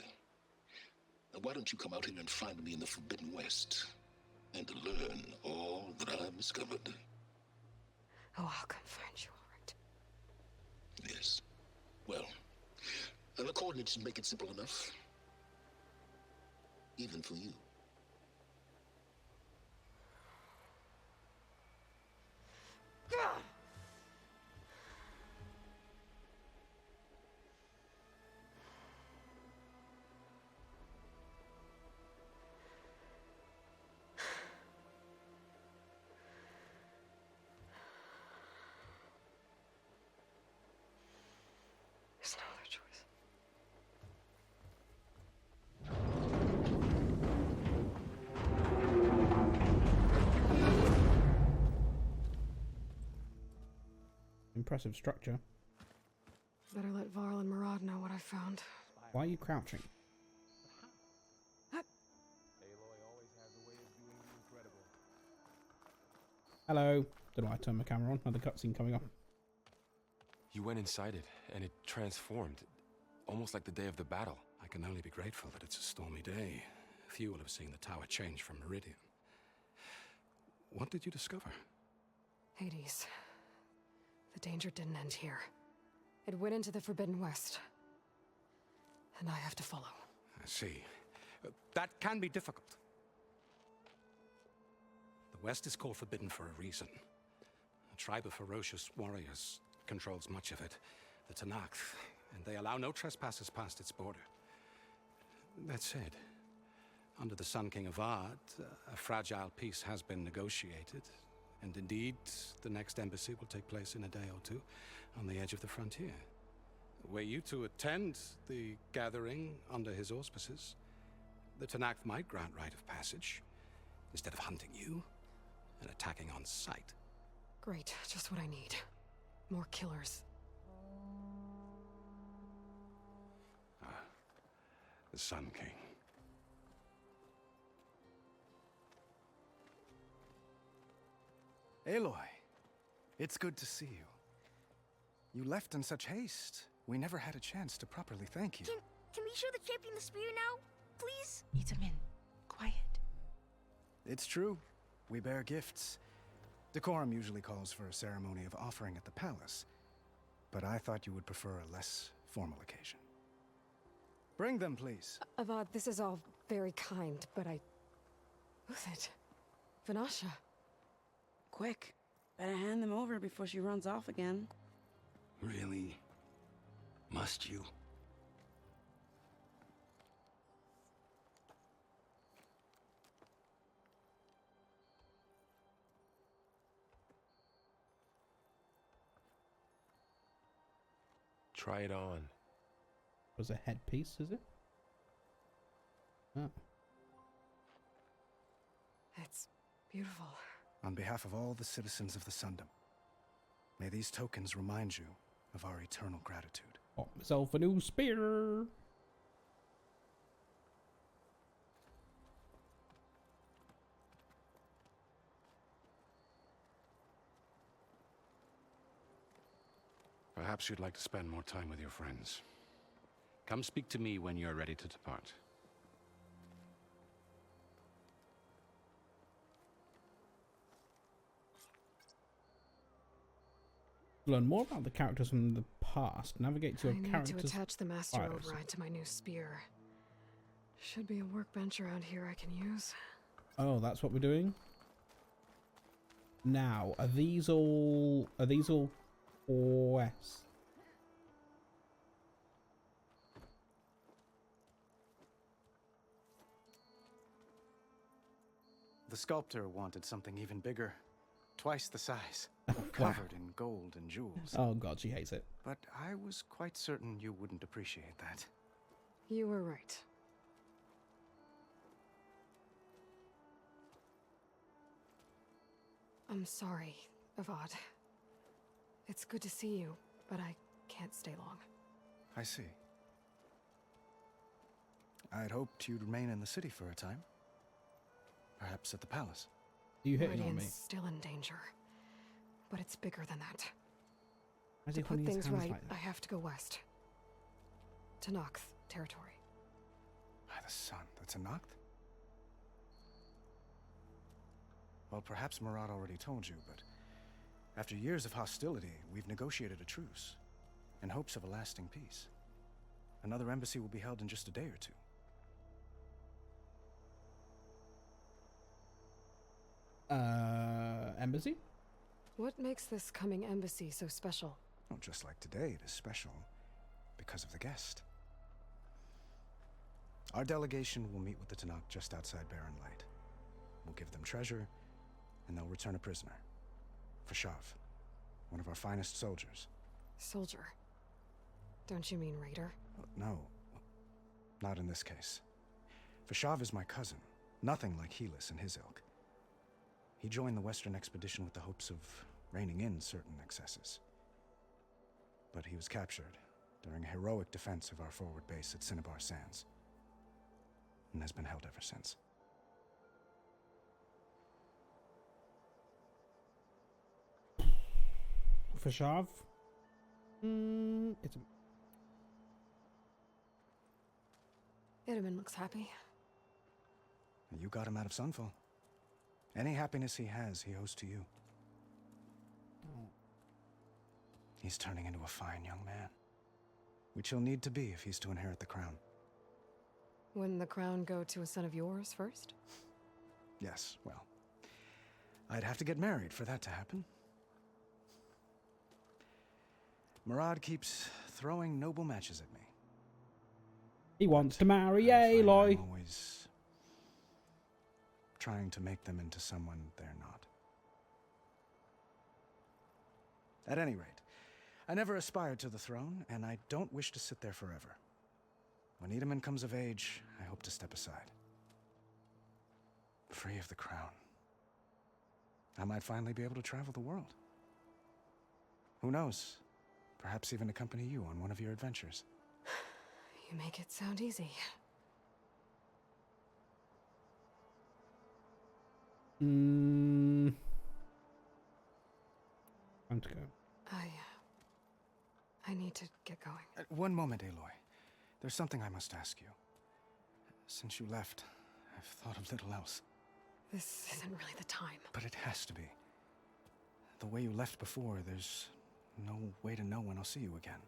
why don't you come out here and find me in the Forbidden West and learn all that I've discovered? Oh, I'll come find you, all right. Yes. Well, the coordinates make it simple enough. Even for you. There's no other choice. Impressive structure. Better let Varl and Murad know what I found. Why are you crouching? Hello. Don't know why I turned my camera on. Another cutscene coming up. You went inside it, and it transformed, almost like the day of the battle. I can only be grateful that it's a stormy day. Few will have seen the tower change from Meridian. What did you discover? Hades. The danger didn't end here. It went into the Forbidden West. And I have to follow. I see. That can be difficult. The West is called Forbidden for a reason. A tribe of ferocious warriors controls much of it, the Tenakth, and they allow no trespassers past its border. That said, under the Sun King Avad, a fragile peace has been negotiated, and indeed, the next embassy will take place in a day or two on the edge of the frontier. Were you to attend the gathering under his auspices, the Tenakth might grant right of passage, instead of hunting you and attacking on sight. Great, just what I need. More killers. The Sun King. Aloy, it's good to see you. You left in such haste. We never had a chance to properly thank you. Can we show the champion the spear now? Please? Itamin, quiet. It's true. We bear gifts. Decorum usually calls for a ceremony of offering at the palace, but I thought you would prefer a less formal occasion. Bring them, please. Avad, this is all very kind, but Who's it? Vanasha. Quick. Better hand them over before she runs off again. Really? Must you? Try it on. Was a headpiece, is it? Oh. It's beautiful. On behalf of all the citizens of the Sundom, may these tokens remind you of our eternal gratitude. Bought myself a new spear. Perhaps you'd like to spend more time with your friends. Come speak to me when you're ready to depart. Learn more about the characters from the past. Navigate to your I need character's to attach the master bios. override to my new spear. Should be a workbench around here I can use. Oh, that's what we're doing? Now, are these all quests? The sculptor wanted something even bigger. Twice the size. Wow. Covered in gold and jewels. Oh god, she hates it. But I was quite certain you wouldn't appreciate that. You were right. I'm sorry, Avad. It's good to see you, but I can't stay long. I see. I'd hoped you'd remain in the city for a time. Perhaps at the palace. Are you hitting on me? Meridian's still in danger, but it's bigger than that. Why's To he put holding his things hands right, like that? I have to go west. To Nox territory. By the sun, that's a Noct? Well, perhaps Murad already told you, but after years of hostility, we've negotiated a truce in hopes of a lasting peace. Another embassy will be held in just a day or two. Embassy? What makes this coming embassy so special? Well, just like today, it is special because of the guest. Our delegation will meet with the Tanakh just outside Barren Light. We'll give them treasure, and they'll return a prisoner. Fashav, one of our finest soldiers. Soldier? Don't you mean raider? No, not in this case. Fashav is my cousin, nothing like Helis and his ilk. He joined the Western expedition with the hopes of reining in certain excesses. But he was captured during a heroic defense of our forward base at Cinnabar Sands, and has been held ever since. Fashav? It's Itamen looks happy. You got him out of Sunfall. Any happiness he has, he owes to you. He's turning into a fine young man, which he'll need to be if he's to inherit the crown. Wouldn't the crown go to a son of yours first? Yes, well, I'd have to get married for that to happen. Murad keeps throwing noble matches at me. He wants to marry I find Aloy. I'm always trying to make them into someone they're not. At any rate, I never aspired to the throne, and I don't wish to sit there forever. When Itamen comes of age, I hope to step aside. Free of the crown. I might finally be able to travel the world. Who knows? Perhaps even accompany you on one of your adventures. You make it sound easy. Time to go. I need to get going. One moment, Aloy. There's something I must ask you. Since you left, I've thought of little else. This isn't really the time. But it has to be. The way you left before, there's no way to know when I'll see you again.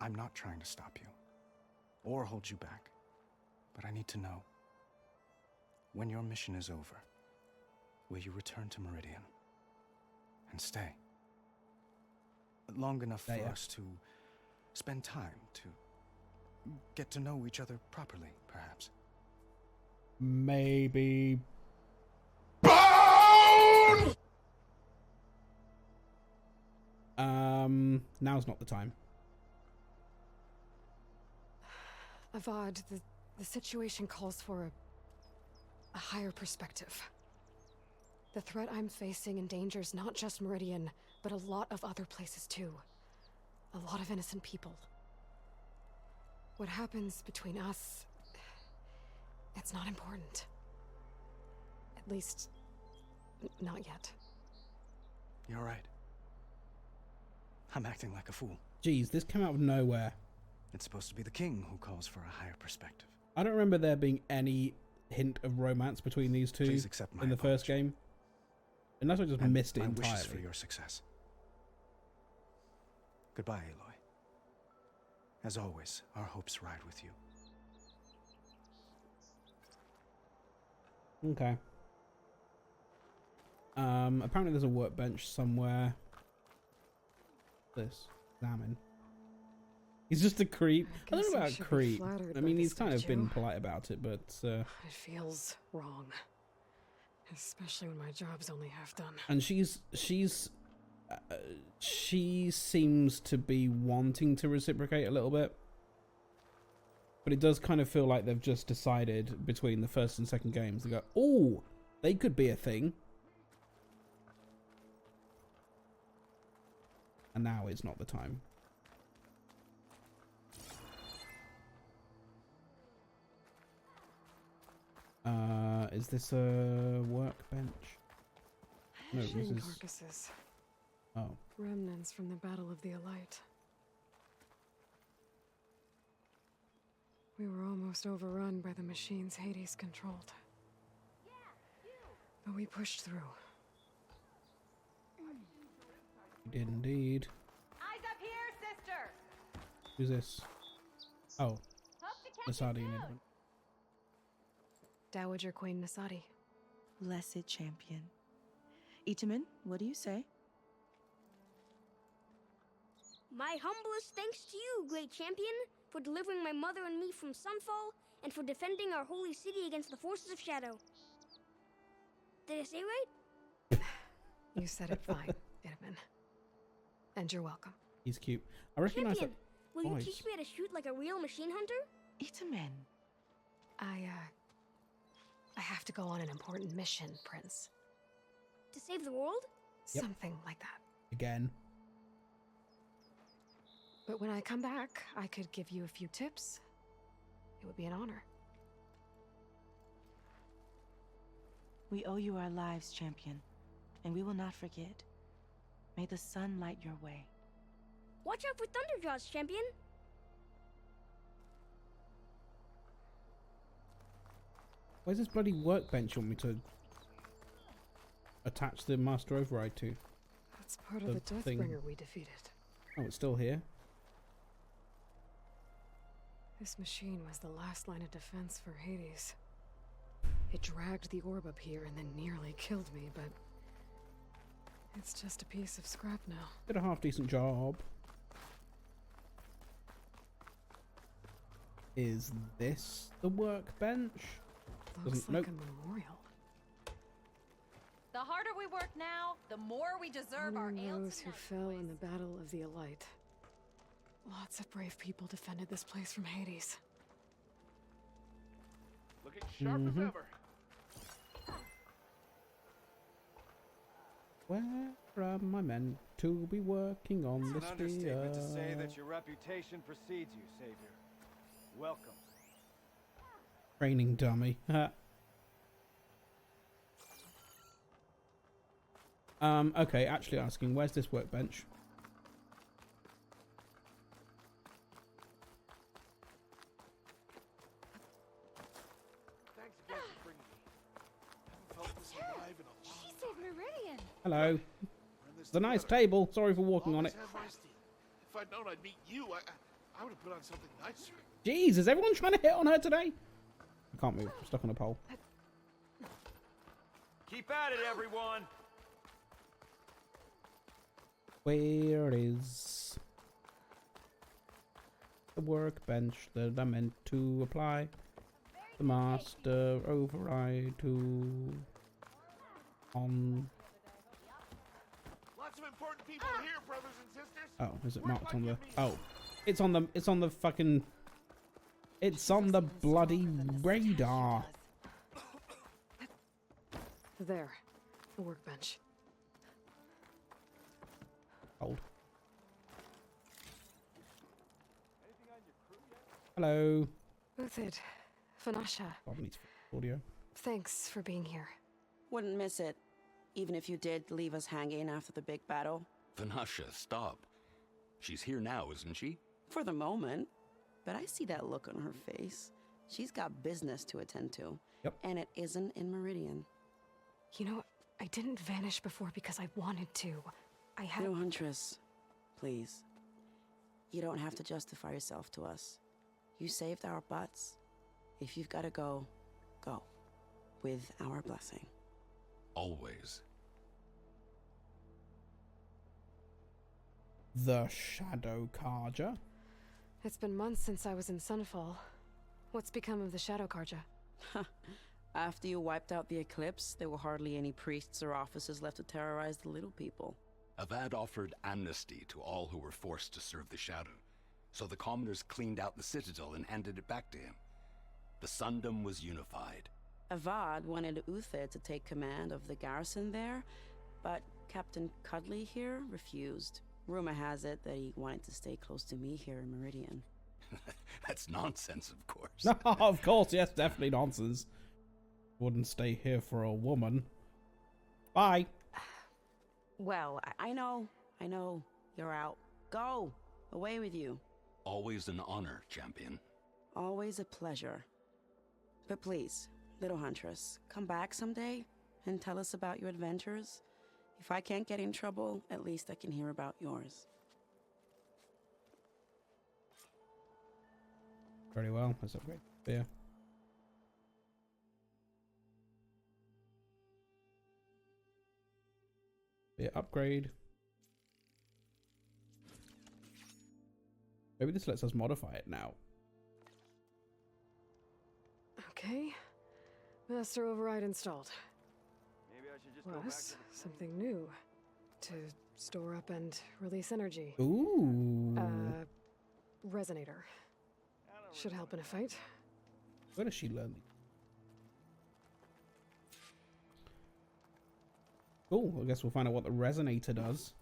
I'm not trying to stop you. or hold you back. But I need to know, when your mission is over, will you return to Meridian and stay? Long enough for us to spend time, to get to know each other properly, perhaps. Maybe. Now's not the time. Avad, the situation calls for a higher perspective. The threat I'm facing endangers not just Meridian, but a lot of other places too. A lot of innocent people. What happens between us, it's not important. At least, not yet. You're right. I'm acting like a fool. Jeez, this came out of nowhere. It's supposed to be the king who calls for a higher perspective. I don't remember there being any hint of romance between these two in the first game. Unless I just missed it entirely. Wishes for your success. Goodbye, Aloy. As always, our hopes ride with you. Okay. Apparently there's a workbench somewhere. This. Examine. He's just a creep. I don't know about creep. I mean, he's kind of been polite about it, but... It feels wrong. Especially when my job's only half done. And she seems to be wanting to reciprocate a little bit. But it does kind of feel like they've just decided between the first and second games. They go, oh, they could be a thing. And now is not the time. Is this a workbench? No, this is... carcasses. Oh. Remnants from the Battle of the Elite. We were almost overrun by the machines Hades controlled. But we pushed through. We did indeed. Eyes up here, sister! Who's this? Oh. Nasadi and Edwin. Dowager Queen Nasadi. Blessed champion. Itamen, what do you say? My humblest thanks to you, great champion, for delivering my mother and me from Sunfall, and for defending our holy city against the forces of Shadow. Did I say right? You said it fine, Itamen. And you're welcome. He's cute. I recognize that Will you voice. teach me how to shoot like a real machine hunter? Itamen. I have to go on an important mission, Prince. To save the world? Yep. Something like that. Again. But when I come back, I could give you a few tips. It would be an honor. We owe you our lives, champion, and we will not forget. May the sun light your way. Watch out for Thunderjaws, champion! Where's this bloody workbench you want me to attach the Master Override to? That's part of the Deathbringer we defeated. Oh, it's still here. This machine was the last line of defense for Hades. It dragged the orb up here and then nearly killed me, but it's just a piece of scrap now. Did a half-decent job. Is this the workbench? Looks like a memorial. The harder we work now, the more we deserve our those who fell in the Battle of the Elite. Lots of brave people defended this place from Hades. Looking sharp as ever. Where are my men to be working on this It's an understatement to say that your reputation precedes you, Savior. Welcome. Training dummy. Okay, actually asking, where's this workbench? Thanks again for bringing me. I haven't felt this alive in a long She saved Meridian! Hello. It's a nice table. Sorry for walking on it. If I'd known I'd meet you, I would have put on something nicer. Jeez, is everyone trying to hit on her today? I can't move. I'm stuck on a pole. Keep at it, everyone. Where is the workbench that I meant to apply the master override to on? Lots of important people here, brothers and sisters. Oh, is it marked on the? Oh, it's on the fucking. It's on the bloody radar. There, the workbench. Hold. Hello. Uthid, Vanasha. Bob needs audio. Thanks for being here. Wouldn't miss it, even if you did leave us hanging after the big battle. Vanasha, stop. She's here now, isn't she? For the moment. But I see that look on her face. She's got business to attend to. Yep. And it isn't in Meridian. You know, I didn't vanish before because I wanted to. I had... No, Huntress. Please. You don't have to justify yourself to us. You saved our butts. If you've got to go, go. With our blessing. Always. The Shadow Carja. It's been months since I was in Sunfall. What's become of the Shadow Carja? After you wiped out the Eclipse, there were hardly any priests or officers left to terrorize the little people. Avad offered amnesty to all who were forced to serve the Shadow, so the commoners cleaned out the Citadel and handed it back to him. The Sundom was unified. Avad wanted Uthid to take command of the garrison there, but Captain Cudley here refused. Rumor has it that he wanted to stay close to me here in Meridian. That's nonsense, of course. Of course, yes, definitely nonsense. Wouldn't stay here for a woman. Bye. Well, I know. You're out. Go! Away with you. Always an honor, champion. Always a pleasure. But please, little Huntress, come back someday and tell us about your adventures. If I can't get in trouble, at least I can hear about yours. Very well. That's a great beer. Beer upgrade. Maybe this lets us modify it now. Okay. Master override installed. Maybe I should just go Plus, something new. To store up and release energy. Ooh. Resonator. Should help in a fight. Where does she learn? Cool. I guess we'll find out what the resonator does.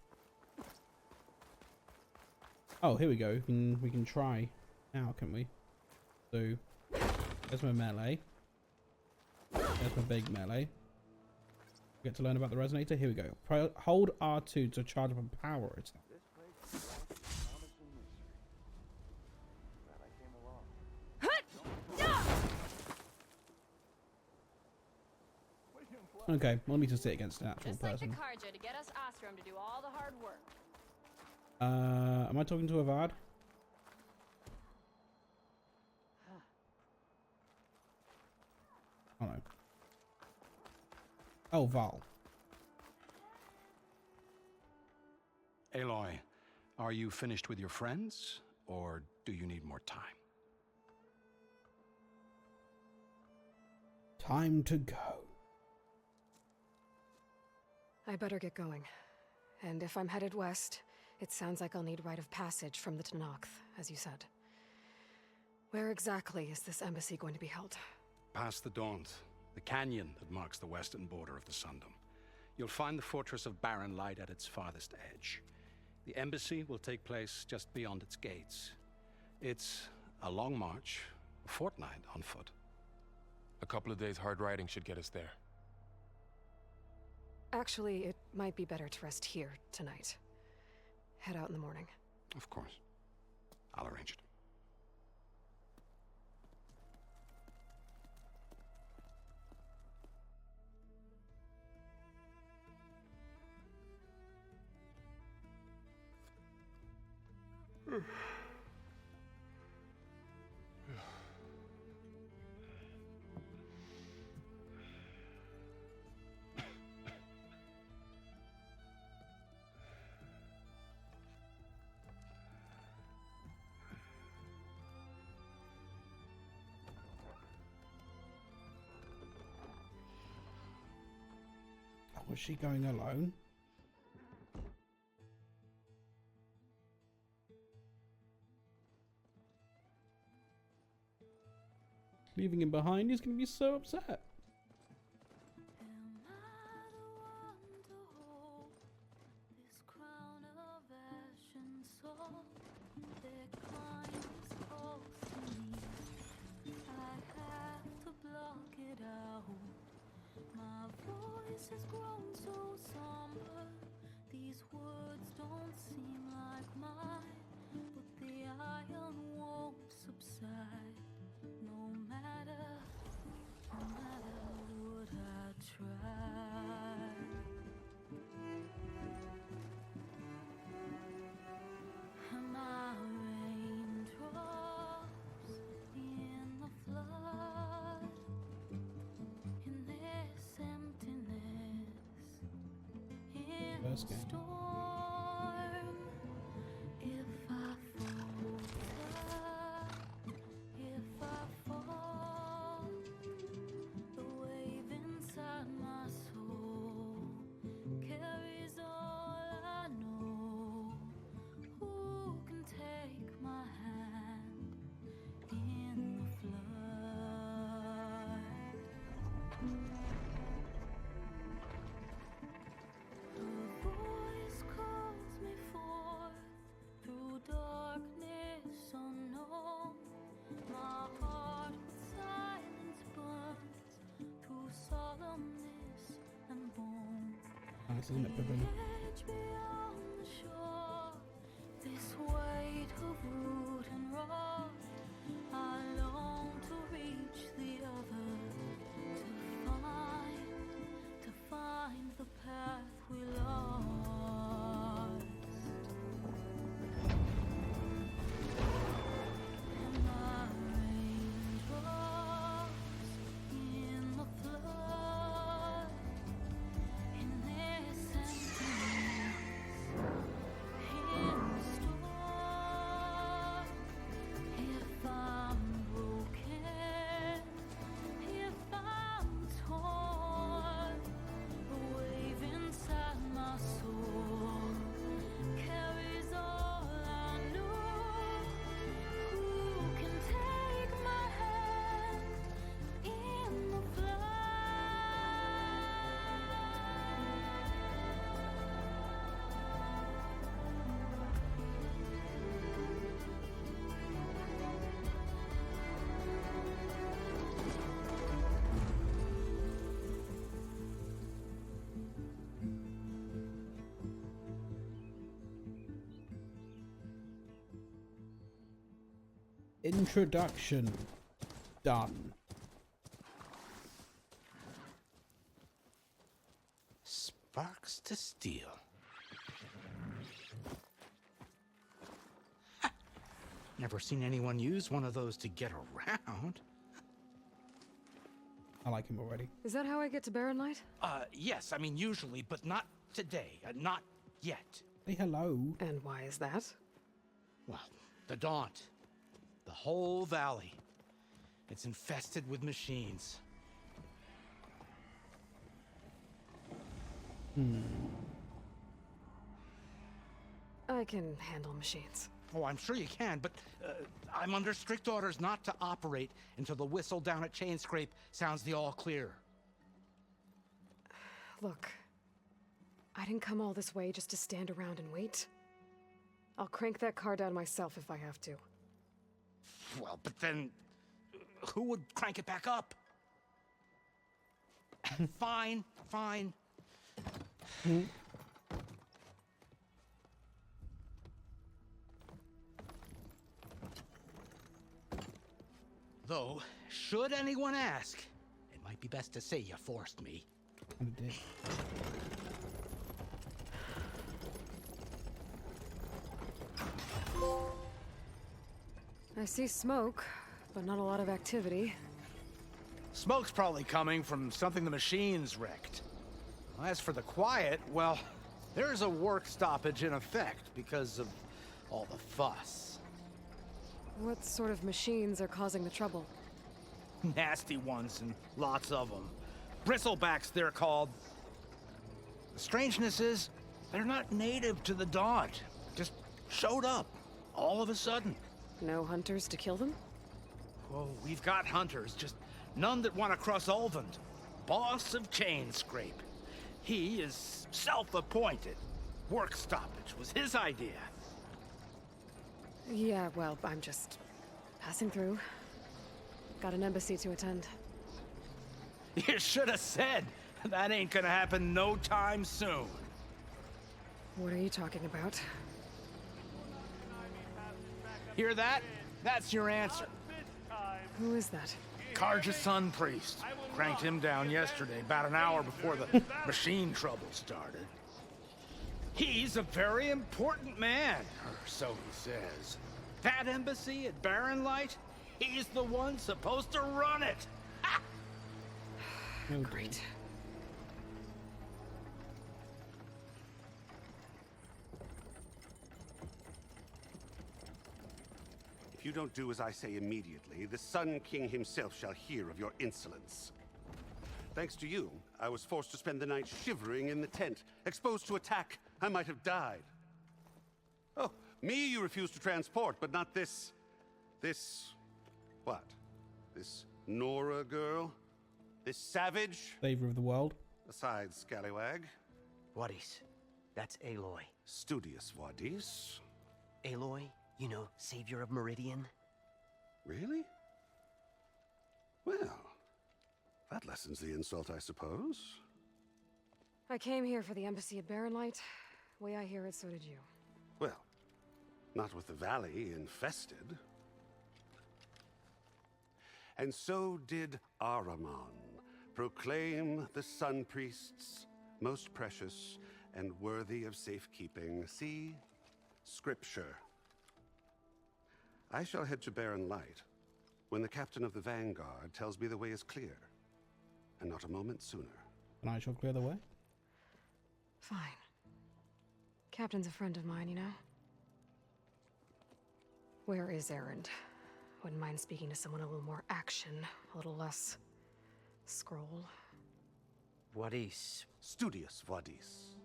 Oh, here we go. We can try now, can we? So, there's my melee. There's my big melee. Get to learn about the resonator. Here we go. Hold R2 to charge up a power attack. Okay, we'll need to sit against an actual Just like the person. Carja to get us Ostrom to do all the hard work. Am I talking to Avad? Oh no. Oh, Val. Aloy, are you finished with your friends, or do you need more time? Time to go. I better get going. And if I'm headed west, it sounds like I'll need rite of passage from the Tenakth, as you said. Where exactly is this embassy going to be held? Past the Daunt, the canyon that marks the western border of the Sundom. You'll find the fortress of Barren Light at its farthest edge. The embassy will take place just beyond its gates. It's a long march, a fortnight on foot. A couple of days hard riding should get us there. Actually, it might be better to rest here tonight. Head out in the morning. Of course. I'll arrange it. Was she going alone? Leaving him behind, he's going to be so upset. Has grown so somber. These words don't seem like mine, but the iron won't subside. No matter what I try. My raindrops in the flood, in this emptiness. First game. Storm, if I falter, if I fall, the wave inside my soul carries all I know. Who can take my hand in the flood? A voice calls me forth through darkness unknown. My heart with silence burns through solemnness and bone. Nice, isn't it, Pavilion? Edge beyond the shore, this weight of root and rock. I long to reach the other, to find the path we lost. And my raindrops in the flood, in this emptiness, in the storm. If I'm broken, if I'm torn, the wave inside my soul carries all I know. Who can take my hand in the flood? Introduction. Done. Sparks to steel. Ha! Never seen anyone use one of those to get around. I like him already. Is that how I get to Barren Light? Yes, I mean usually, but not today. Not yet. Say hello. And why is that? Well, the Daunt. The whole valley. It's infested with machines. I can handle machines. Oh, I'm sure you can, but I'm under strict orders not to operate until the whistle down at Chainscrape sounds the all clear. Look, I didn't come all this way just to stand around and wait. I'll crank that car down myself if I have to. Well, but then who would crank it back up? Fine, fine. Though, should anyone ask, it might be best to say you forced me. I did. I see smoke, but not a lot of activity. Smoke's probably coming from something the machines wrecked. As for the quiet, well, there's a work stoppage in effect because of all the fuss. What sort of machines are causing the trouble? Nasty ones, and lots of them. Bristlebacks, they're called. The strangeness is, they're not native to the Daunt. Just showed up, all of a sudden. No hunters to kill them? Oh, we've got hunters, just none that want to cross Ulvund. Boss of Chainscrape. He is self-appointed. Work stoppage was his idea. Yeah, well, I'm just passing through. Got an embassy to attend. You should have said. That ain't gonna happen no time soon. What are you talking about? Hear that? That's your answer. Who is that? Karja Sun Priest. Cranked him down yesterday, about an hour before the machine trouble started. He's a very important man, or so he says. That embassy at Barren Light, he's the one supposed to run it. Ha! Great. If you don't do as I say immediately, the Sun King himself shall hear of your insolence. Thanks to you, I was forced to spend the night shivering in the tent. Exposed to attack, I might have died. Oh, me you refuse to transport, but not this... what? This Nora girl? This savage? Savior of the world. Aside, scallywag. Wadis. That's Aloy. Studious Wadis. Aloy, you know, savior of Meridian. Really? Well, that lessens the insult, I suppose. I came here for the embassy at Barren Light. Way I hear it, so did you. Well, not with the valley infested. And so did Ahriman proclaim the Sun Priests most precious and worthy of safekeeping. See? Scripture. I shall head to Barren Light when the captain of the Vanguard tells me the way is clear, and not a moment sooner. And I shall clear the way? Fine. Captain's a friend of mine, you know? Where is Erend? Wouldn't mind speaking to someone a little more action, a little less scroll. Wadis. Studious Wadis.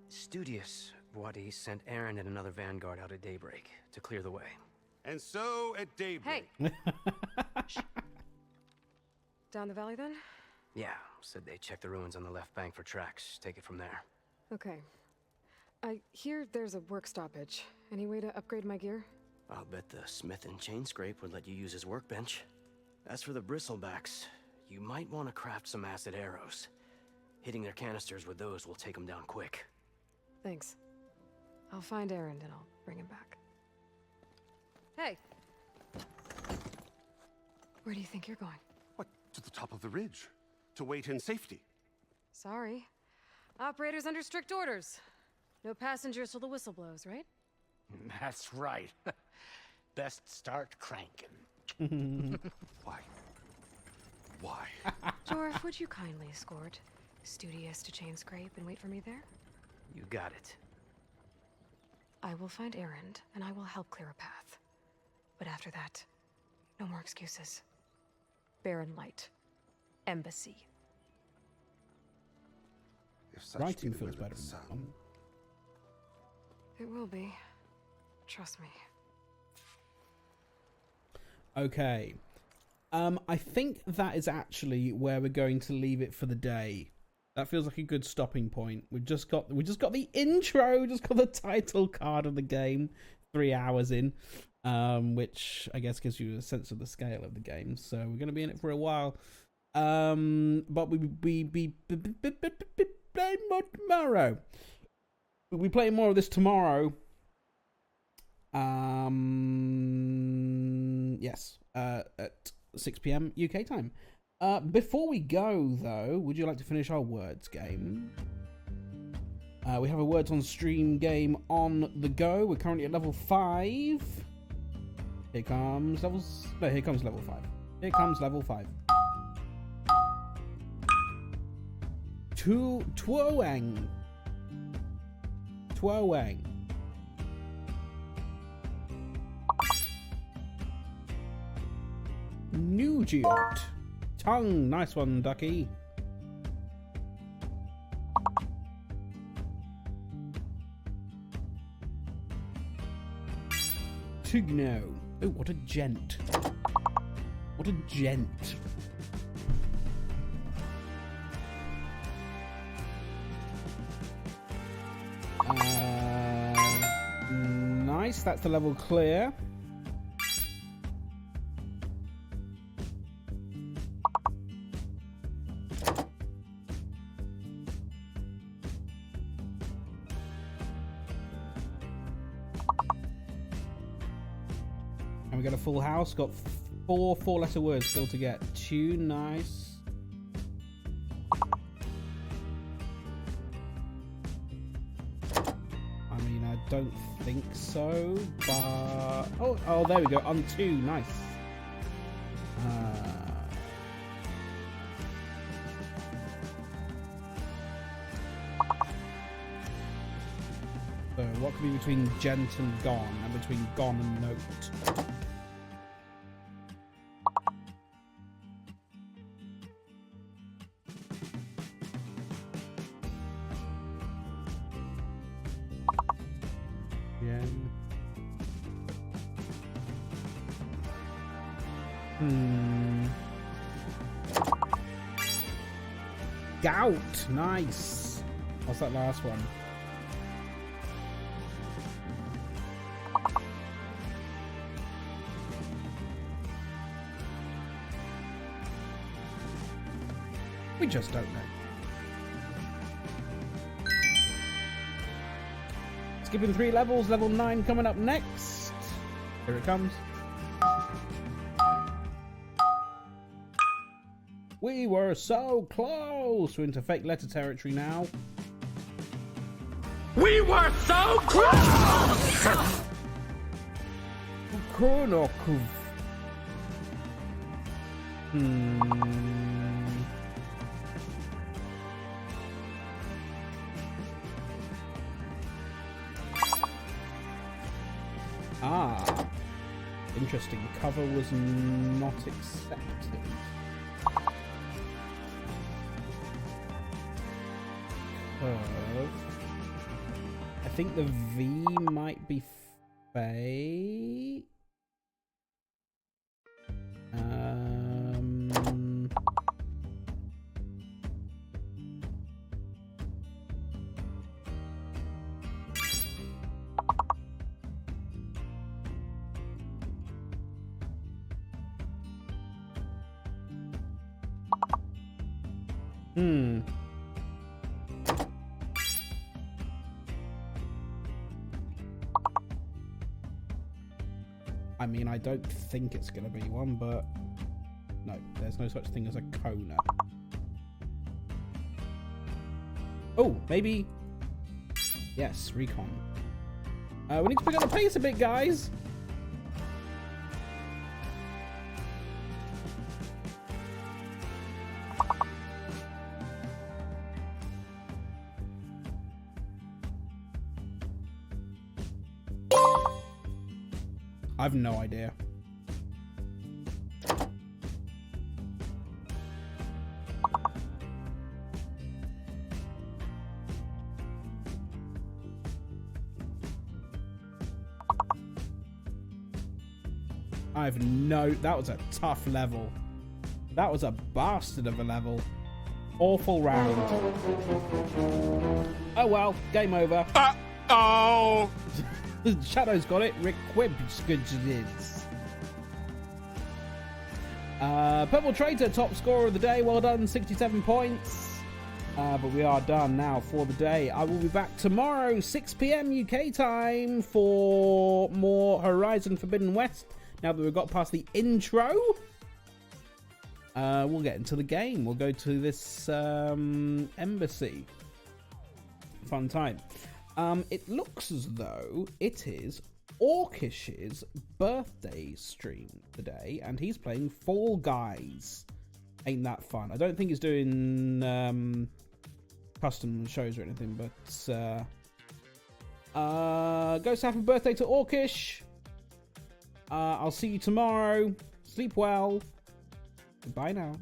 Studious Wadis sent Erend and another Vanguard out at daybreak to clear the way. And so at daybreak... Hey! Down the valley, then? Yeah, said they checked the ruins on the left bank for tracks. Take it from there. Okay. I hear there's a work stoppage. Any way to upgrade my gear? I'll bet the smith in Chainscrape would let you use his workbench. As for the bristlebacks, you might want to craft some acid arrows. Hitting their canisters with those will take them down quick. Thanks. I'll find Erend and I'll bring him back. Hey! Where do you think you're going? What, to the top of the ridge? To wait in safety? Sorry. Operator's under strict orders. No passengers till the whistle blows, right? That's right. Best start cranking. Why? Why? Jorf, would you kindly escort Studious to Chainscrape and wait for me there? You got it. I will find Erend, and I will help clear a path. But after that, no more excuses. Barren Light. Embassy. If such Writing be the feels will of better the than that one. It will be. Trust me. Okay. I think that is actually where we're going to leave it for the day. That feels like a good stopping point. We just got the intro, just got the title card of the game 3 hours in, which I guess gives you a sense of the scale of the game. So we're going to be in it for a while. But we play more tomorrow. We'll be playing more of this tomorrow. Yes, at 6 PM UK time. Before we go, though, would you like to finish our words game? We have a words on stream game on the go. We're currently at level 5. Here comes level 5. Here comes level 5. Tuoang. Nugiot. Tongue. Nice one, Ducky. Antigno. Oh, what a gent. What a gent. Nice, that's the level clear. And we got a full house, got four-letter words still to get. Two, nice. Don't think so, but oh, there we go. On 2, nice. So what could be between gent and gone, and between gone and note? Gout, nice. What's that last one? We just don't know. Skipping 3 levels, level 9 coming up next. Here it comes. We were so close. We're into fake letter territory now. We were so close! Kronokov. Ah. Interesting. Cover was not accepted. I think the V might be fake. I mean, I don't think it's going to be one, but no, there's no such thing as a Kona. Oh, maybe. Yes, recon. We need to pick up the pace a bit, guys. I've no idea. That was a tough level. That was a bastard of a level. Awful round. Oh well, game over. Uh-oh! Shadow's got it. Rick Quibbs Purple Traitor, top scorer of the day. Well done, 67 points. But we are done now for the day. I will be back tomorrow, 6 PM UK time, for more Horizon Forbidden West. Now that we've got past the intro, we'll get into the game. We'll go to this embassy. Fun time. It looks as though it is Orkish's birthday stream today, and he's playing Fall Guys. Ain't that fun? I don't think he's doing custom shows or anything, but go say happy birthday to Orkish. I'll see you tomorrow. Sleep well. Goodbye now.